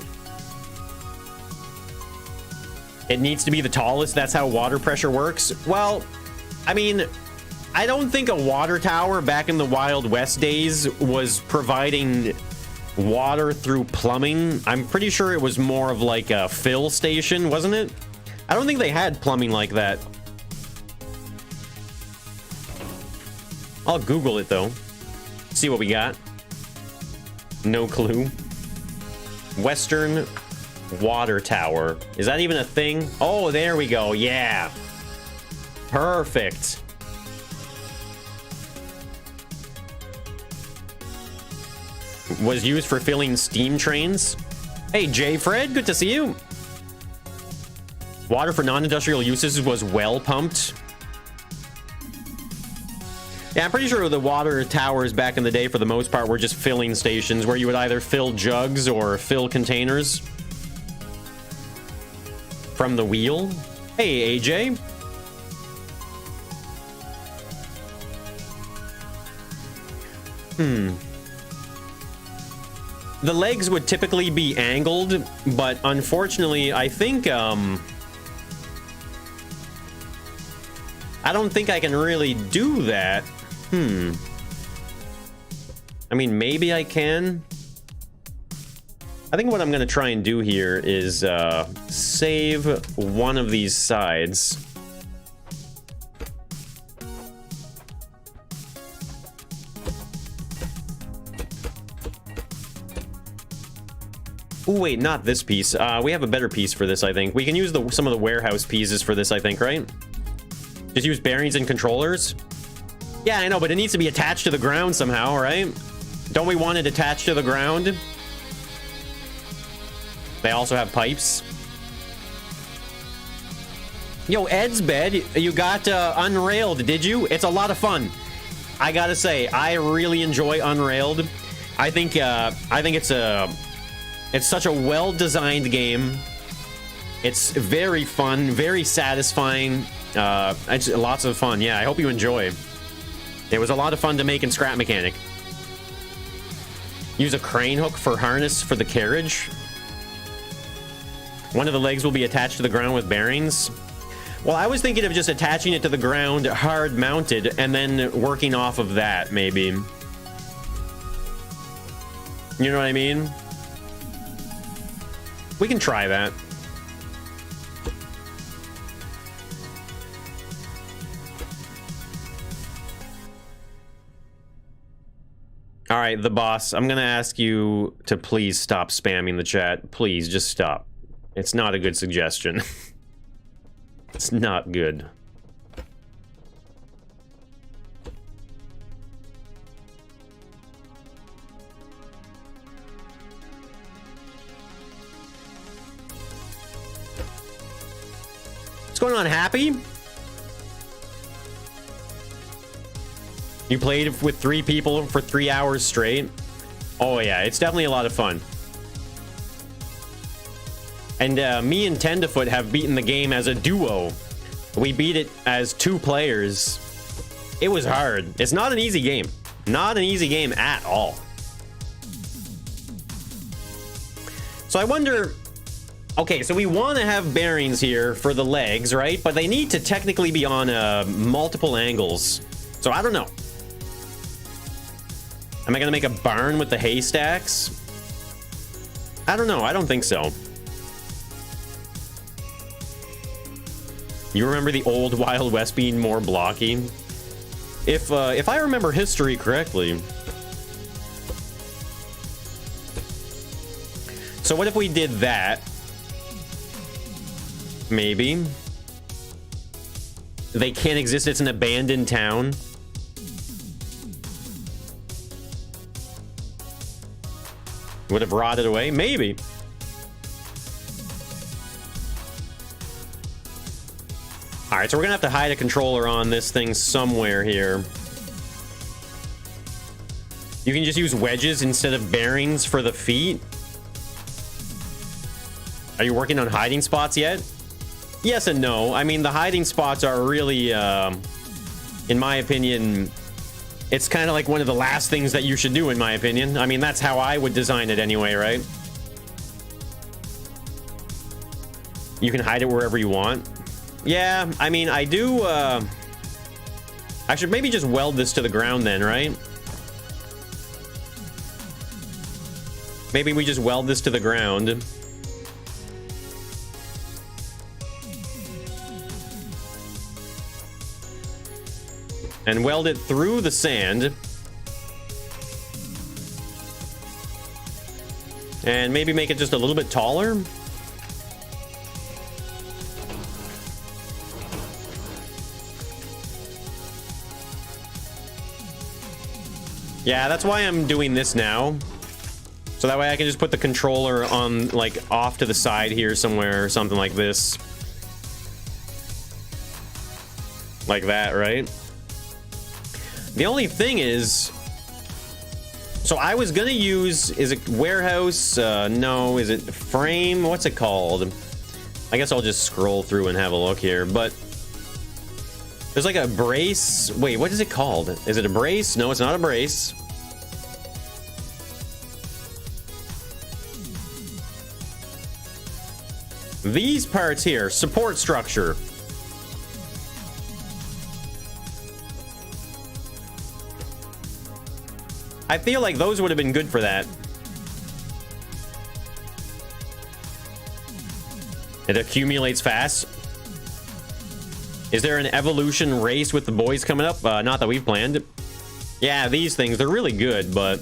It needs to be the tallest. That's how water pressure works. Well, I mean, I don't think a water tower back in the Wild West days was providing water through plumbing. I'm pretty sure it was more of like a fill station, wasn't it? I don't think they had plumbing like that. I'll Google it though. See what we got. No clue. Western water tower. Is that even a thing? Oh, there we go. Yeah. Perfect. Was used for filling steam trains. Hey, J. Fred, good to see you. Water for non-industrial uses was well pumped. Yeah, I'm pretty sure the water towers back in the day, for the most part, were just filling stations where you would either fill jugs or fill containers from the wheel. Hey, AJ. The legs would typically be angled, but unfortunately, I think, I don't think I can really do that. I mean, maybe I can. I think what I'm going to try and do here is save one of these sides. Oh, wait, not this piece. We have a better piece for this, I think. We can use some of the warehouse pieces for this, I think, right? Just use bearings and controllers. Yeah, I know, but it needs to be attached to the ground somehow, right? Don't we want it attached to the ground? They also have pipes. Yo, Ed's bed, you got Unrailed, did you? It's a lot of fun. I gotta say, I really enjoy Unrailed. I think it's such a well-designed game. It's very fun, very satisfying. It's lots of fun. Yeah, I hope you enjoy. It was a lot of fun to make in Scrap Mechanic. Use a crane hook for harness for the carriage. One of the legs will be attached to the ground with bearings. Well, I was thinking of just attaching it to the ground, hard mounted, and then working off of that, maybe. You know what I mean? We can try that. All right, the boss, I'm gonna ask you to please stop spamming the chat. Please, just stop. It's not a good suggestion. It's not good. What's going on, Happy? You played with 3 people for 3 hours straight? Oh yeah, it's definitely a lot of fun. And me and Tenderfoot have beaten the game as a duo. We beat it as 2 players. It was hard. It's not an easy game. Not an easy game at all. So I wonder... Okay, so we want to have bearings here for the legs, right? But they need to technically be on multiple angles. So I don't know. Am I going to make a barn with the haystacks? I don't know. I don't think so. You remember the old Wild West being more blocky? If I remember history correctly. So what if we did that? Maybe. They can't exist. It's an abandoned town. Would have rotted away? Maybe. Alright, so we're gonna have to hide a controller on this thing somewhere here. You can just use wedges instead of bearings for the feet. Are you working on hiding spots yet? Yes and no. I mean, the hiding spots are really, in my opinion... It's kind of like one of the last things that you should do, in my opinion. I mean, that's how I would design it anyway, right? You can hide it wherever you want. Yeah, I mean, I do, I should maybe just weld this to the ground then, right? Maybe we just weld this to the ground. And weld it through the sand. And maybe make it just a little bit taller. Yeah, that's why I'm doing this now. So that way I can just put the controller on, like, off to the side here somewhere or something like this. Like that, right? The only thing is... So I was gonna use... Is it warehouse? No. Is it frame? What's it called? I guess I'll just scroll through and have a look here, but... There's like a brace... Wait, what is it called? Is it a brace? No, it's not a brace. These parts here, support structure. I feel like those would have been good for that. It accumulates fast. Is there an evolution race with the boys coming up? Not that we've planned. Yeah, these things, they're really good, but...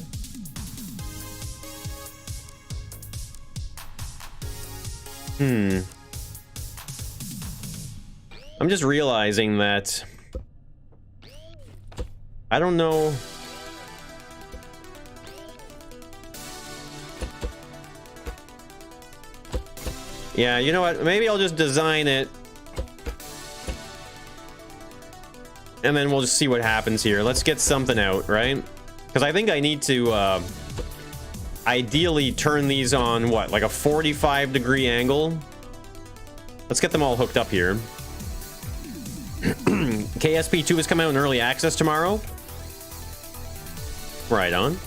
I'm just realizing that... I don't know... Yeah, you know what? Maybe I'll just design it. And then we'll just see what happens here. Let's get something out, right? Because I think I need to, ideally turn these on, what, like a 45-degree angle? Let's get them all hooked up here. KSP2 is coming out in early access tomorrow. Right on.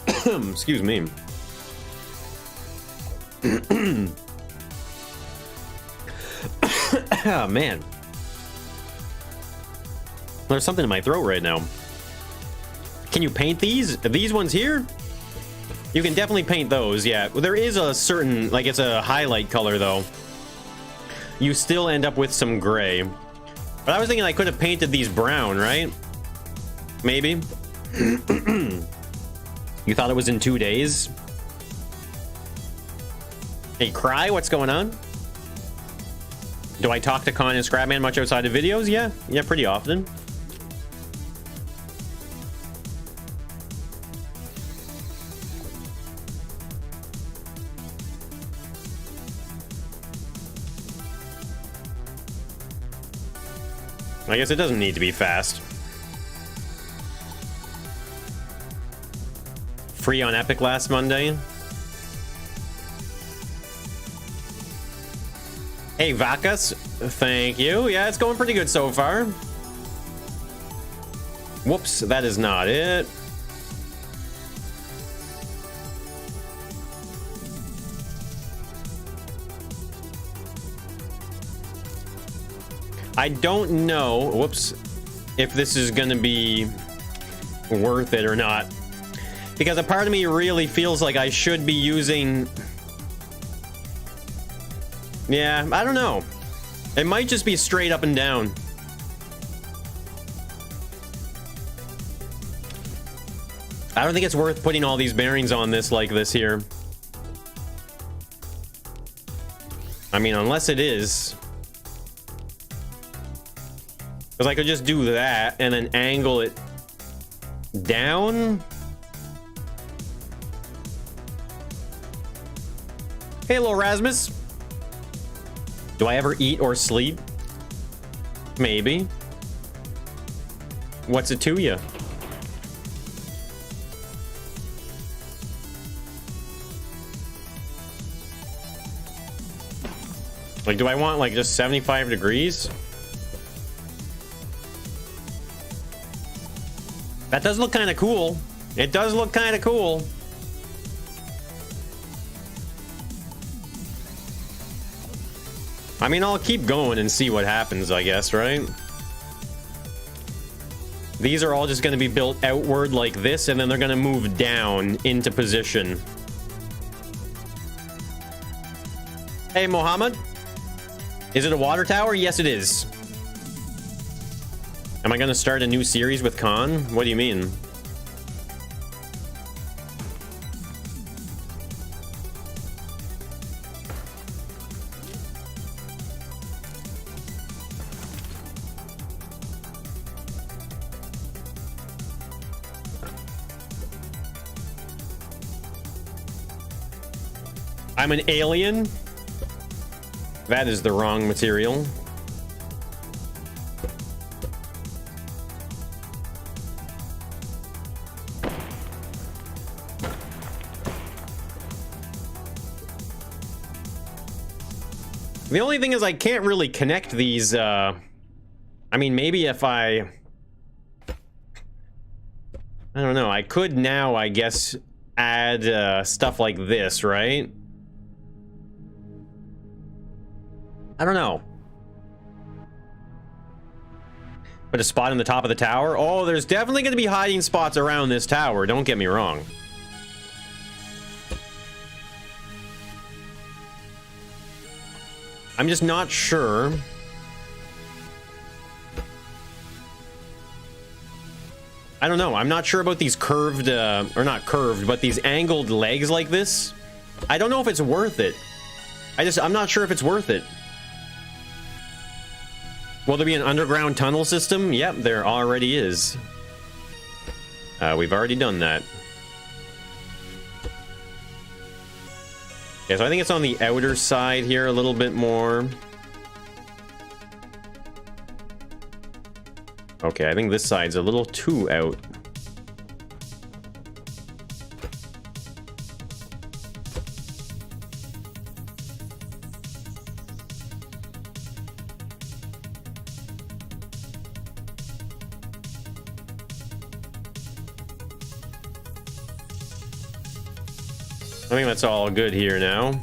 Excuse me. Oh, man. There's something in my throat right now. Can you paint these? These ones here? You can definitely paint those, yeah. There is a certain, like, it's a highlight color, though. You still end up with some gray. But I was thinking I could have painted these brown, right? Maybe. You thought it was in 2 days? Hey, Cry, what's going on? Do I talk to Con and Scrapman much outside of videos? Yeah, pretty often. I guess it doesn't need to be fast. Free on Epic last Monday. Hey, Vacas. Thank you. Yeah, it's going pretty good so far. Whoops, that is not it. I don't know, whoops, if this is gonna be worth it or not. Because a part of me really feels like I should be using... Yeah, I don't know. It might just be straight up and down. I don't think it's worth putting all these bearings on this like this here. I mean, unless it is. Because I could just do that and then angle it down. Hey, little Rasmus. Do I ever eat or sleep? Maybe. What's it to you? Like, do I want, like, just 75 degrees? That does look kind of cool. It does look kind of cool. I mean, I'll keep going and see what happens, I guess, right? These are all just going to be built outward like this, and then they're going to move down into position. Hey, Mohammed. Is it a water tower? Yes, it is. Am I going to start a new series with Khan? What do you mean? I'm an alien? That is the wrong material. The only thing is I can't really connect these, I mean, maybe if I don't know, I could now, I guess, add stuff like this, right? I don't know. Put a spot in the top of the tower? Oh, there's definitely going to be hiding spots around this tower, don't get me wrong. I'm just not sure. I don't know. I'm not sure about these curved, or not curved, but these angled legs like this. I don't know if it's worth it. I'm not sure if it's worth it. Will there be an underground tunnel system? Yep, there already is. We've already done that. Yeah, so I think it's on the outer side here a little bit more. Okay, I think this side's a little too out. I think that's all good here now.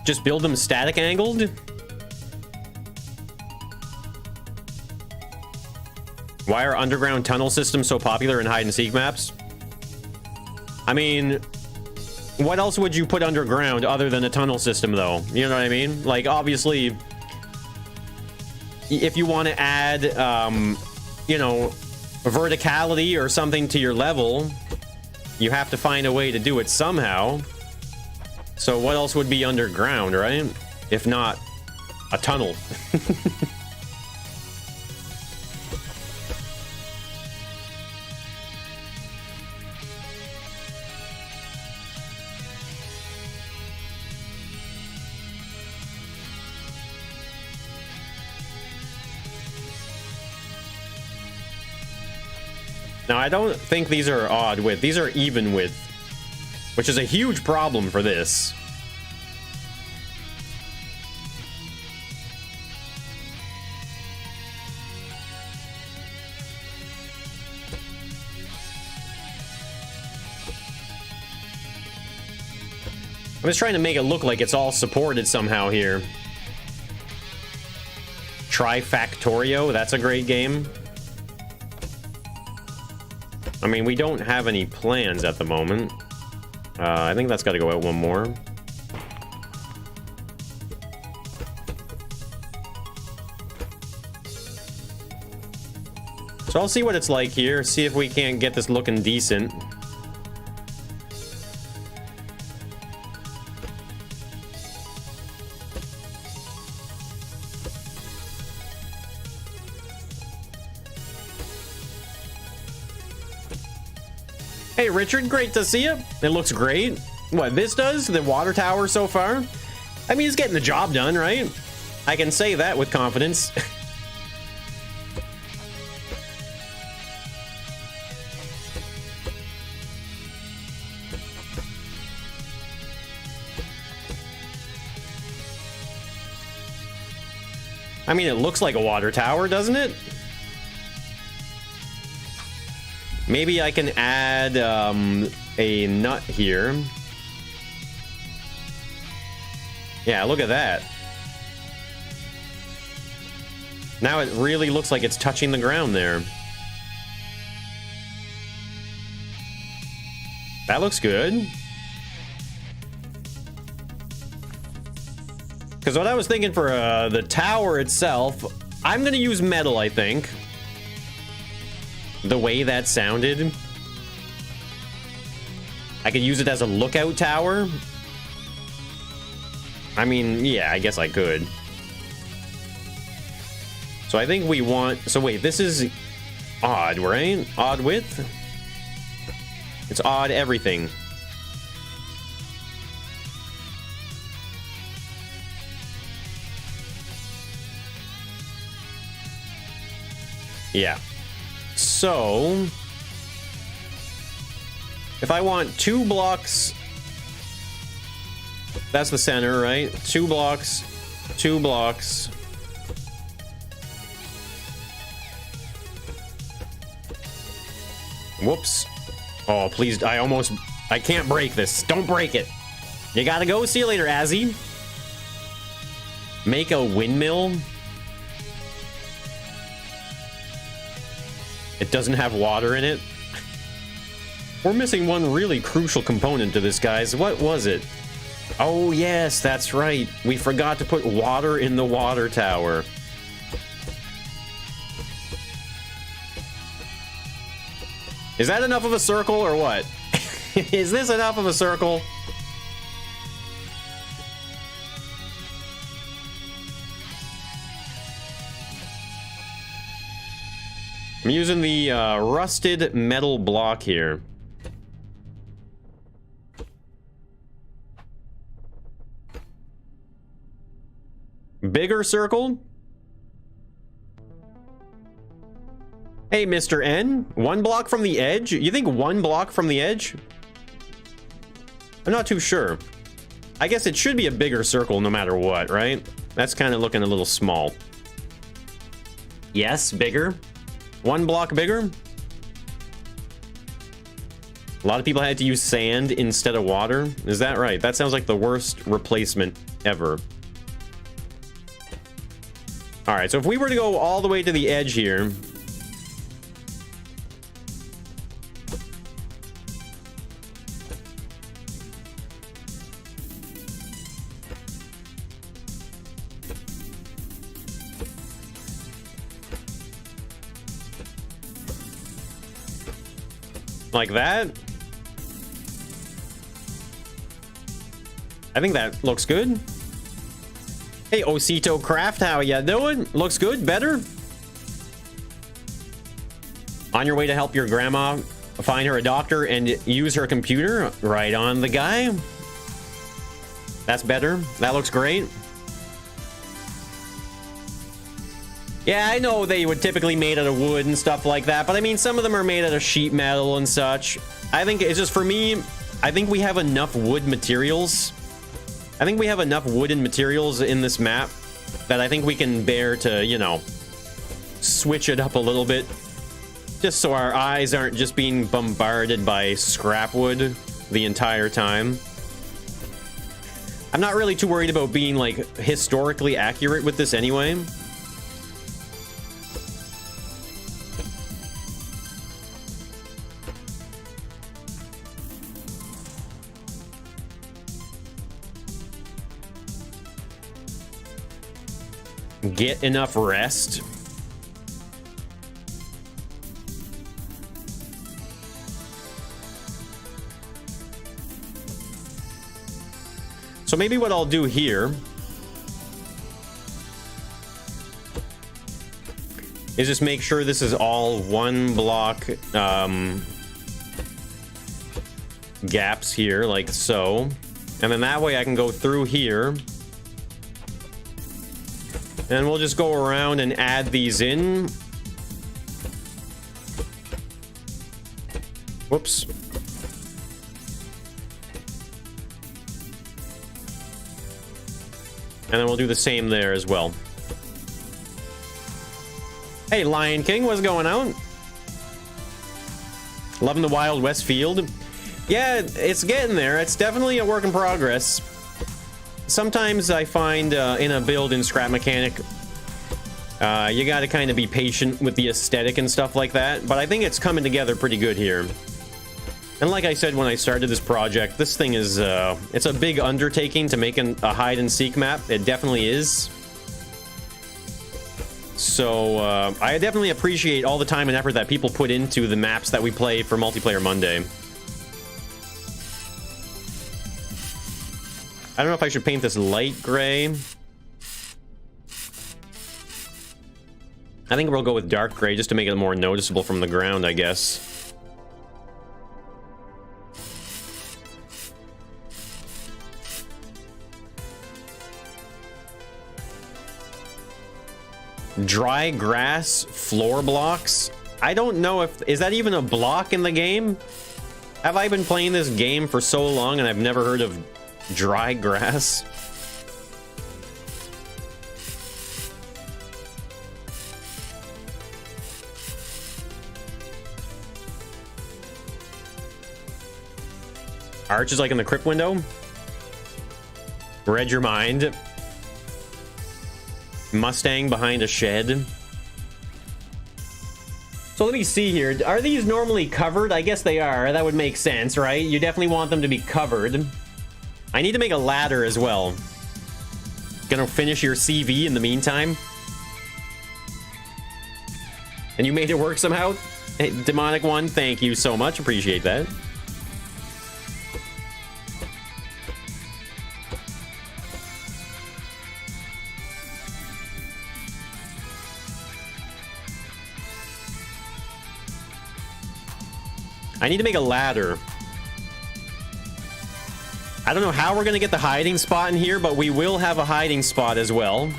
Just build them static angled? Why are underground tunnel systems so popular in hide-and-seek maps? I mean, what else would you put underground other than a tunnel system, though? You know what I mean? Like, obviously, if you want to add, you know, verticality or something to your level, you have to find a way to do it somehow. So what else would be underground, right? If not a tunnel. Now, I don't think these are odd width. These are even width, which is a huge problem for this. I'm just trying to make it look like it's all supported somehow here. Trifactorio, that's a great game. I mean, we don't have any plans at the moment. I think that's got to go out one more. So I'll see what it's like here, see if we can't get this looking decent. Hey Richard, great to see you. It looks great. What this does, the water tower so far? I mean, it's getting the job done, right? I can say that with confidence. I mean, it looks like a water tower, doesn't it? Maybe I can add a nut here. Yeah, look at that. Now it really looks like it's touching the ground there. That looks good. Because what I was thinking for the tower itself, I'm going to use metal, I think. The way that sounded. I could use it as a lookout tower. I mean, yeah, I guess I could. So I think we want... So wait, this is odd, right? Odd width? It's odd everything. Yeah. So... if I want 2 blocks... That's the center, right? 2 blocks, 2 blocks. Whoops. Oh, please, I can't break this. Don't break it. You gotta go. See you later, Azzy. Make a windmill. It doesn't have water in it. We're missing one really crucial component to this, guys. What was it? Oh, yes, that's right. We forgot to put water in the water tower. Is that enough of a circle or what? Is this enough of a circle? I'm using the rusted metal block here. Bigger circle? Hey, Mr. N, 1 block from the edge? You think 1 block from the edge? I'm not too sure. I guess it should be a bigger circle no matter what, right? That's kind of looking a little small. Yes, bigger. 1 block bigger. A lot of people had to use sand instead of water. Is that right? That sounds like the worst replacement ever. All right, so if we were to go all the way to the edge here, like that, I think that looks good. Hey, Osito Craft, how ya doing? Looks good? Better? On your way to help your grandma find her a doctor and use her computer? Right on the guy. That's better. That looks great. Yeah, I know they would typically made out of wood and stuff like that, but I mean, some of them are made out of sheet metal and such. I think it's just, for me, I think we have enough wood materials. I think we have enough wooden materials in this map that I think we can bear to, you know, switch it up a little bit. Just so our eyes aren't just being bombarded by scrap wood the entire time. I'm not really too worried about being, like, historically accurate with this anyway. Get enough rest. So maybe what I'll do here is just make sure this is all 1 block gaps here, like so. And then that way I can go through here. And we'll just go around and add these in. Whoops. And then we'll do the same there as well. Hey, Lion King, what's going on? Loving the Wild West field. Yeah, it's getting there. It's definitely a work in progress. sometimes I find in a build in Scrap Mechanic, you gotta kind of be patient with the aesthetic and stuff like that, but I think it's coming together pretty good here. And like I said when I started this project, this thing is, it's a big undertaking to make a hide-and-seek map. It definitely is. So, I definitely appreciate all the time and effort that people put into the maps that we play for Multiplayer Monday. I don't know if I should paint this light gray. I think we'll go with dark gray just to make it more noticeable from the ground, I guess. Dry grass floor blocks. I don't know if... Is that even a block in the game? Have I been playing this game for so long and I've never heard of dry grass? Arch is like in the crypt window. Read your mind. Mustang behind a shed. So let me see here. Are these normally covered? I guess they are. That would make sense, right? You definitely want them to be covered. I need to make a ladder as well. Gonna finish your CV in the meantime. And you made it work somehow? Hey, Demonic One, thank you so much. Appreciate that. I need to make a ladder. I don't know how we're gonna get the hiding spot in here, but we will have a hiding spot as well.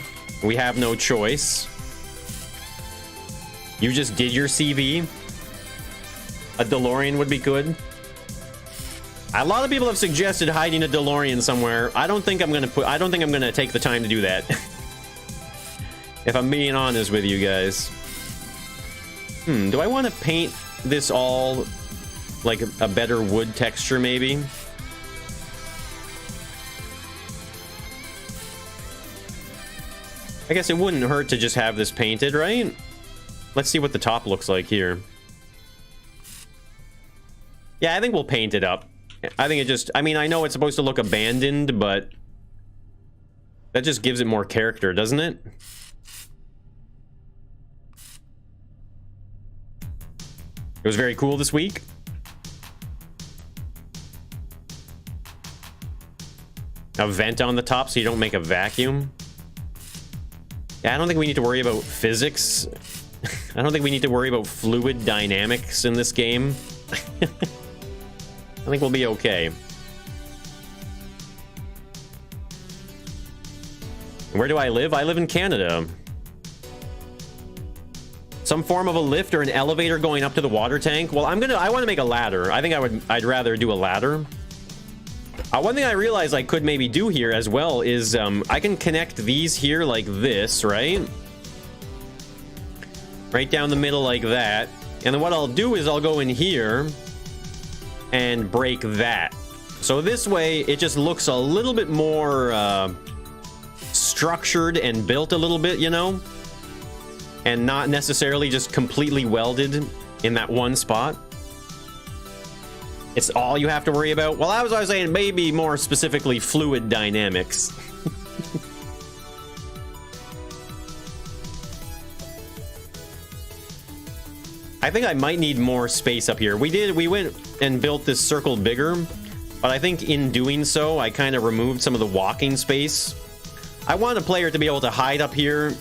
We have no choice. You just did your CV. A DeLorean would be good. A lot of people have suggested hiding a DeLorean somewhere. I don't think I'm gonna take the time to do that. If I'm being honest with you guys. Do I want to paint this all like a better wood texture, maybe? I guess it wouldn't hurt to just have this painted, right? Let's see what the top looks like here. Yeah, I think we'll paint it up. I think it just... I mean, I know it's supposed to look abandoned, but... that just gives it more character, doesn't it? It was very cool this week. A vent on the top so you don't make a vacuum. Yeah, I don't think we need to worry about physics. I don't think we need to worry about fluid dynamics in this game. I think we'll be okay. Where do I live? I live in Canada. Some form of a lift or an elevator going up to the water tank. Well, I want to make a ladder. I think I'd rather do a ladder. One thing I realized I could maybe do here as well is I can connect these here like this, right? Right down the middle like that. And then what I'll do is I'll go in here and break that. So this way it just looks a little bit more structured and built a little bit, you know? And not necessarily just completely welded in that one spot. It's all you have to worry about. Well, I was saying maybe more specifically fluid dynamics. I think I might need more space up here. We went and built this circle bigger, but I think in doing so, I kind of removed some of the walking space. I want a player to be able to hide up here.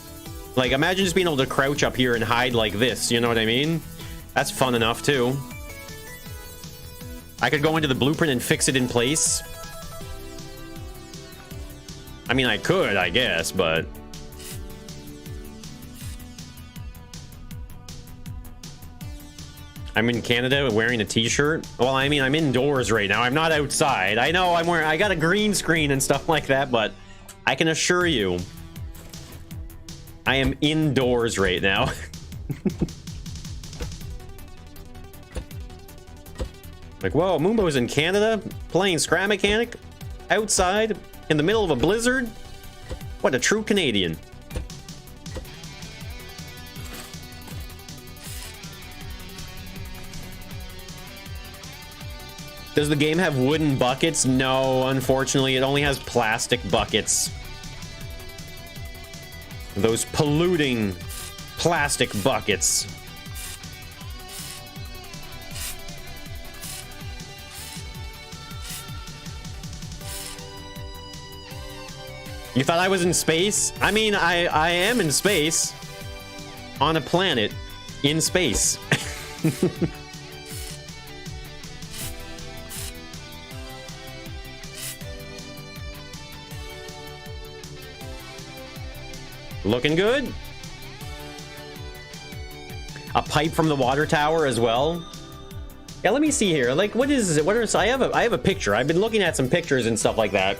Like, imagine just being able to crouch up here and hide like this, you know what I mean? That's fun enough, too. I could go into the blueprint and fix it in place. I mean, I could, I guess, but... I'm in Canada wearing a t-shirt. Well, I mean, I'm indoors right now. I'm not outside. I know I got a green screen and stuff like that, but I can assure you, I am indoors right now. Like, whoa, Moombo's in Canada playing Scrap Mechanic outside In the middle of a blizzard? What a true Canadian. Does the game have wooden buckets? No, unfortunately, it only has plastic buckets. Those polluting plastic buckets. You thought I was in space? I mean, I am in space. On a planet. In space. Looking good. A pipe from the water tower as well. Yeah, let me see here. Like, what is it? What are I have a picture. I've been looking at some pictures and stuff like that.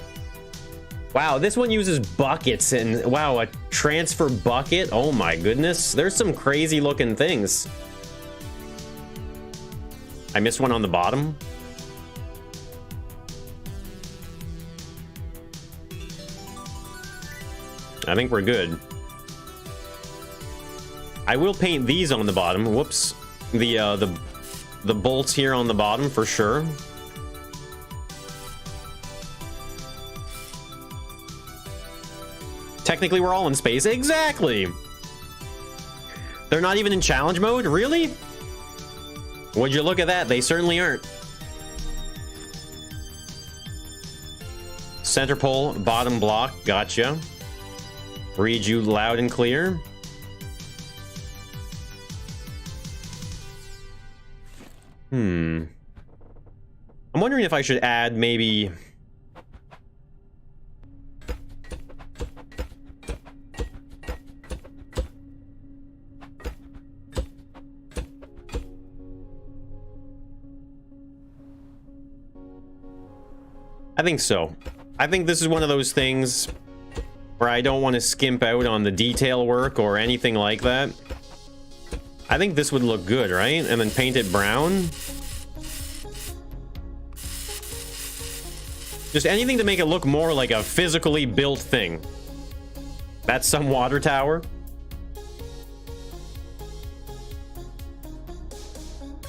Wow, this one uses buckets and wow, a transfer bucket. Oh my goodness. There's some crazy looking things. I missed one on the bottom. I think we're good. I will paint these on the bottom. Whoops. The bolts here on the bottom for sure. Technically, we're all in space. Exactly. They're not even in challenge mode? Really? Would you look at that? They certainly aren't. Center pole, bottom block. Gotcha. Read you loud and clear. I'm wondering if I should add maybe... I think so. I think this is one of those things where I don't want to skimp out on the detail work or anything like that. I think this would look good, right? And then paint it brown. Just anything to make it look more like a physically built thing. That's some water tower.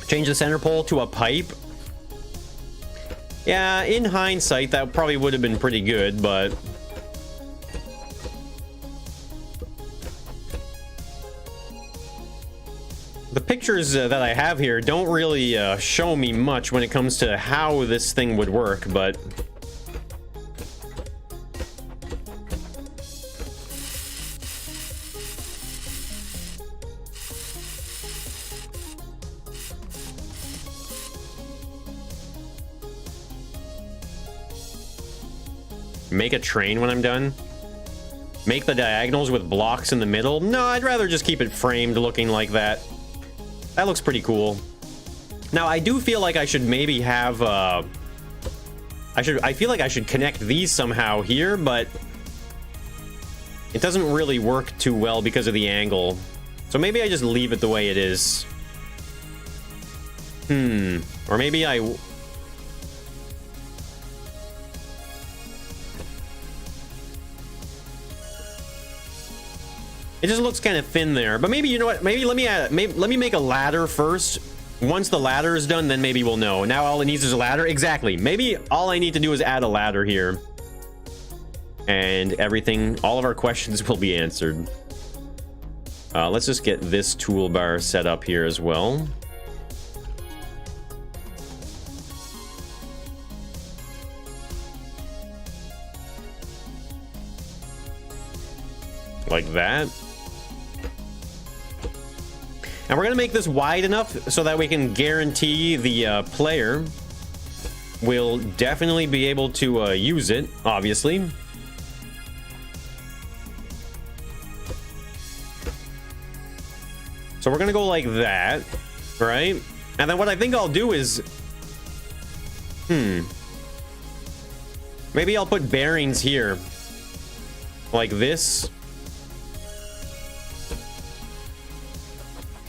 Change the center pole to a pipe. Yeah, in hindsight, that probably would have been pretty good, but... the pictures that I have here don't really show me much when it comes to how this thing would work, but... make a train when I'm done. Make the diagonals with blocks in the middle. No, I'd rather just keep it framed looking like that. That looks pretty cool. Now, I do feel like I should maybe have, I feel like I should connect these somehow here, but it doesn't really work too well because of the angle. So maybe I just leave it the way it is. Or maybe I... it just looks kind of thin there, but maybe, you know what, maybe let me make a ladder first. Once the ladder is done, then maybe we'll know. Now all it needs is a ladder. Exactly. Maybe all I need to do is add a ladder here. And everything, all of our questions will be answered. Let's just get this toolbar set up here as well. Like that. And we're going to make this wide enough so that we can guarantee the player will definitely be able to use it, obviously. So we're going to go like that, right? And then what I think I'll do is... maybe I'll put bearings here. Like this.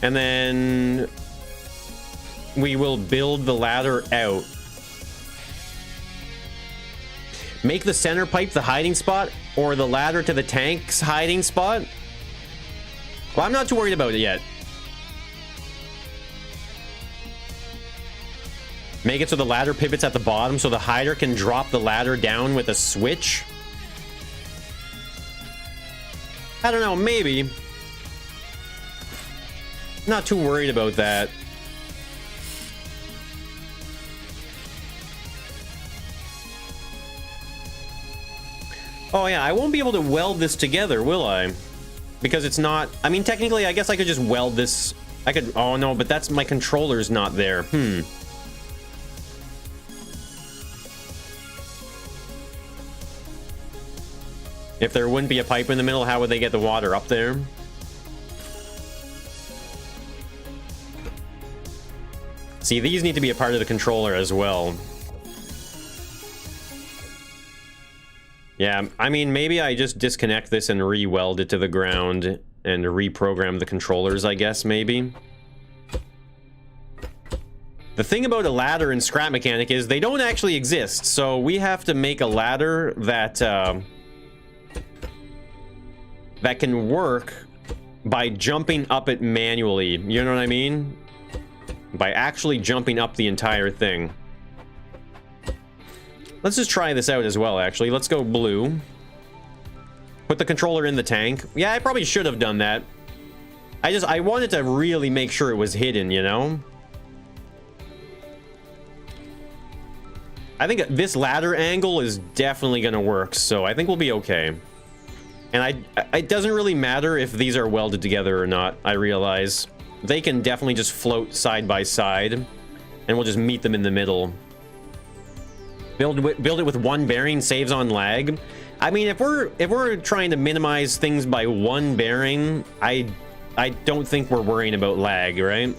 And then we will build the ladder out. Make the center pipe the hiding spot, or the ladder to the tank's hiding spot? Well, I'm not too worried about it yet. Make it so the ladder pivots at the bottom so the hider can drop the ladder down with a switch. I don't know, maybe. Not too worried about that. Oh yeah, I won't be able to weld this together, will I? Because it's not... I mean, technically, I guess I could just weld this... I could... Oh no, but that's... My controller's not there. If there wouldn't be a pipe in the middle, how would they get the water up there? See, these need to be a part of the controller as well. Yeah, I mean, maybe I just disconnect this and re-weld it to the ground and reprogram the controllers, I guess, maybe. The thing about a ladder in Scrap Mechanic is they don't actually exist, so we have to make a ladder that, that can work by jumping up it manually. You know what I mean? By actually jumping up the entire thing. Let's just try this out as well, actually. Let's go blue. Put the controller in the tank. Yeah, I probably should have done that. I wanted to really make sure it was hidden, you know? I think this ladder angle is definitely gonna work, so I think we'll be okay. And it doesn't really matter if these are welded together or not, I realize. They can definitely just float side by side, and we'll just meet them in the middle. Build it with one bearing, saves on lag. I mean, if we're trying to minimize things by one bearing, I don't think we're worrying about lag, right?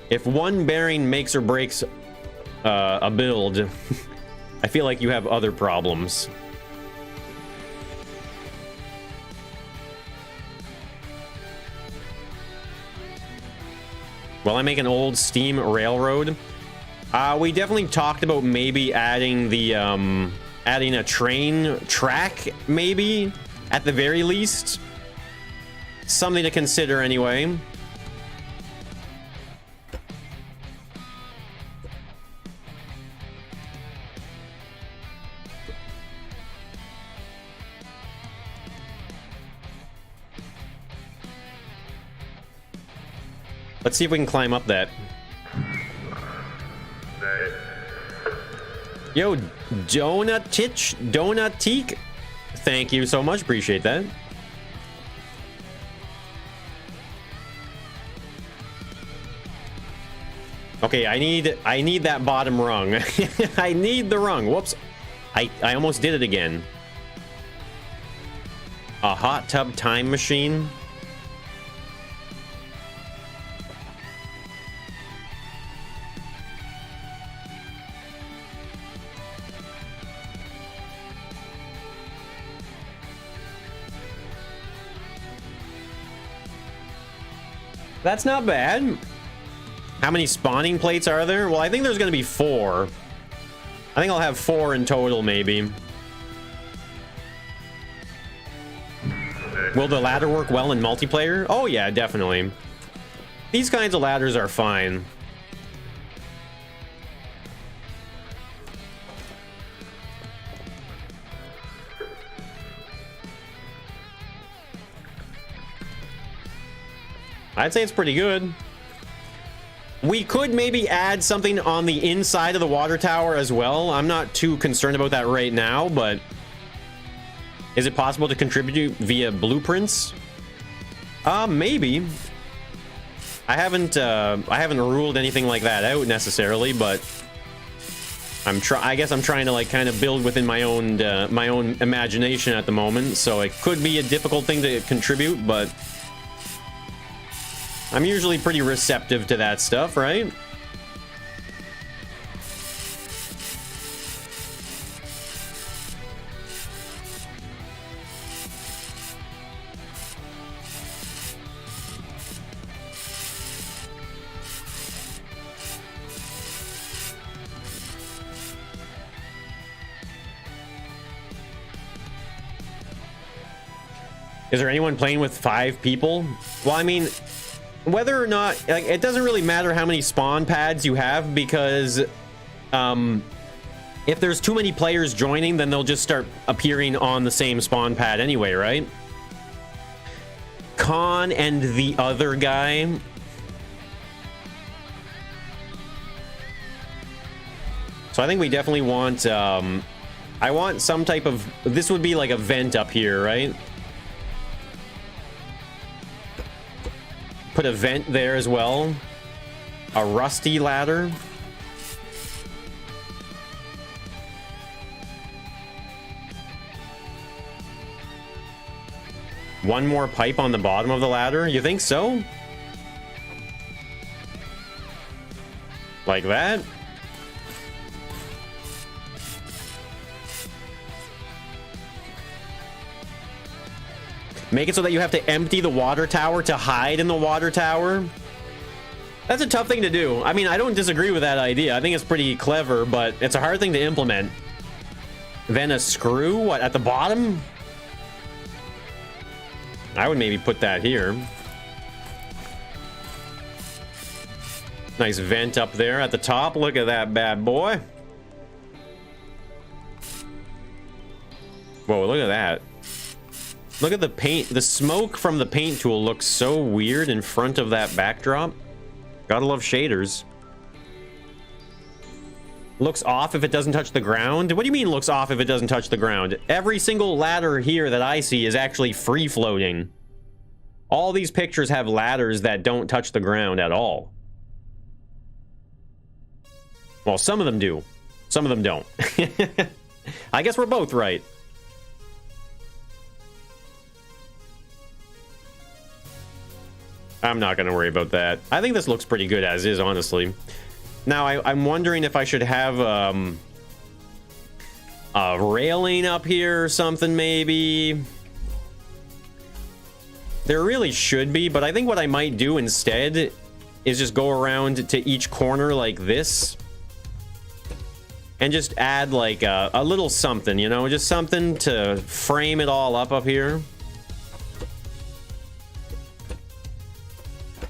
If one bearing makes or breaks a build, I feel like you have other problems. Well, I make an old steam railroad. We definitely talked about maybe adding the adding a train track, maybe at the very least. Something to consider anyway. Let's see if we can climb up that. Yo, Donatique, thank you so much. Appreciate that. Okay, I need that bottom rung. I need the rung. Whoops. I almost did it again. A hot tub time machine. That's not bad. How many spawning plates are there? Well, I think there's going to be 4. I think I'll have 4 in total, maybe. Will the ladder work well in multiplayer? Oh, yeah, definitely. These kinds of ladders are fine. I'd say it's pretty good. We could maybe add something on the inside of the water tower as well. I'm not too concerned about that right now, but is it possible to contribute via blueprints? Maybe. I haven't ruled anything like that out necessarily, but I guess I'm trying to like kind of build within my own imagination at the moment, so it could be a difficult thing to contribute, but I'm usually pretty receptive to that stuff, right? Is there anyone playing with 5 people? Well, I mean, whether or not, like, it doesn't really matter how many spawn pads you have, because if there's too many players joining, then they'll just start appearing on the same spawn pad anyway, right? Con and the other guy. So I think we definitely want, I want some type of, this would be like a vent up here, right? Put a vent there as well. A rusty ladder. One more pipe on the bottom of the ladder. You think so? Like that? Make it so that you have to empty the water tower to hide in the water tower. That's a tough thing to do. I mean, I don't disagree with that idea. I think it's pretty clever, but it's a hard thing to implement. Then a screw, what, at the bottom? I would maybe put that here. Nice vent up there at the top. Look at that bad boy. Whoa, look at that. Look at the paint. The smoke from the paint tool looks so weird in front of that backdrop. Gotta love shaders. Looks off if it doesn't touch the ground. What do you mean looks off if it doesn't touch the ground? Every single ladder here that I see is actually free floating. All these pictures have ladders that don't touch the ground at all. Well, some of them do. Some of them don't. I guess we're both right. I'm not going to worry about that. I think this looks pretty good as is, honestly. Now, I'm wondering if I should have a railing up here or something, maybe. There really should be, but I think what I might do instead is just go around to each corner like this. And just add like a little something, you know, just something to frame it all up here.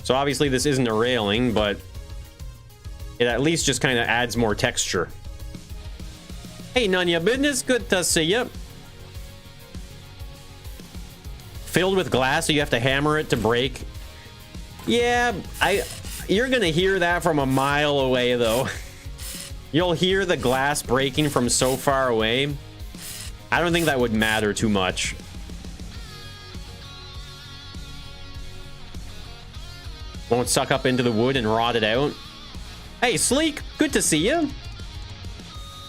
So obviously this isn't a railing, but it at least just kind of adds more texture. Hey, none of your business. Good to see you. Filled with glass, so you have to hammer it to break. Yeah, you're gonna hear that from a mile away, though. You'll hear the glass breaking from so far away. I don't think that would matter too much. Won't suck up into the wood and rot it out. Hey, Sleek, good to see you.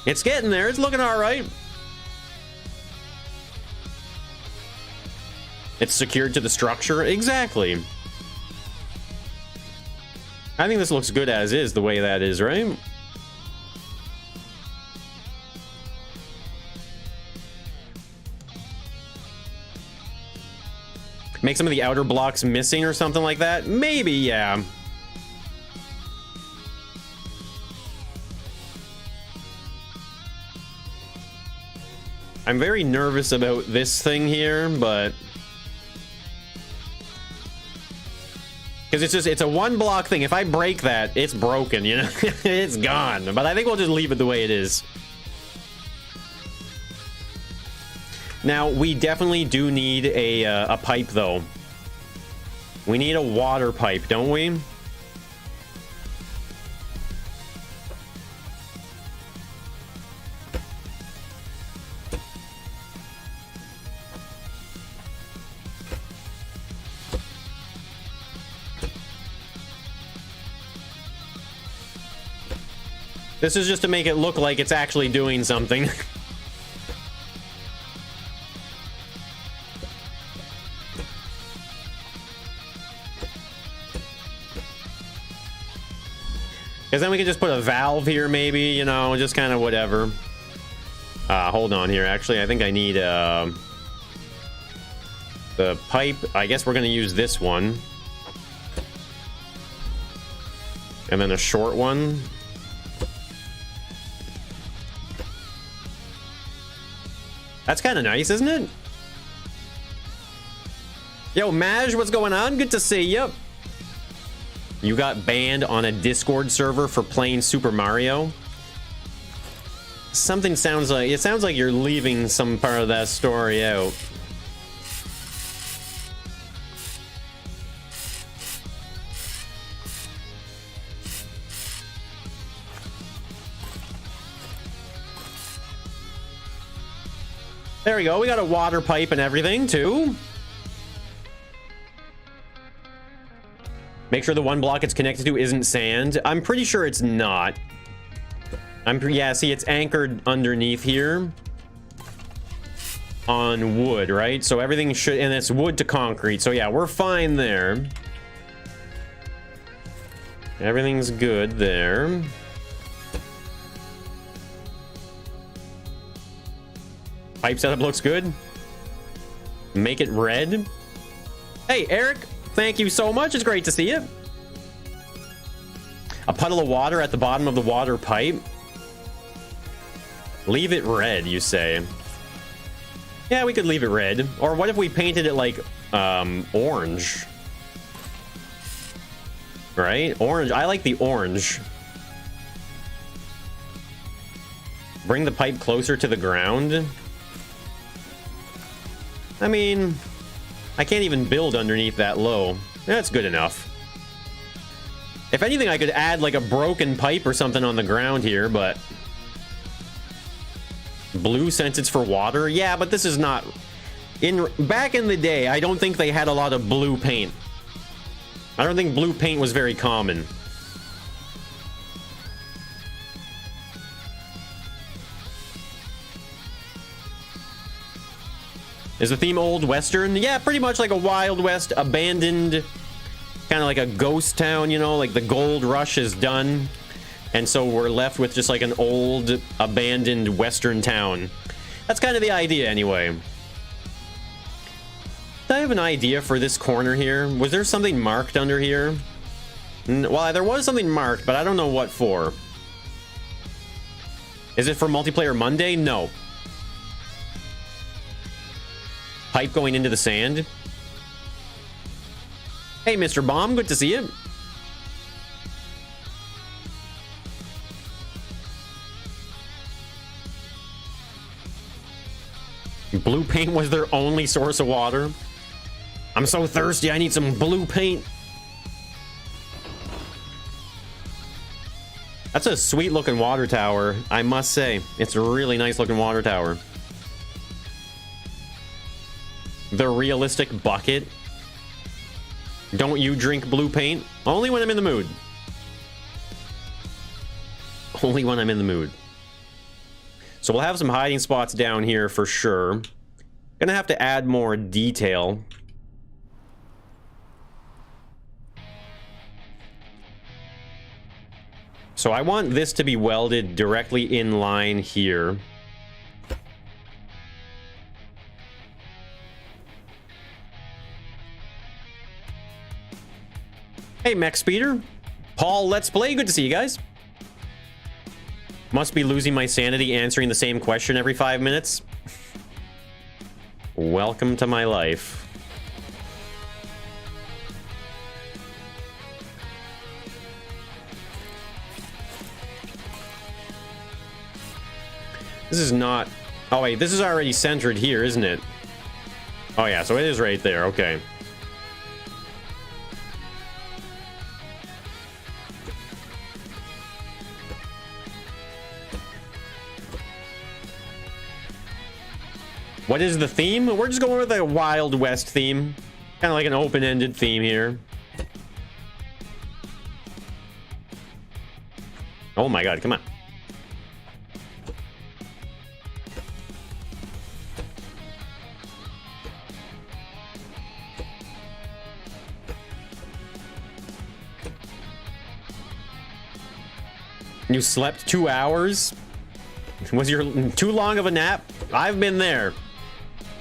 It's getting there. It's looking all right. It's secured to the structure. Exactly. I think this looks good as is, the way that is, right? Make some of the outer blocks missing or something like that? Maybe, yeah. I'm very nervous about this thing here, but... because it's a one block thing. If I break that, it's broken, you know? It's gone. But I think we'll just leave it the way it is. Now, we definitely do need a pipe, though. We need a water pipe, don't we? This is just to make it look like it's actually doing something. Because then we can just put a valve here, maybe, you know, just kind of whatever. Hold on here. Actually, I think I need the pipe. I guess we're going to use this one. And then a short one. That's kind of nice, isn't it? Yo, Maj, what's going on? Good to see you. You got banned on a Discord server for playing Super Mario? Something sounds like... It sounds like you're leaving some part of that story out. There we go. We got a water pipe and everything, too. Make sure the one block it's connected to isn't sand. I'm pretty sure it's not. Yeah, see, it's anchored underneath here on wood, right? So everything should, and it's wood to concrete. So yeah, we're fine there. Everything's good there. Pipe setup looks good. Make it red. Hey, Eric, thank you so much. It's great to see you. A puddle of water at the bottom of the water pipe. Leave it red, you say? Yeah, we could leave it red. Or what if we painted it like orange? Right? Orange. I like the orange. Bring the pipe closer to the ground. I mean, I can't even build underneath that low. That's good enough. If anything, I could add like a broken pipe or something on the ground here, but... Blue since it's for water? Yeah, but this is not... Back in the day, I don't think they had a lot of blue paint. I don't think blue paint was very common. Is the theme Old Western? Yeah, pretty much like a Wild West abandoned, kind of like a ghost town, you know, like the gold rush is done. And so we're left with just like an old abandoned Western town. That's kind of the idea anyway. Do I have an idea for this corner here? Was there something marked under here? Well, there was something marked, but I don't know what for. Is it for Multiplayer Monday? No. Pipe going into the sand. Hey, Mr. Bomb, good to see you. Blue paint was their only source of water. I'm so thirsty, I need some blue paint. That's a sweet looking water tower, I must say. It's a really nice looking water tower. The realistic bucket. Don't you drink blue paint? Only when I'm in the mood. Only when I'm in the mood. So we'll have some hiding spots down here for sure. Gonna have to add more detail. So I want this to be welded directly in line here. Hey, Mech Speeder. Paul, Let's Play. Good to see you guys. Must be losing my sanity answering the same question every 5 minutes. Welcome to my life. This is not... Oh, wait. This is already centered here, isn't it? Oh, yeah. So it is right there. Okay. What is the theme? We're just going with a Wild West theme. Kind of like an open-ended theme here. Oh my god, come on. You slept 2 hours? Was your too long of a nap? I've been there.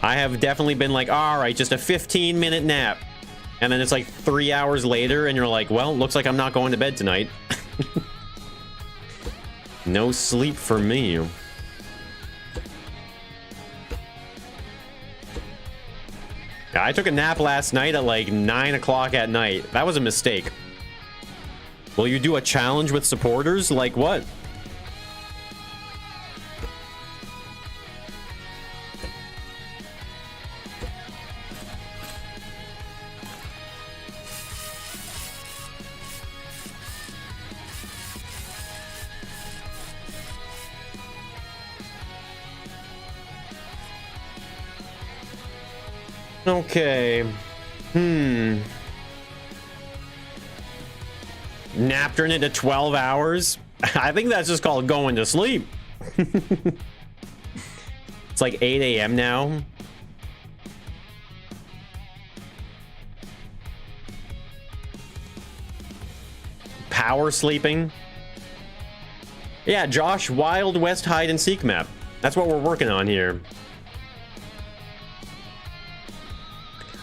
I have definitely been like, all right, just a 15-minute nap. And then it's like 3 hours later and you're like, well, looks like I'm not going to bed tonight. No sleep for me. I took a nap last night at like 9 o'clock at night. That was a mistake. Will you do a challenge with supporters? Like what? Okay. Napped her into 12 hours? I think that's just called going to sleep. It's like 8 a.m. now. Power sleeping. Yeah, Josh, Wild West hide and seek map. That's what we're working on here.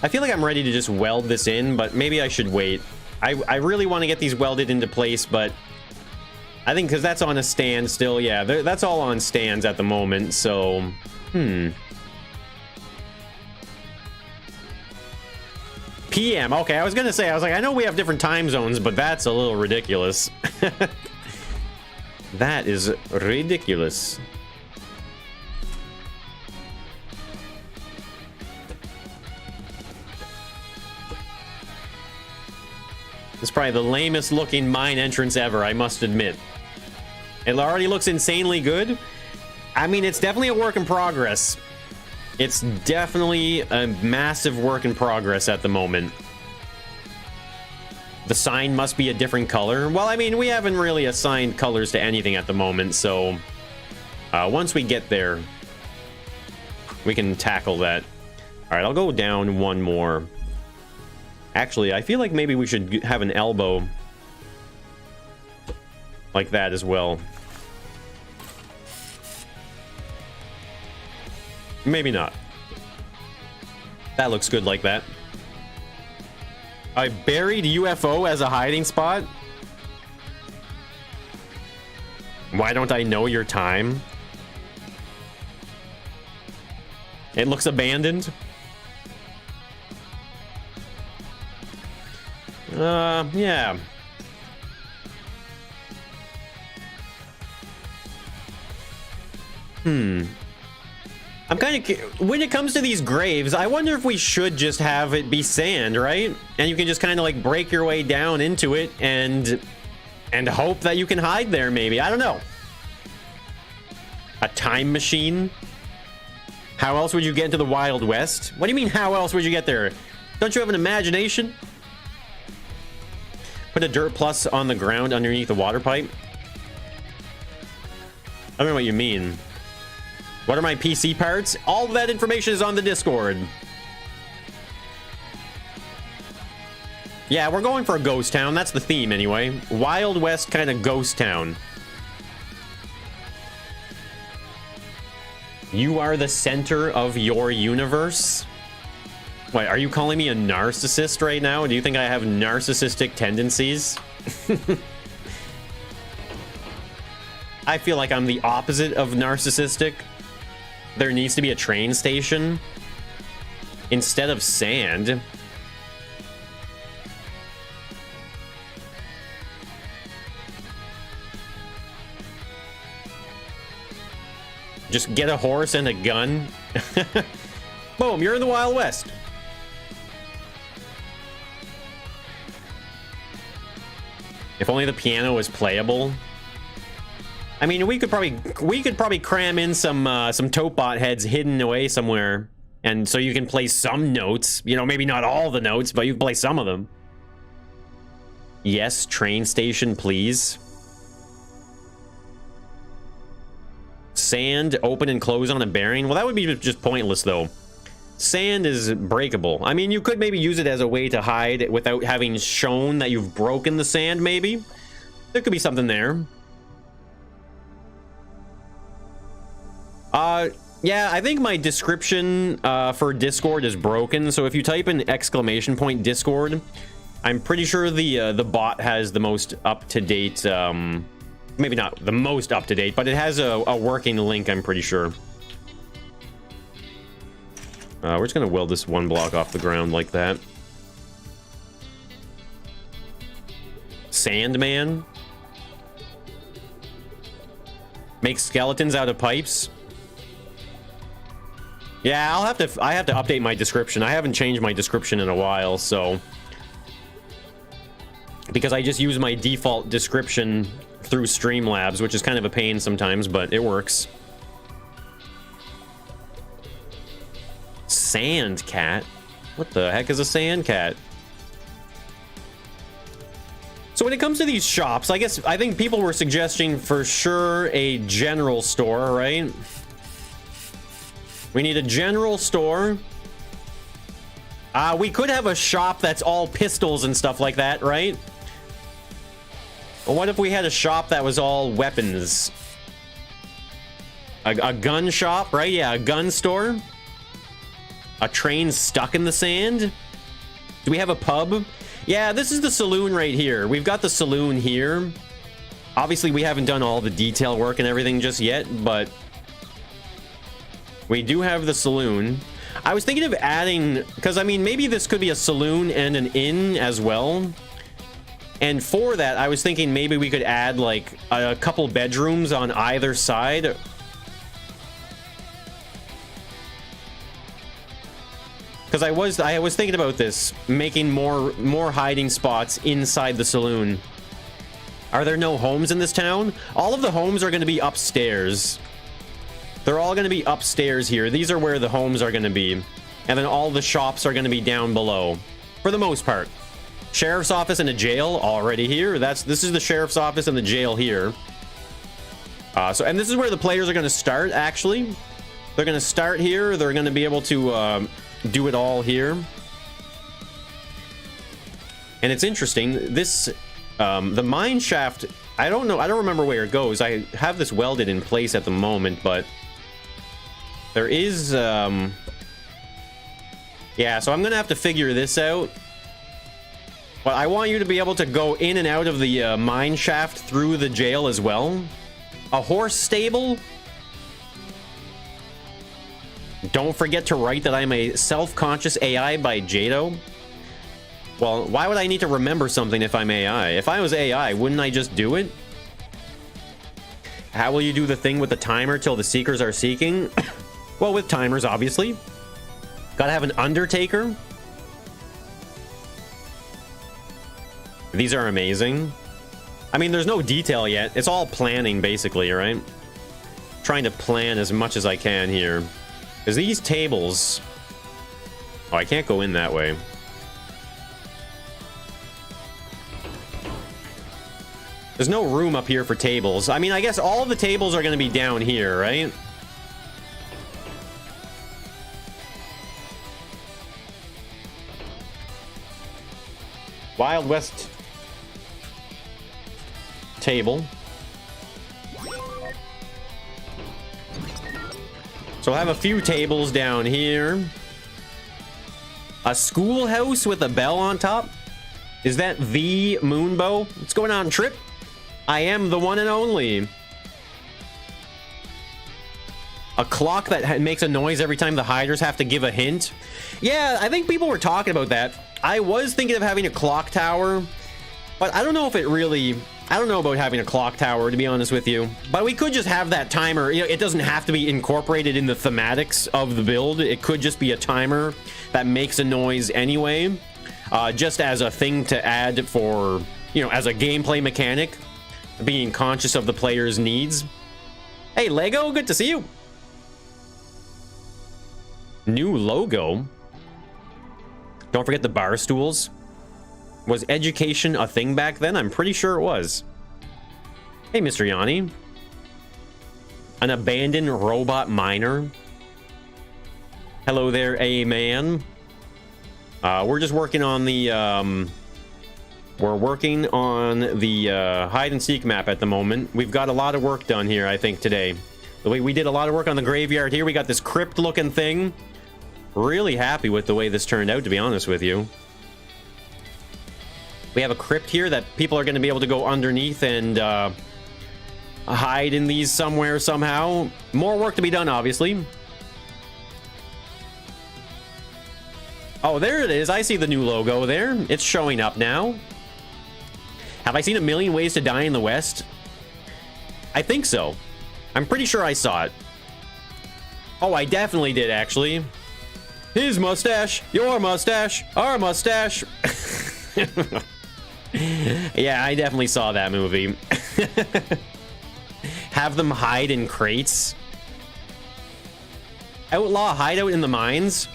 I feel like I'm ready to just weld this in, but maybe I should wait. I really want to get these welded into place, but I think because that's on a stand still. Yeah, that's all on stands at the moment, so... PM. Okay, I was going to say, I know we have different time zones, but that's a little ridiculous. That is ridiculous. It's probably the lamest looking mine entrance ever, I must admit. It already looks insanely good. I mean, it's definitely a work in progress. It's definitely a massive work in progress at the moment. The sign must be a different color. Well, I mean, we haven't really assigned colors to anything at the moment, so once we get there, we can tackle that. All right, I'll go down one more. Actually, I feel like maybe we should have an elbow like that as well. Maybe not. That looks good like that. I buried UFO as a hiding spot? Why don't I know your time? It looks abandoned. Yeah. I'm kind of... When it comes to these graves, I wonder if we should just have it be sand, right? And you can just kind of like break your way down into it and hope that you can hide there, maybe. I don't know. A time machine? How else would you get into the Wild West? What do you mean, how else would you get there? Don't you have an imagination? Put a dirt plus on the ground underneath the water pipe. I don't know what you mean. What are my PC parts? All of that information is on the Discord. Yeah, we're going for a ghost town. That's the theme anyway. Wild West kind of ghost town. You are the center of your universe? Wait, are you calling me a narcissist right now? Do you think I have narcissistic tendencies? I feel like I'm the opposite of narcissistic. There needs to be a train station instead of sand. Just get a horse and a gun. Boom, you're in the Wild West. If only the piano was playable. I mean, we could probably cram in some Topbot heads hidden away somewhere, and so you can play some notes. You know, maybe not all the notes, but you can play some of them. Yes, train station, please. Sand, open and close on a bearing. Well, that would be just pointless, though. Sand is breakable. I mean, you could maybe use it as a way to hide without having shown that you've broken the sand, maybe. There could be something there. Yeah, I think my description for Discord is broken. So if you type in ! Discord, I'm pretty sure the bot has the most up-to-date, maybe not the most up-to-date, but it has a working link, I'm pretty sure. We're just gonna weld this one block off the ground like that. Sandman. Make skeletons out of pipes. Yeah, I have to update my description. I haven't changed my description in a while, so because I just use my default description through Streamlabs, which is kind of a pain sometimes, but it works. Sand cat? What the heck is a sand cat? So when it comes to these shops, I think people were suggesting for sure a general store, right? We need a general store. We could have a shop that's all pistols and stuff like that, right? Well, what if we had a shop that was all weapons? A gun shop, right? Yeah, a gun store. A train stuck in the sand. Do we have a pub? Yeah, this is the saloon right here. We've got the saloon here. Obviously, we haven't done all the detail work and everything just yet, but we do have the saloon. I was thinking of adding, because I mean, maybe this could be a saloon and an inn as well. And for that, I was thinking maybe we could add like a couple bedrooms on either side. Because I was thinking about this, making more hiding spots inside the saloon. Are there no homes in this town? All of the homes are going to be upstairs. They're all going to be upstairs here. These are where the homes are going to be. And then all the shops are going to be down below. For the most part. Sheriff's office and a jail already here. This is the sheriff's office and the jail here. And this is where the players are going to start, actually. They're going to start here. They're going to be able to do it all here. And it's interesting. This, the mine shaft, I don't know. I don't remember where it goes. I have this welded in place at the moment, but there is, yeah, so I'm going to have to figure this out. But I want you to be able to go in and out of the mine shaft through the jail as well. A horse stable. Don't forget to write that I'm a self-conscious AI by Jado. Well, why would I need to remember something if I'm AI? If I was AI, wouldn't I just do it? How will you do the thing with the timer till the seekers are seeking? Well, with timers, obviously. Gotta have an undertaker. These are amazing. I mean, there's no detail yet. It's all planning, basically, right? Trying to plan as much as I can here. Because these tables... Oh, I can't go in that way. There's no room up here for tables. I mean, I guess all of the tables are going to be down here, right? Wild West table. So I have a few tables down here. A schoolhouse with a bell on top. Is that the Moonbow? What's going on, Trip? I am the one and only. A clock that makes a noise every time the hiders have to give a hint. Yeah, I think people were talking about that. I was thinking of having a clock tower, but I don't know if it really... I don't know about having a clock tower, to be honest with you. But we could just have that timer. You know, it doesn't have to be incorporated in the thematics of the build. It could just be a timer that makes a noise anyway. Just as a thing to add for, you know, as a gameplay mechanic. Being conscious of the player's needs. Hey, Lego, good to see you. New logo. Don't forget the bar stools. Was education a thing back then? I'm pretty sure it was. Hey, Mr. Yanni. An abandoned robot miner. Hello there, A-man. We're just working on the... We're working on the hide-and-seek map at the moment. We've got a lot of work done here, I think, today. We did a lot of work on the graveyard here. We got this crypt-looking thing. Really happy with the way this turned out, to be honest with you. We have a crypt here that people are going to be able to go underneath and hide in these somewhere, somehow. More work to be done, obviously. Oh, there it is. I see the new logo there. It's showing up now. Have I seen A Million Ways to Die in the West? I think so. I'm pretty sure I saw it. Oh, I definitely did, actually. His mustache, your mustache, our mustache. Yeah, I definitely saw that movie. Have them hide in crates. Outlaw hideout in the mines.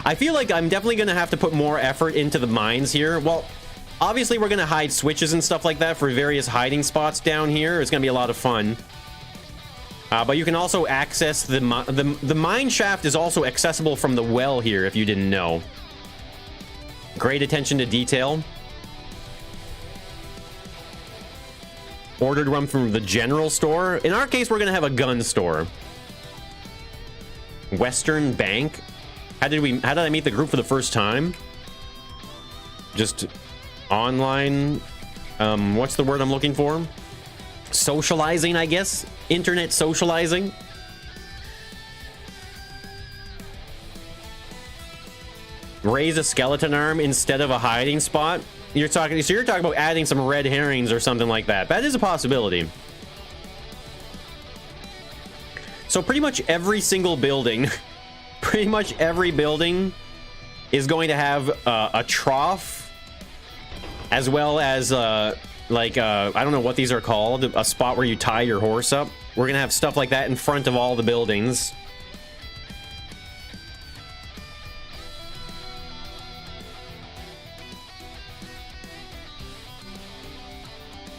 I feel like I'm definitely going to have to put more effort into the mines here. Well, obviously we're going to hide switches and stuff like that for various hiding spots down here. It's going to be a lot of fun. But you can also access the mine shaft is also accessible from the well here, if you didn't know. Great attention to detail. Ordered one from the general store. In our case, we're going to have a gun store. Western Bank. How did I meet the group for the first time? Just online. What's the word I'm looking for? Socializing, I guess. Internet socializing. Raise a skeleton arm instead of a hiding spot. You're talking about adding some red herrings or something like that. That is a possibility. So pretty much every single building, pretty much every building is going to have a trough, as well as I don't know what these are called, a spot where you tie your horse up. We're gonna have stuff like that in front of all the buildings.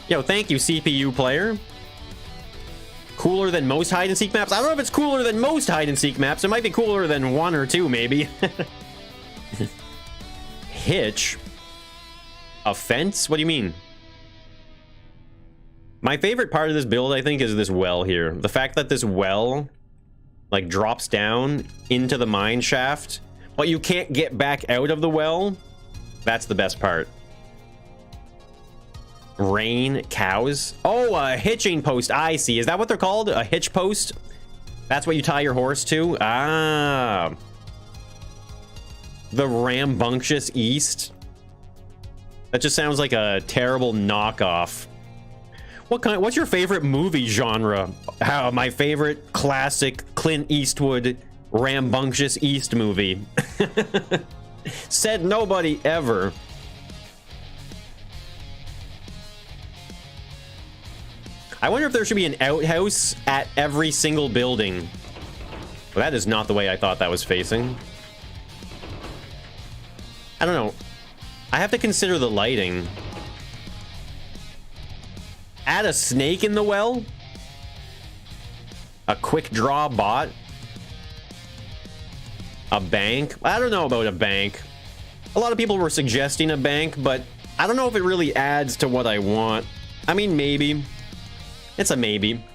Yo, thank you, CPU player. Cooler than most hide-and-seek maps? I don't know if it's cooler than most hide-and-seek maps. It might be cooler than one or two, maybe. Hitch? A fence? What do you mean? My favorite part of this build, I think, is this well here. The fact that this well, like, drops down into the mine shaft, but you can't get back out of the well. That's the best part. Rain cows. Oh, a hitching post. I see. Is that what they're called? A hitch post? That's what you tie your horse to? Ah. The rambunctious East. That just sounds like a terrible knockoff. What's your favorite movie genre? My favorite classic Clint Eastwood rambunctious East movie. Said nobody ever. I wonder if there should be an outhouse at every single building. Well, that is not the way I thought that was facing. I don't know. I have to consider the lighting. Add a snake in the well? A quick draw bot? A bank? I don't know about a bank. A lot of people were suggesting a bank, but I don't know if it really adds to what I want. I mean, maybe. It's a maybe.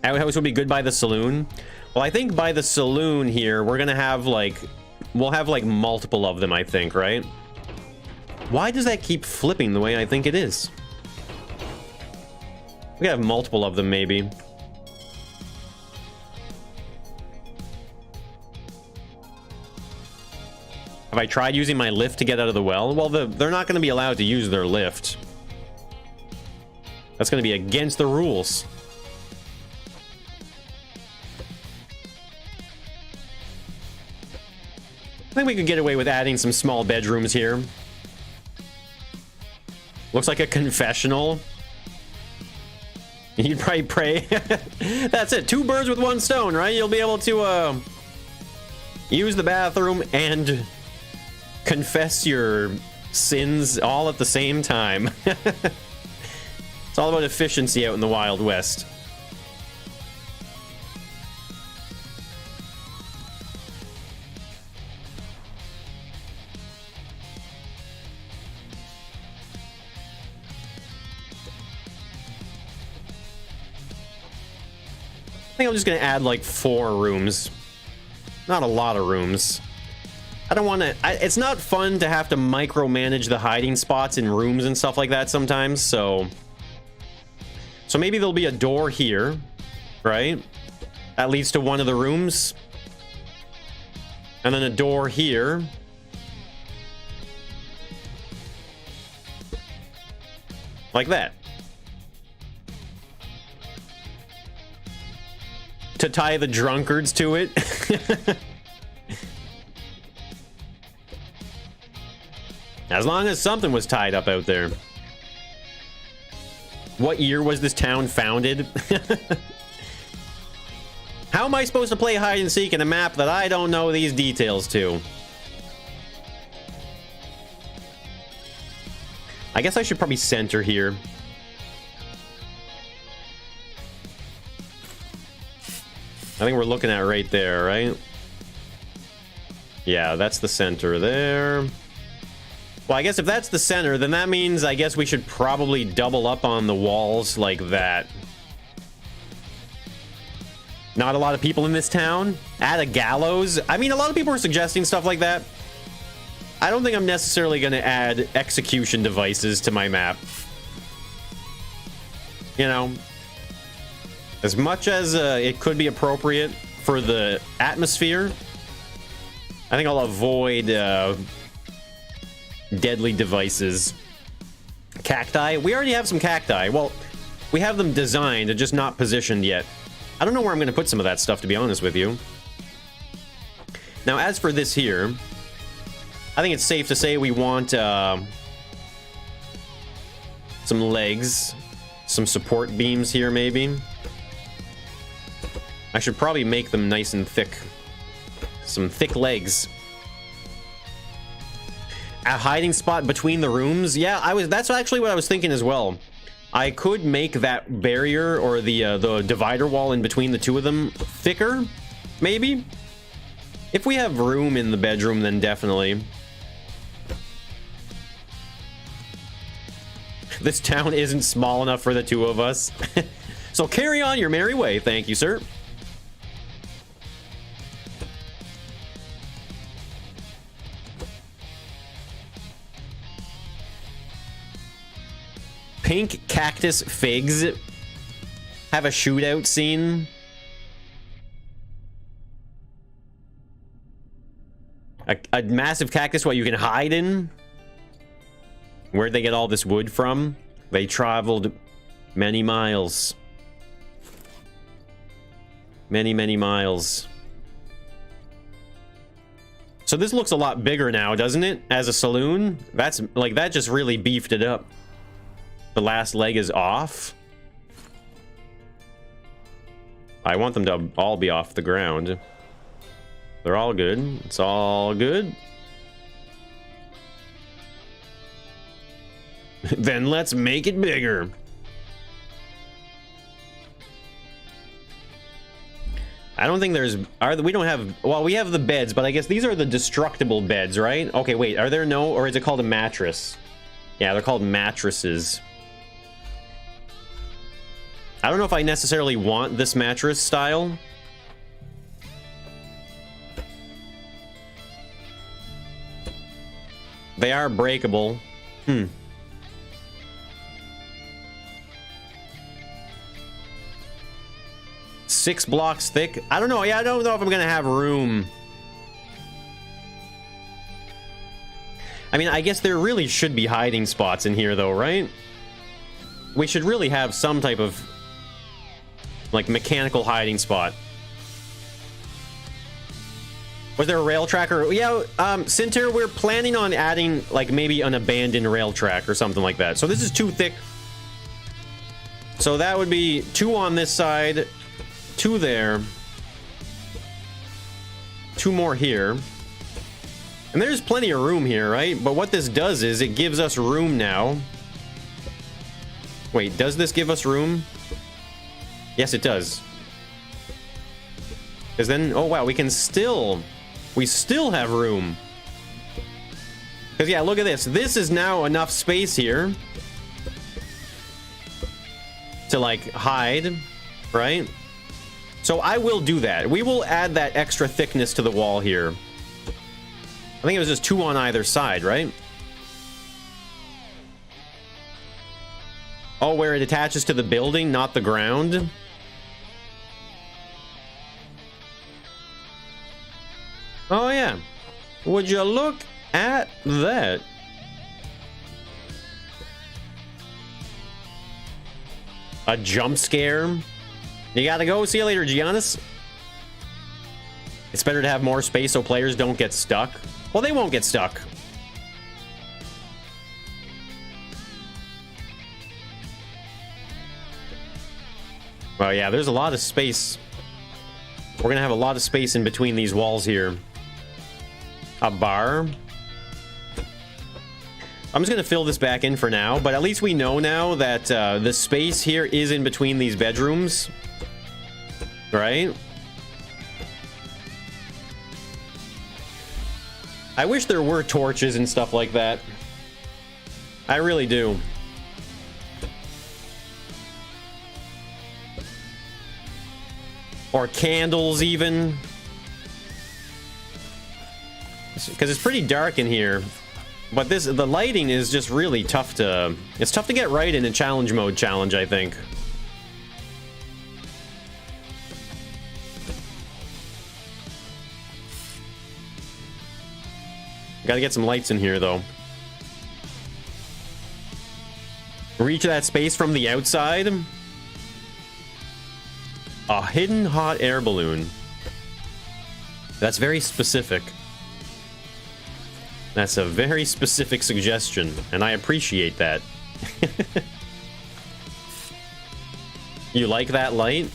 Outhouse would be good by the saloon. Well, I think by the saloon here, we're gonna have we'll have multiple of them, I think, right? Why does that keep flipping the way I think it is? We could have multiple of them, maybe. Have I tried using my lift to get out of the well? Well, they're not going to be allowed to use their lift. That's going to be against the rules. I think we could get away with adding some small bedrooms here. Looks like a confessional. You'd probably pray. That's it. 2 birds with 1 stone, right? You'll be able to use the bathroom and confess your sins all at the same time. It's all about efficiency out in the Wild West. I think I'm just gonna add 4 rooms. Not a lot of rooms. I don't want to... It's not fun to have to micromanage the hiding spots in rooms and stuff like that sometimes, so... So maybe there'll be a door here, right? That leads to one of the rooms. And then a door here. Like that. To tie the drunkards to it. As long as something was tied up out there. What year was this town founded? How am I supposed to play hide and seek in a map that I don't know these details to? I guess I should probably center here. I think we're looking at right there, right? Yeah, that's the center there. Well, I guess if that's the center, then that means I guess we should probably double up on the walls like that. Not a lot of people in this town. Add a gallows. I mean, a lot of people are suggesting stuff like that. I don't think I'm necessarily going to add execution devices to my map. You know, as much as it could be appropriate for the atmosphere, I think I'll avoid deadly devices. Cacti? We already have some cacti. Well, we have them designed, they're just not positioned yet. I don't know where I'm going to put some of that stuff, to be honest with you. Now, as for this here, I think it's safe to say we want some legs, some support beams here, maybe. I should probably make them nice and thick. Some thick legs. A hiding spot between the rooms. Yeah, that's actually what I was thinking as well. I could make that barrier or the divider wall in between the two of them thicker, maybe. If we have room in the bedroom, then definitely. This town isn't small enough for the two of us. So carry on your merry way. Thank you, sir. Pink cactus figs have a shootout scene. A massive cactus what you can hide in. Where'd they get all this wood from? They traveled many miles. Many, many miles. So this looks a lot bigger now, doesn't it? As a saloon? That's like, that just really beefed it up. The last leg is off. I want them to all be off the ground. They're all good. It's all good. Then let's make it bigger. I don't think there's... we don't have... Well, we have the beds, but I guess these are the destructible beds, right? Okay, wait. Are there no... Or is it called a mattress? Yeah, they're called mattresses. I don't know if I necessarily want this mattress style. They are breakable. 6 blocks thick. I don't know. Yeah, I don't know if I'm gonna have room. I mean, I guess there really should be hiding spots in here, though, right? We should really have some type of, like, mechanical hiding spot. Was there a rail tracker? Yeah, Sinter, we're planning on adding, like, maybe an abandoned rail track or something like that. So this is too thick. So that would be 2 on this side, 2 there, 2 more here. And there's plenty of room here, right? But what this does is it gives us room now. Wait, does this give us room? Yes, it does. Because then, oh wow, we still have room. Because yeah, look at this. This is now enough space here to like hide, right? So I will do that. We will add that extra thickness to the wall here. I think it was just 2 on either side, right? Oh, where it attaches to the building, not the ground. Oh yeah. Would you look at that? A jump scare. You gotta go. See you later, Giannis. It's better to have more space so players don't get stuck. Well, they won't get stuck. Well, yeah, there's a lot of space. We're gonna have a lot of space in between these walls here. A bar. I'm just gonna fill this back in for now, but at least we know now that the space here is in between these bedrooms. Right? I wish there were torches and stuff like that. I really do. Or candles even. Because it's pretty dark in here. But the lighting is just really tough to... It's tough to get right in a challenge mode challenge, I think. Gotta get some lights in here, though. Reach that space from the outside. A hidden hot air balloon. That's very specific. That's a very specific suggestion, and I appreciate that. You like that light?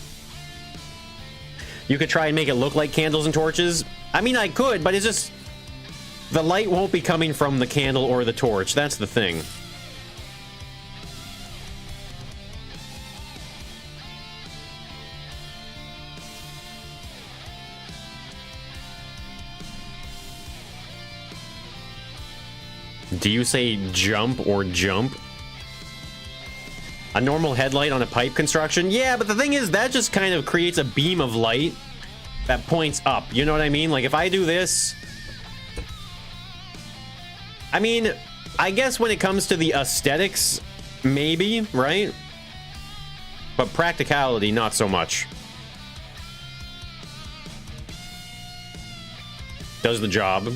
You could try and make it look like candles and torches. I mean, I could, but it's just... The light won't be coming from the candle or the torch. That's the thing. Do you say jump or jump? A normal headlight on a pipe construction? Yeah, but the thing is, that just kind of creates a beam of light that points up. You know what I mean? Like, if I do this... I mean, I guess when it comes to the aesthetics, maybe, right? But practicality, not so much. Does the job.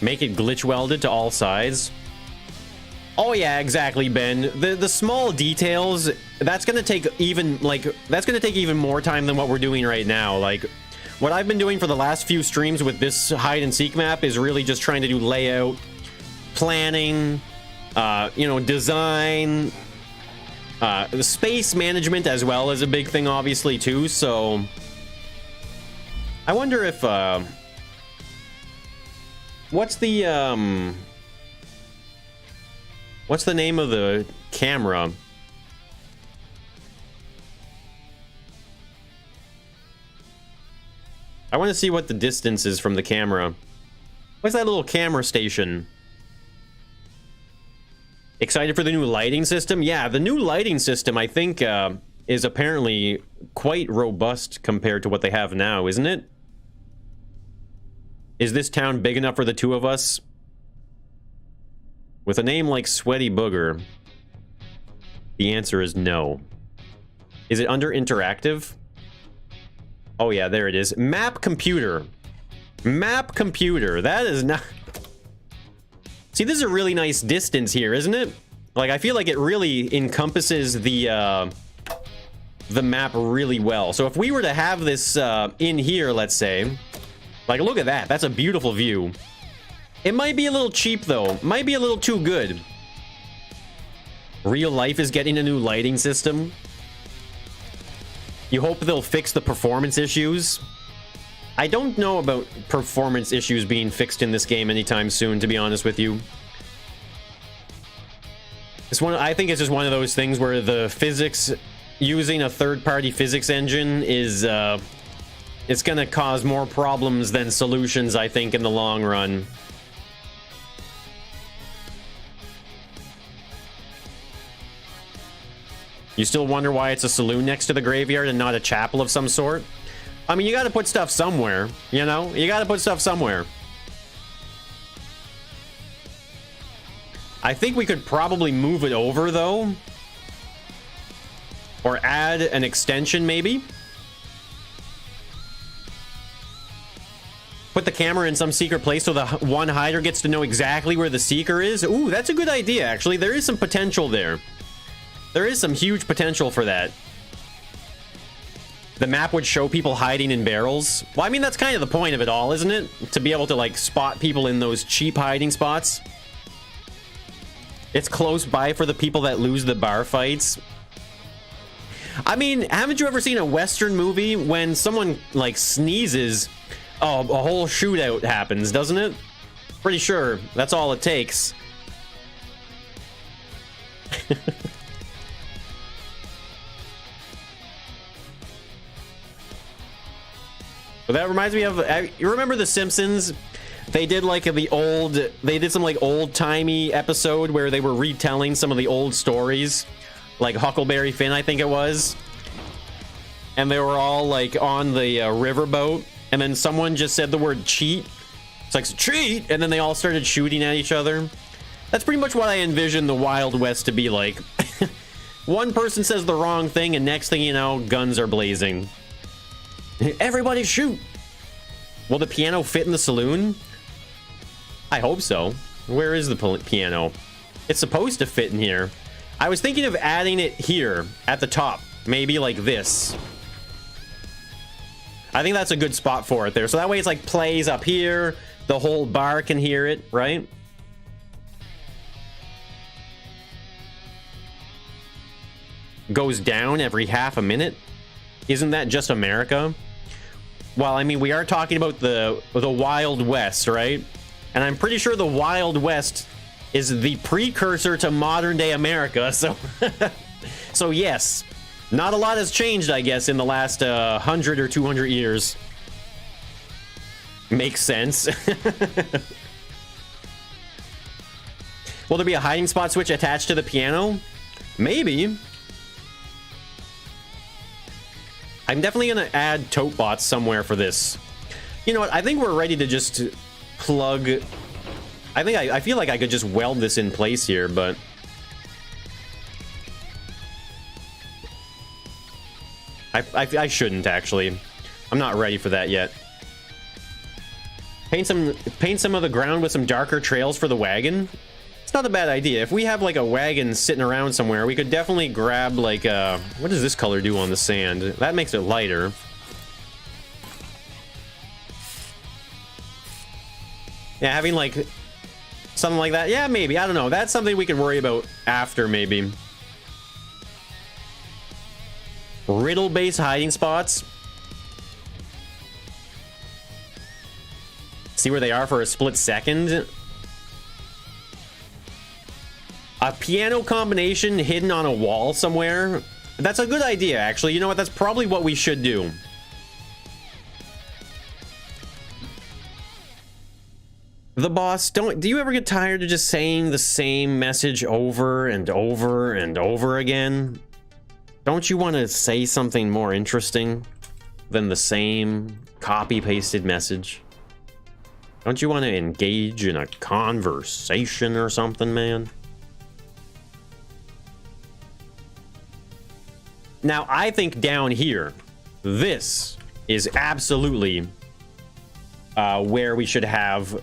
Make it glitch welded to all sides. Oh yeah, exactly, Ben. The small details, that's gonna take even more time than what we're doing right now. Like, what I've been doing for the last few streams with this hide and seek map is really just trying to do layout, planning, you know, design, the space management as well as a big thing, obviously, too. So I wonder if what's the name of the camera? I want to see what the distance is from the camera. What's that little camera station? Excited for the new lighting system? Yeah, the new lighting system, I think, is apparently quite robust compared to what they have now, isn't it? Is this town big enough for the two of us? With a name like Sweaty Booger, the answer is no. Is it under interactive? Oh yeah, there it is. Map computer. Map computer. That is not... See, this is a really nice distance here, isn't it? Like, I feel like it really encompasses the map really well. So if we were to have this in here, let's say... Like, look at that. That's a beautiful view. It might be a little cheap, though. Might be a little too good. Real life is getting a new lighting system. You hope they'll fix the performance issues. I don't know about performance issues being fixed in this game anytime soon, to be honest with you. I think it's just one of those things where the physics, using a third-party physics engine is, it's gonna cause more problems than solutions, I think, in the long run. You still wonder why it's a saloon next to the graveyard and not a chapel of some sort? I mean, you gotta put stuff somewhere, you know? You gotta put stuff somewhere. I think we could probably move it over, though. Or add an extension, maybe? Put the camera in some secret place so the one hider gets to know exactly where the seeker is. Ooh, that's a good idea, actually. There is some potential there. There is some huge potential for that. The map would show people hiding in barrels. Well, I mean, that's kind of the point of it all, isn't it? To be able to, like, spot people in those cheap hiding spots. It's close by for the people that lose the bar fights. I mean, haven't you ever seen a Western movie when someone, like, sneezes? Oh, a whole shootout happens, doesn't it? Pretty sure that's all it takes. But that reminds me of, you remember The Simpsons? They did like they did some like old-timey episode where they were retelling some of the old stories. Like Huckleberry Finn, I think it was. And they were all like on the riverboat. And then someone just said the word cheat. It's like, cheat! And then they all started shooting at each other. That's pretty much what I envision the Wild West to be like. One person says the wrong thing, and next thing you know, guns are blazing. Everybody shoot! Will the piano fit in the saloon? I hope so. Where is the piano? It's supposed to fit in here. I was thinking of adding it here at the top. Maybe like this. I think that's a good spot for it there. So that way it's like plays up here. The whole bar can hear it, right? Goes down every half a minute. Isn't that just America? Well, I mean, we are talking about the Wild West, right? And I'm pretty sure the Wild West is the precursor to modern day America. So, so yes, not a lot has changed, I guess, in the last 100 or 200 years. Makes sense. Will there be a hiding spot switch attached to the piano? Maybe. I'm definitely going to add tote bots somewhere for this. You know what? I think we're ready to just plug... I feel like I could just weld this in place here, but... I shouldn't, actually. I'm not ready for that yet. Paint some of the ground with some darker trails for the wagon. It's not a bad idea. If we have like a wagon sitting around somewhere, we could definitely grab like what does this color do on the sand? That makes it lighter. Yeah, having like something like that. Yeah, maybe. I don't know. That's something we can worry about after, maybe. Riddle-based hiding spots. See where they are for a split second. A piano combination hidden on a wall somewhere. That's a good idea, actually. You know what? That's probably what we should do. The boss, do you ever get tired of just saying the same message over and over and over again? Don't you want to say something more interesting than the same copy-pasted message? Don't you want to engage in a conversation or something, man? Now, I think down here, this is absolutely where we should have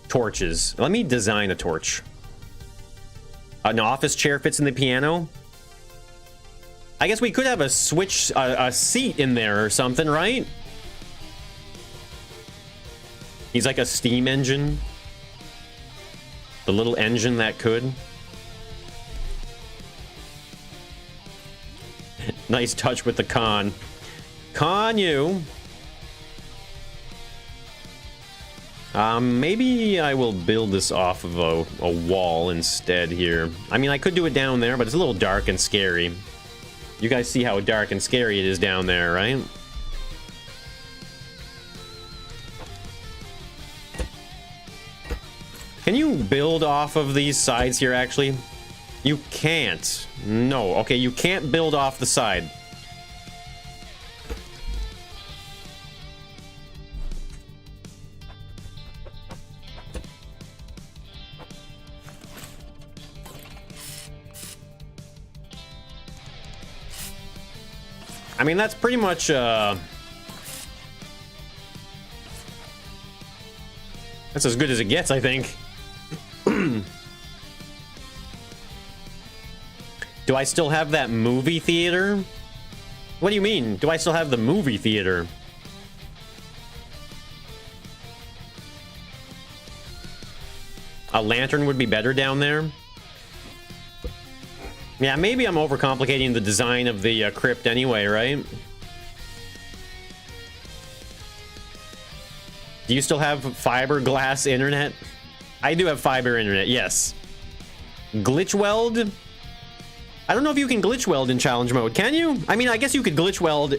torches. Let me design a torch. An office chair fits in the piano. I guess we could have a switch, a seat in there or something, right? He's like a steam engine. The little engine that could. Nice touch with the con. Con you. Maybe I will build this off of a wall instead here. I mean, I could do it down there, but it's a little dark and scary. You guys see how dark and scary it is down there, right? Can you build off of these sides here, actually? You can't. No. Okay, you can't build off the side. I mean, that's pretty much, that's as good as it gets, I think. Do I still have that movie theater? What do you mean? Do I still have the movie theater? A lantern would be better down there. Yeah, maybe I'm overcomplicating the design of the crypt anyway, right? Do you still have fiberglass internet? I do have fiber internet, yes. Glitch weld? I don't know if you can glitch weld in challenge mode, can you? I mean, I guess you could glitch weld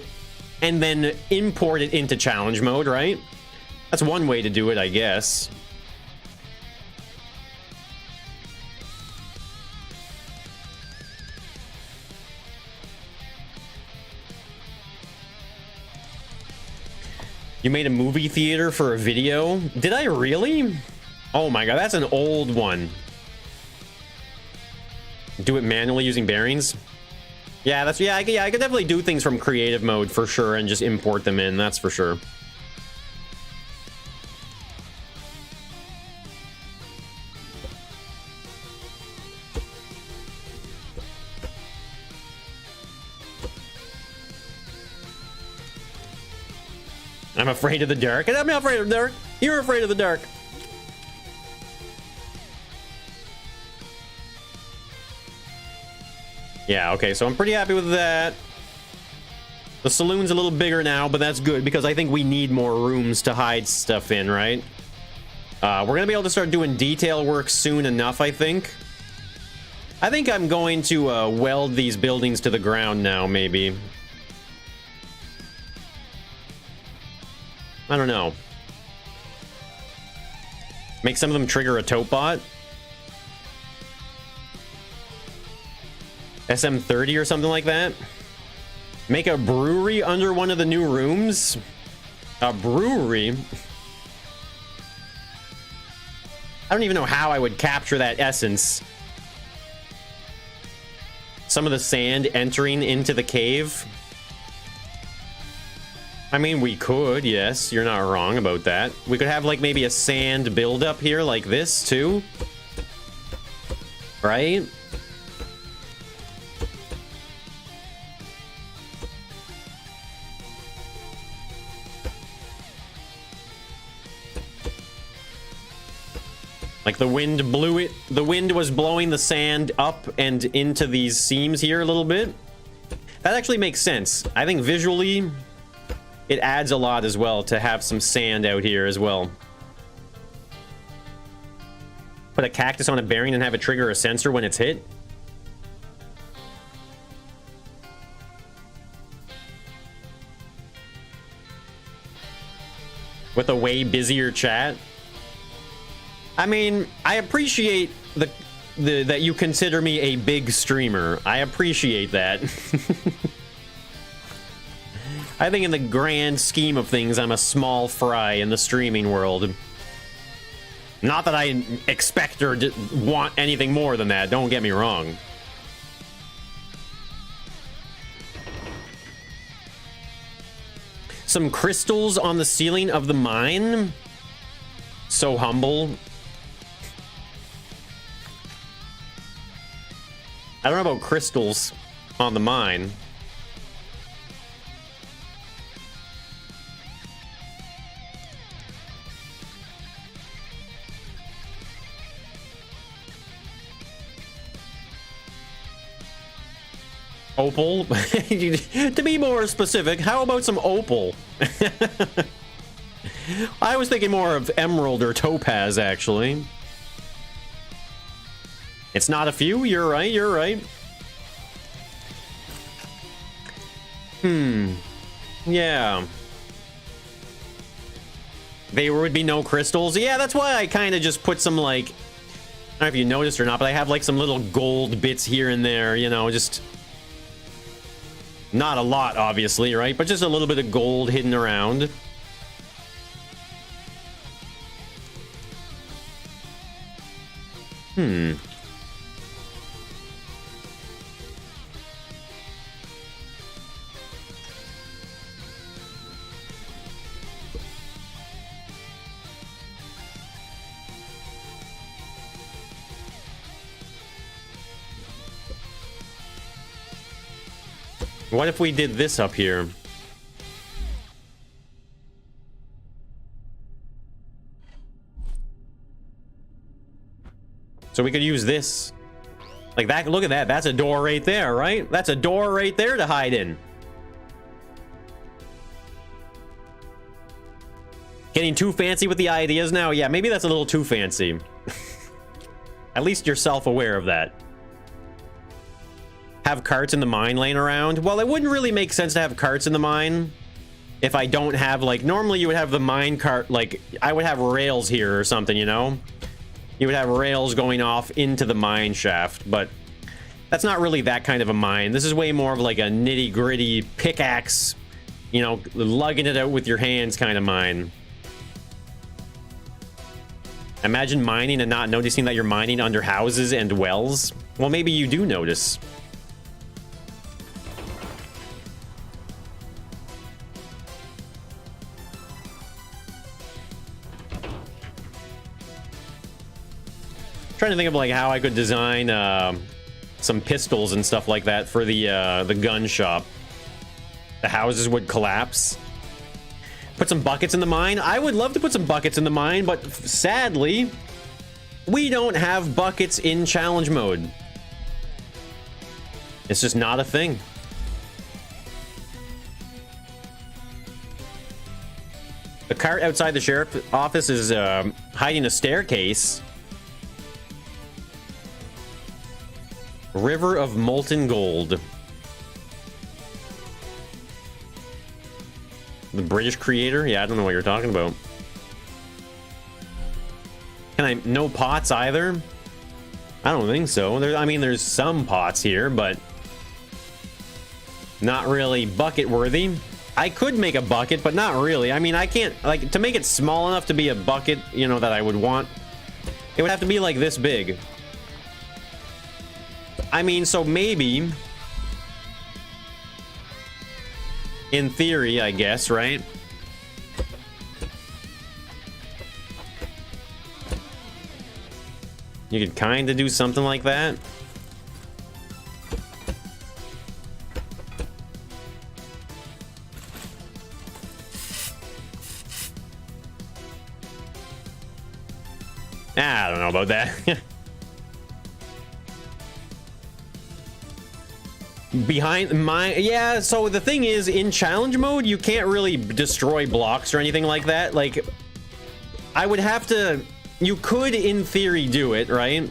and then import it into challenge mode, right? That's one way to do it, I guess. You made a movie theater for a video? Did I really? Oh my god, that's an old one. Do it manually using bearings? Yeah, that's I could definitely do things from creative mode for sure and just import them in, that's for sure. I'm afraid of the dark. I'm not afraid of the dark. You're afraid of the dark. Yeah, okay, so I'm pretty happy with that. The saloon's a little bigger now, but that's good because I think we need more rooms to hide stuff in, right? We're gonna be able to start doing detail work soon enough, I think. I think I'm going to weld these buildings to the ground now, maybe. I don't know. Make some of them trigger a tote bot. SM30 or something like that. Make a brewery under one of the new rooms. A brewery? I don't even know how I would capture that essence. Some of the sand entering into the cave. I mean, we could, yes, you're not wrong about that. We could have, like, maybe a sand buildup here like this, too. Right? Like, the wind blew it. The wind was blowing the sand up and into these seams here a little bit. That actually makes sense. I think visually, it adds a lot as well to have some sand out here as well. Put a cactus on a bearing and have it trigger a sensor when it's hit. With a way busier chat. I mean, I appreciate that you consider me a big streamer. I appreciate that. I think in the grand scheme of things, I'm a small fry in the streaming world. Not that I expect or want anything more than that, don't get me wrong. Some crystals on the ceiling of the mine. So humble. I don't know about crystals on the mine. Opal? To be more specific, how about some opal? I was thinking more of emerald or topaz, actually. It's not a few, you're right, you're right. Yeah. There would be no crystals. Yeah, that's why I kind of just put some, like, I don't know if you noticed or not, but I have, like, some little gold bits here and there, you know, just... Not a lot, obviously, right? But just a little bit of gold hidden around. What if we did this up here? So we could use this. Like that, look at that. That's a door right there, right? That's a door right there to hide in. Getting too fancy with the ideas now? Yeah, maybe that's a little too fancy. At least you're self-aware of that. Have carts in the mine laying around? Well, it wouldn't really make sense to have carts in the mine if I don't have, like, normally you would have the mine cart, like, I would have rails here or something, you know? You would have rails going off into the mine shaft, but that's not really that kind of a mine. This is way more of like a nitty-gritty pickaxe, you know, lugging it out with your hands kind of mine. Imagine mining and not noticing that you're mining under houses and wells. Well, maybe you do notice. Trying to think of like how I could design some pistols and stuff like that for the gun shop. The houses would collapse. Put some buckets in the mine. I would love to put some buckets in the mine, but sadly, we don't have buckets in challenge mode. It's just not a thing. The cart outside the sheriff's office is hiding a staircase. River of Molten Gold. The British creator? Yeah, I don't know what you're talking about. Can I... No pots either? I don't think so. I mean, there's some pots here, but... not really bucket worthy. I could make a bucket, but not really. I mean, I can't... like, to make it small enough to be a bucket, you know, that I would want, it would have to be like this big. I mean, so maybe... in theory, I guess, right? You could kind of do something like that. I don't know about that. Behind my... yeah, so the thing is, in challenge mode, you can't really destroy blocks or anything like that. Like, I would have to... you could, in theory, do it, right?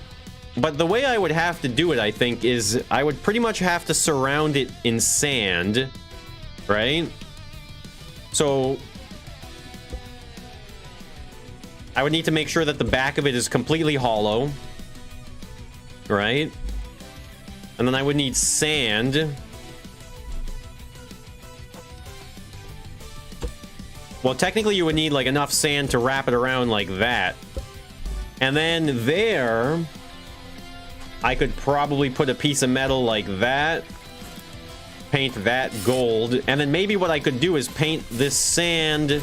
But the way I would have to do it, I think, is I would pretty much have to surround it in sand, right? So... I would need to make sure that the back of it is completely hollow, right? And then I would need sand. Well, technically you would need like enough sand to wrap it around like that. And then there, I could probably put a piece of metal like that. Paint that gold. And then maybe what I could do is paint this sand...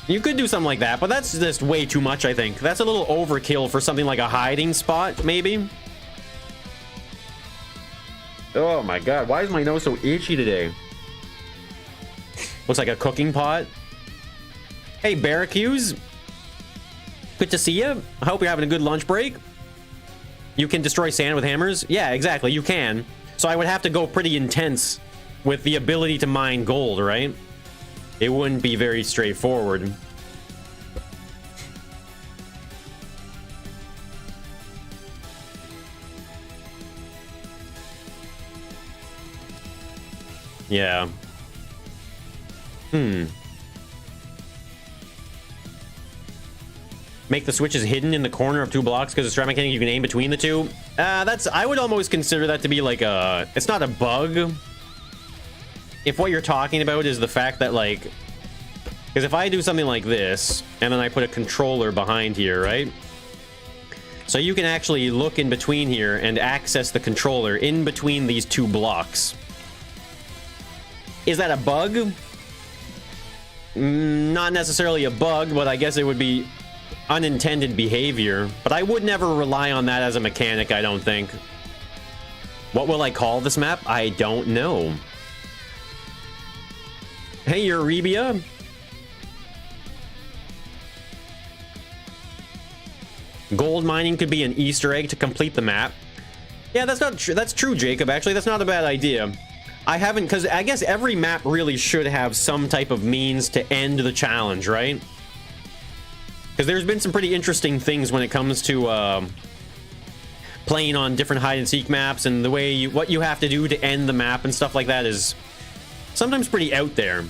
you could do something like that, but that's just way too much, I think. That's a little overkill for something like a hiding spot, maybe. Oh my god, why is my nose so itchy today? Looks like a cooking pot. Hey, Barracues. Good to see you. I hope you're having a good lunch break. You can destroy sand with hammers? Yeah, exactly, you can. So I would have to go pretty intense with the ability to mine gold, right? It wouldn't be very straightforward. Yeah. Make the switches hidden in the corner of 2 blocks because the strat mechanic you can aim between the two. That's... I would almost consider that to be like a... it's not a bug. If what you're talking about is the fact that, like... because if I do something like this, and then I put a controller behind here, right? So you can actually look in between here and access the controller in between these 2 blocks. Is that a bug? Not necessarily a bug, but I guess it would be unintended behavior, but I would never rely on that as a mechanic, I don't think. What will I call this map? I don't know. Hey, Eurybia. Gold mining could be an Easter egg to complete the map. Yeah, that's not true. That's true, Jacob. Actually, that's not a bad idea. I haven't, because I guess every map really should have some type of means to end the challenge, right? Because there's been some pretty interesting things when it comes to playing on different hide and seek maps, and the way what you have to do to end the map and stuff like that is sometimes pretty out there.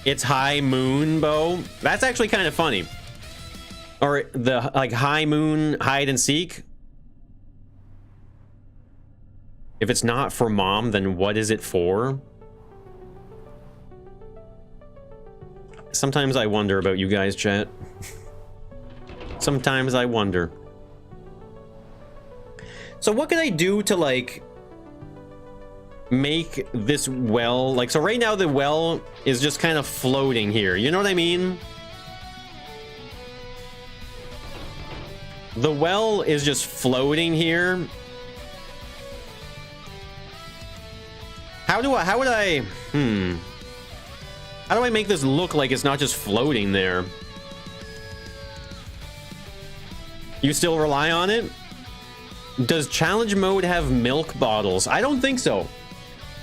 It's High Moon Bow. That's actually kind of funny. Or the like High Moon hide and seek. If it's not for mom, then what is it for? Sometimes I wonder about you guys, chat. Sometimes I wonder. So what can I do to like make this well, like, so right now the well is just kind of floating here, you know what I mean? The well is just floating here. How do I make this look like it's not just floating there? You still rely on it? Does challenge mode have milk bottles? I don't think so.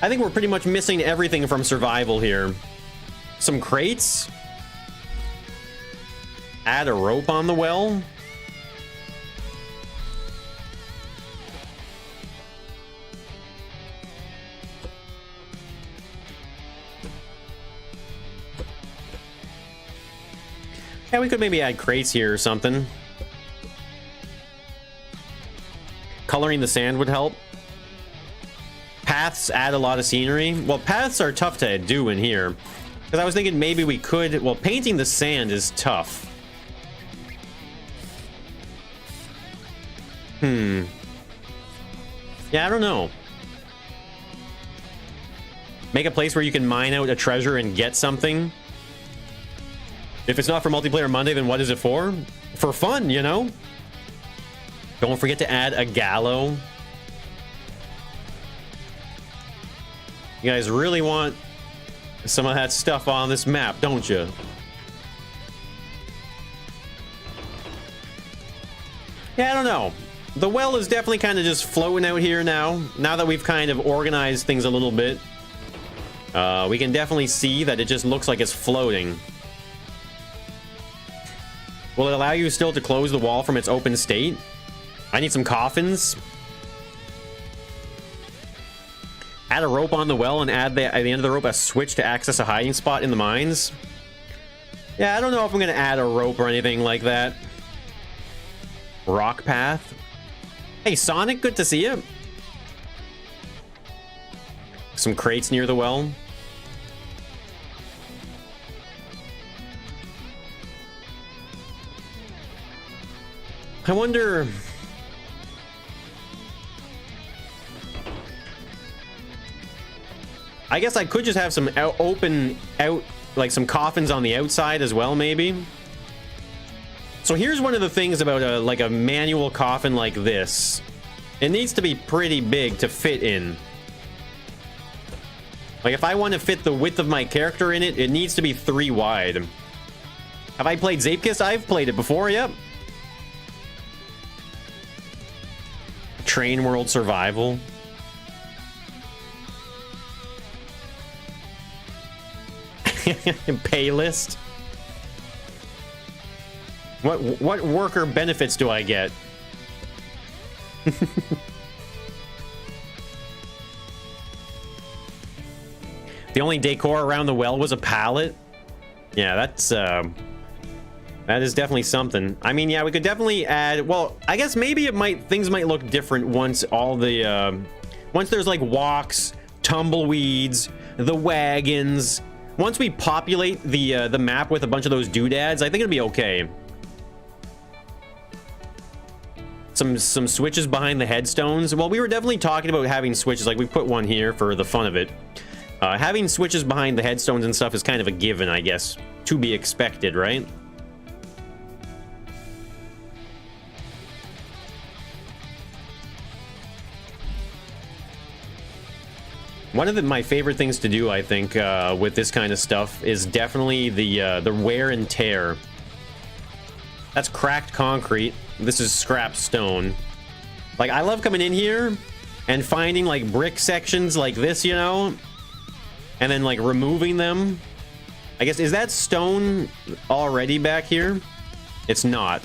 I think we're pretty much missing everything from survival here. Some crates? Add a rope on the well? Yeah, we could maybe add crates here or something. Coloring the sand would help. Paths add a lot of scenery. Well, paths are tough to do in here. Because I was thinking maybe we could... Well, painting the sand is tough. Yeah, I don't know. Make a place where you can mine out a treasure and get something. If it's not for multiplayer Monday, then what is it for? For fun, you know? Don't forget to add a gallows. You guys really want some of that stuff on this map, don't you? Yeah, I don't know. The well is definitely kind of just floating out here now. Now that we've kind of organized things a little bit, we can definitely see that it just looks like it's floating. Will it allow you still to close the wall from its open state? I need some coffins. Add a rope on the well and add at the end of the rope a switch to access a hiding spot in the mines. Yeah, I don't know if I'm going to add a rope or anything like that. Rock path. Hey, Sonic, good to see you. Some crates near the well. I wonder... I guess I could just have some like some coffins on the outside as well, maybe. So here's one of the things about a manual coffin like this. It needs to be pretty big to fit in. Like if I want to fit the width of my character in it, it needs to be 3 wide. Have I played Zapekist? I've played it before, yep. Train World Survival. Pay list. What worker benefits do I get? The only decor around the well was a pallet. Yeah, that is definitely something. I mean, yeah, we could definitely add. Well, I guess maybe things might look different once all the once there's like walks, tumbleweeds, the wagons. Once we populate the map with a bunch of those doodads, I think it'll be okay. Some switches behind the headstones. Well, we were definitely talking about having switches. Like we put one here for the fun of it. Having switches behind the headstones and stuff is kind of a given, I guess, to be expected, right? One of my favorite things to do, I think, with this kind of stuff is definitely the wear and tear. That's cracked concrete. This is scrap stone. Like, I love coming in here and finding, like, brick sections like this, you know? And then, like, removing them. I guess, is that stone already back here? It's not.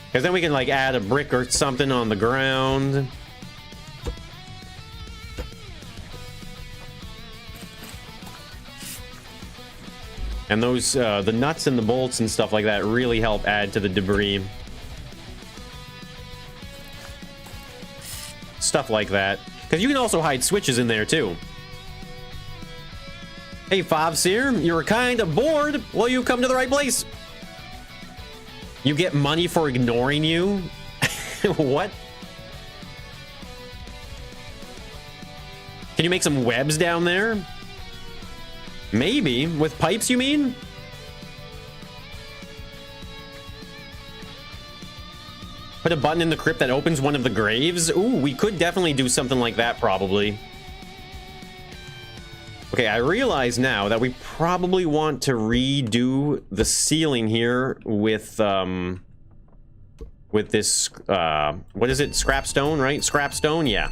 Because then we can, like, add a brick or something on the ground. And those, the nuts and the bolts and stuff like that really help add to the debris. Stuff like that. Because you can also hide switches in there, too. Hey, Fobseer, you're kind of bored. Well, you come to the right place. You get money for ignoring you? What? Can you make some webs down there? Maybe. With pipes, you mean? Put a button in the crypt that opens one of the graves? Ooh, we could definitely do something like that, probably. Okay, I realize now that we probably want to redo the ceiling here with this, what is it? Scrap stone, right? Scrap stone, yeah.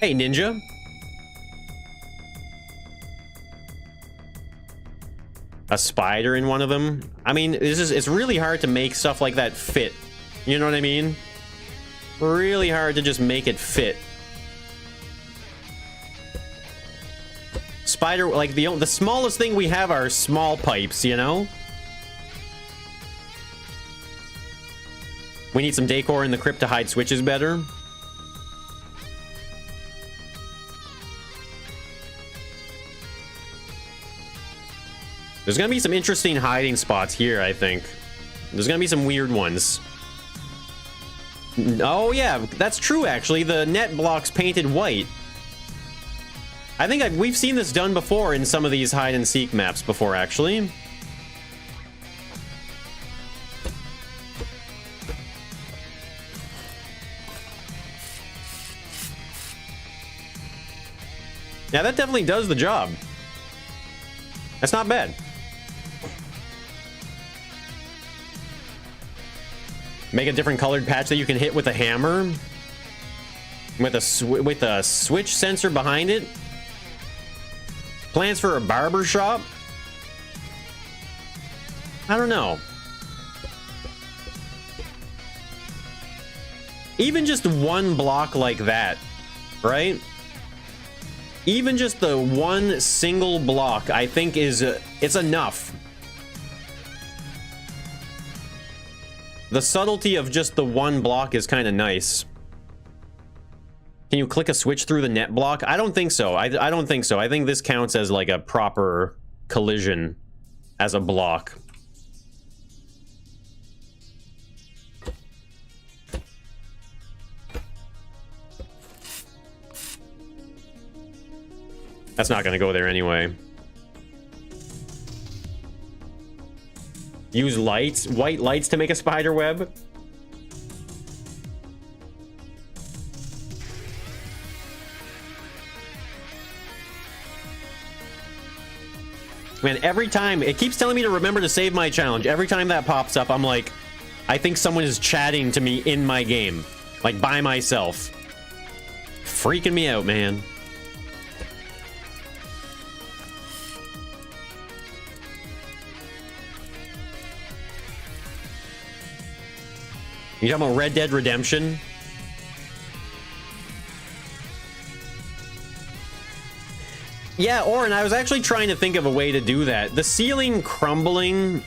Hey, Ninja. A spider in one of them. I mean, it's really hard to make stuff like that fit. You know what I mean? Really hard to just make it fit. Spider, like the smallest thing we have are small pipes, you know? We need some decor in the crypt to hide switches better. There's gonna be some interesting hiding spots here, I think. There's gonna be some weird ones. Oh yeah, that's true actually. The net block's painted white. I think we've seen this done before in some of these hide and seek maps before, actually. Yeah, that definitely does the job. That's not bad. Make a different colored patch that you can hit with a hammer. With a switch sensor behind it. Plans for a barber shop? I don't know. Even just one block like that, right? Even just the one single block, I think it's enough. The subtlety of just the one block is kind of nice. Can you click a switch through the net block? I don't think so. I don't think so. I think this counts as like a proper collision as a block. That's not going to go there anyway. Use lights, white lights to make a spider web. Man, every time, it keeps telling me to remember to save my challenge. Every time that pops up, I'm like, I think someone is chatting to me in my game. Like, by myself. Freaking me out, man. You talking about Red Dead Redemption? Yeah, Oren, I was actually trying to think of a way to do that. The ceiling crumbling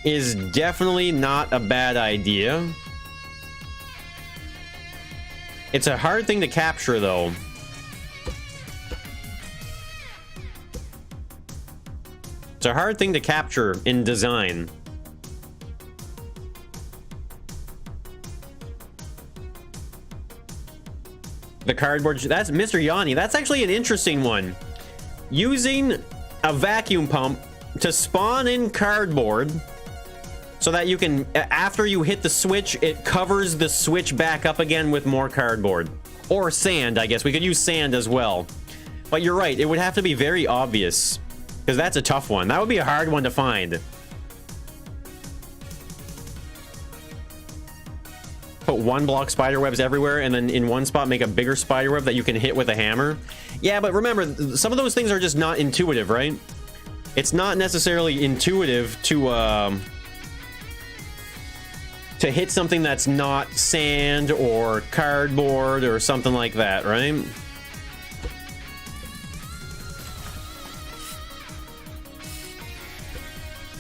is definitely not a bad idea. It's a hard thing to capture, though. It's a hard thing to capture in design. The cardboard, that's Mr. Yanni. That's actually an interesting one. Using a vacuum pump to spawn in cardboard so that you can, after you hit the switch, it covers the switch back up again with more cardboard. Or sand, I guess. We could use sand as well. But you're right, it would have to be very obvious. Because that's a tough one. That would be a hard one to find. Put 1 block spider webs everywhere, and then in one spot make a bigger spider web that you can hit with a hammer. Yeah, but remember, some of those things are just not intuitive, right? It's not necessarily intuitive to hit something that's not sand or cardboard or something like that, right?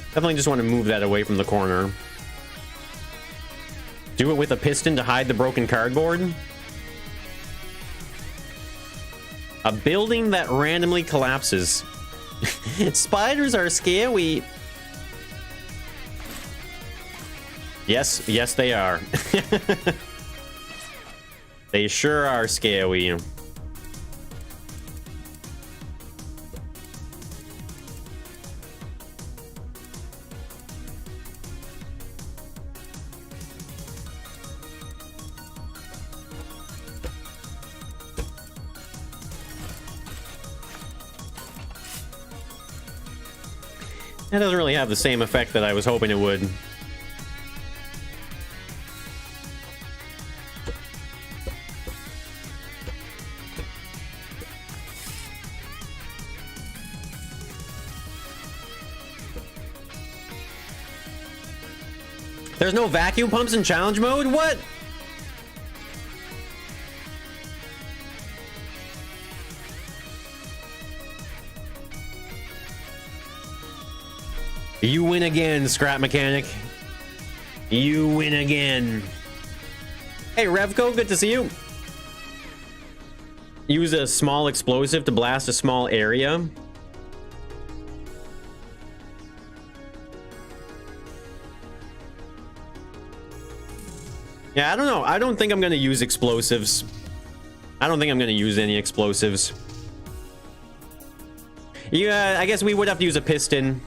Definitely just want to move that away from the corner. Do it with a piston to hide the broken cardboard. A building that randomly collapses. Spiders are scary. Yes, yes they are. They sure are scary. That doesn't really have the same effect that I was hoping it would. There's no vacuum pumps in challenge mode? What? You win again, scrap mechanic. You win again. Hey, Revco, good to see you. Use a small explosive to blast a small area. Yeah, I don't know. I don't think I'm going to use explosives. I don't think I'm going to use any explosives. Yeah, I guess we would have to use a piston.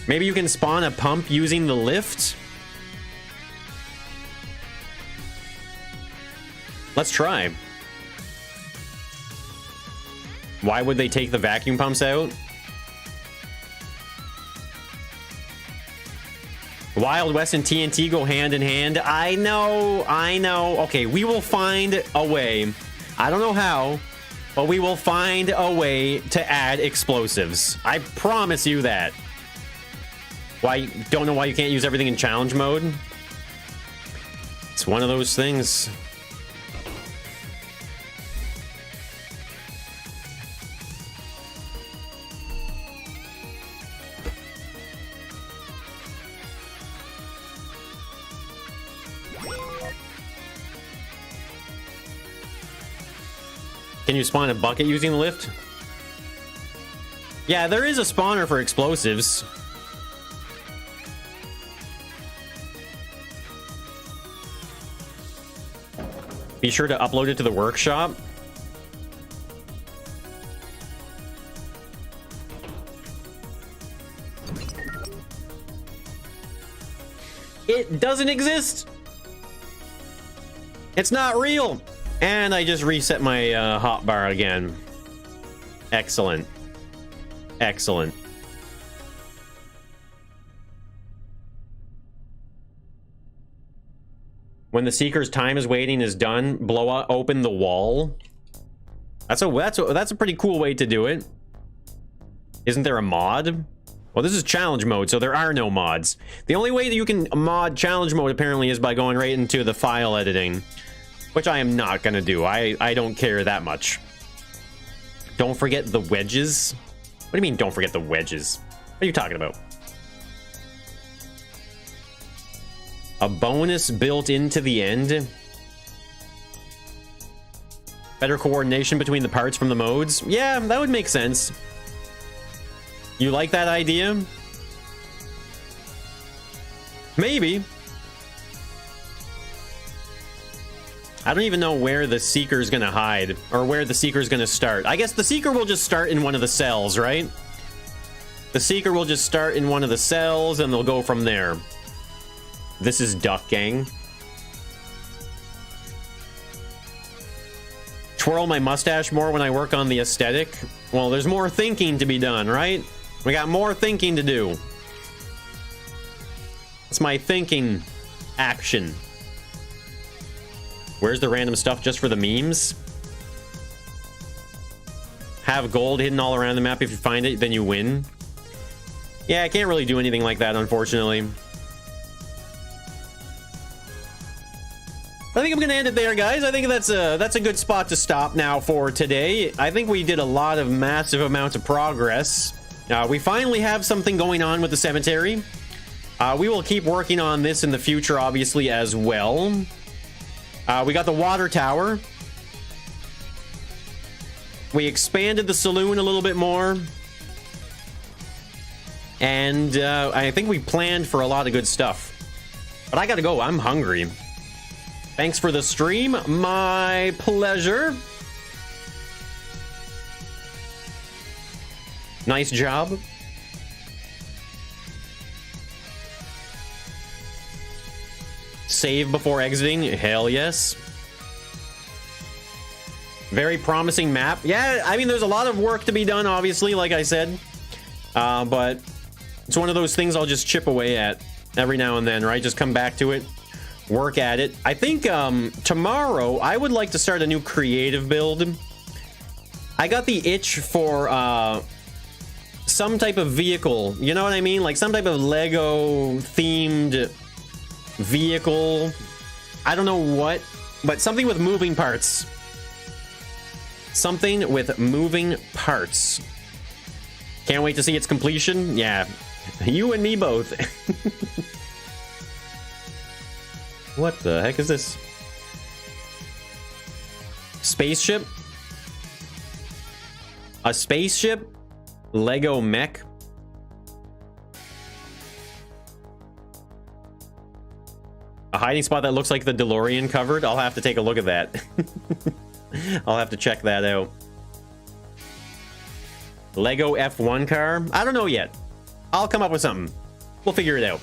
Maybe you can spawn a pump using the lift? Let's try. Why would they take the vacuum pumps out? Wild West and TNT go hand in hand. I know, I know. Okay, we will find a way. I don't know how, but we will find a way to add explosives. I promise you that. Why? Don't know why you can't use everything in challenge mode. It's one of those things. Can you spawn a bucket using the lift? Yeah, there is a spawner for explosives. Be sure to upload it to the workshop. It doesn't exist. It's not real. And I just reset my hotbar again. Excellent. Excellent. When the Seeker's time is waiting is done, open the wall. That's a pretty cool way to do it. Isn't there a mod? Well, this is challenge mode, so there are no mods. The only way that you can mod challenge mode apparently is by going right into the file editing, which I am not gonna do. I don't care that much. Don't forget the wedges. What do you mean, don't forget the wedges? What are you talking about? A bonus built into the end. Better coordination between the parts from the modes. Yeah, that would make sense. You like that idea? Maybe. I don't even know where the Seeker's gonna hide, or where the Seeker's gonna start. I guess the Seeker will just start in one of the cells, right? The Seeker will just start in one of the cells, and they'll go from there. This is Duck Gang. twirl my mustache more when I work on the aesthetic. Well, there's more thinking to be done, right? We got more thinking to do. It's my thinking action. Where's the random stuff just for the memes? Have gold hidden all around the map. If you find it, then you win. Yeah, I can't really do anything like that, unfortunately. I think I'm gonna end it there, guys. I think that's a good spot to stop now for today. I think we did a lot of massive amounts of progress. We finally have something going on with the cemetery. We will keep working on this in the future, obviously, as well. We got the water tower. We expanded the saloon a little bit more. And I think we planned for a lot of good stuff. But I gotta go. I'm hungry. Thanks for the stream. My pleasure. Nice job. Save before exiting. Hell yes. Very promising map. Yeah, I mean, there's a lot of work to be done, obviously, like I said. But it's one of those things I'll just chip away at every now and then, right? Just come back to it. Work at it. I think tomorrow I would like to start a new creative build. I got the itch for some type of vehicle. You know what I mean? Like some type of Lego themed vehicle. I don't know what, but something with moving parts. Something with moving parts. Can't wait to see its completion. Yeah, you and me both. What the heck is this? Spaceship? A spaceship? Lego mech? A hiding spot that looks like the DeLorean covered? I'll have to take a look at that. I'll have to check that out. Lego F1 car? I don't know yet. I'll come up with something. We'll figure it out.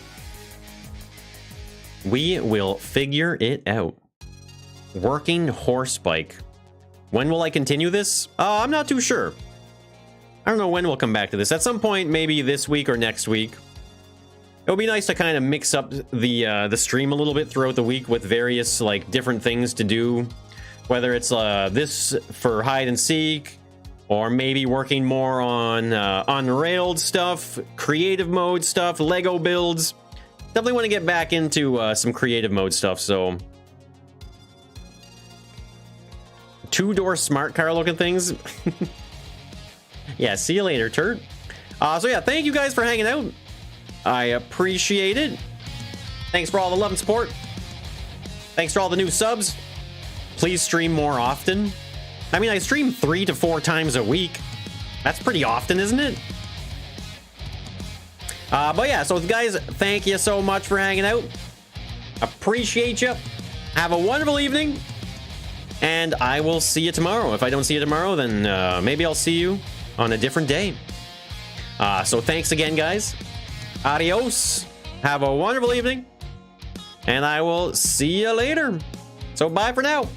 We will figure it out. Working horse bike. When will I continue this? I'm not too sure. I don't know when we'll come back to this. At some point, maybe this week or next week. It would be nice to kind of mix up the stream a little bit throughout the week with various like different things to do. Whether it's this for hide and seek, or maybe working more on unrailed stuff, creative mode stuff, Lego builds. Definitely want to get back into some creative mode stuff, so. Two-door smart car looking things. Yeah, see you later, turd. So yeah, thank you guys for hanging out. I appreciate it. Thanks for all the love and support. Thanks for all the new subs. Please stream more often. I mean, I stream 3 to 4 times a week. That's pretty often, isn't it? But yeah, so guys, thank you so much for hanging out. Appreciate you. Have a wonderful evening. And I will see you tomorrow. If I don't see you tomorrow, then maybe I'll see you on a different day. So thanks again, guys. Adios. Have a wonderful evening. And I will see you later. So bye for now.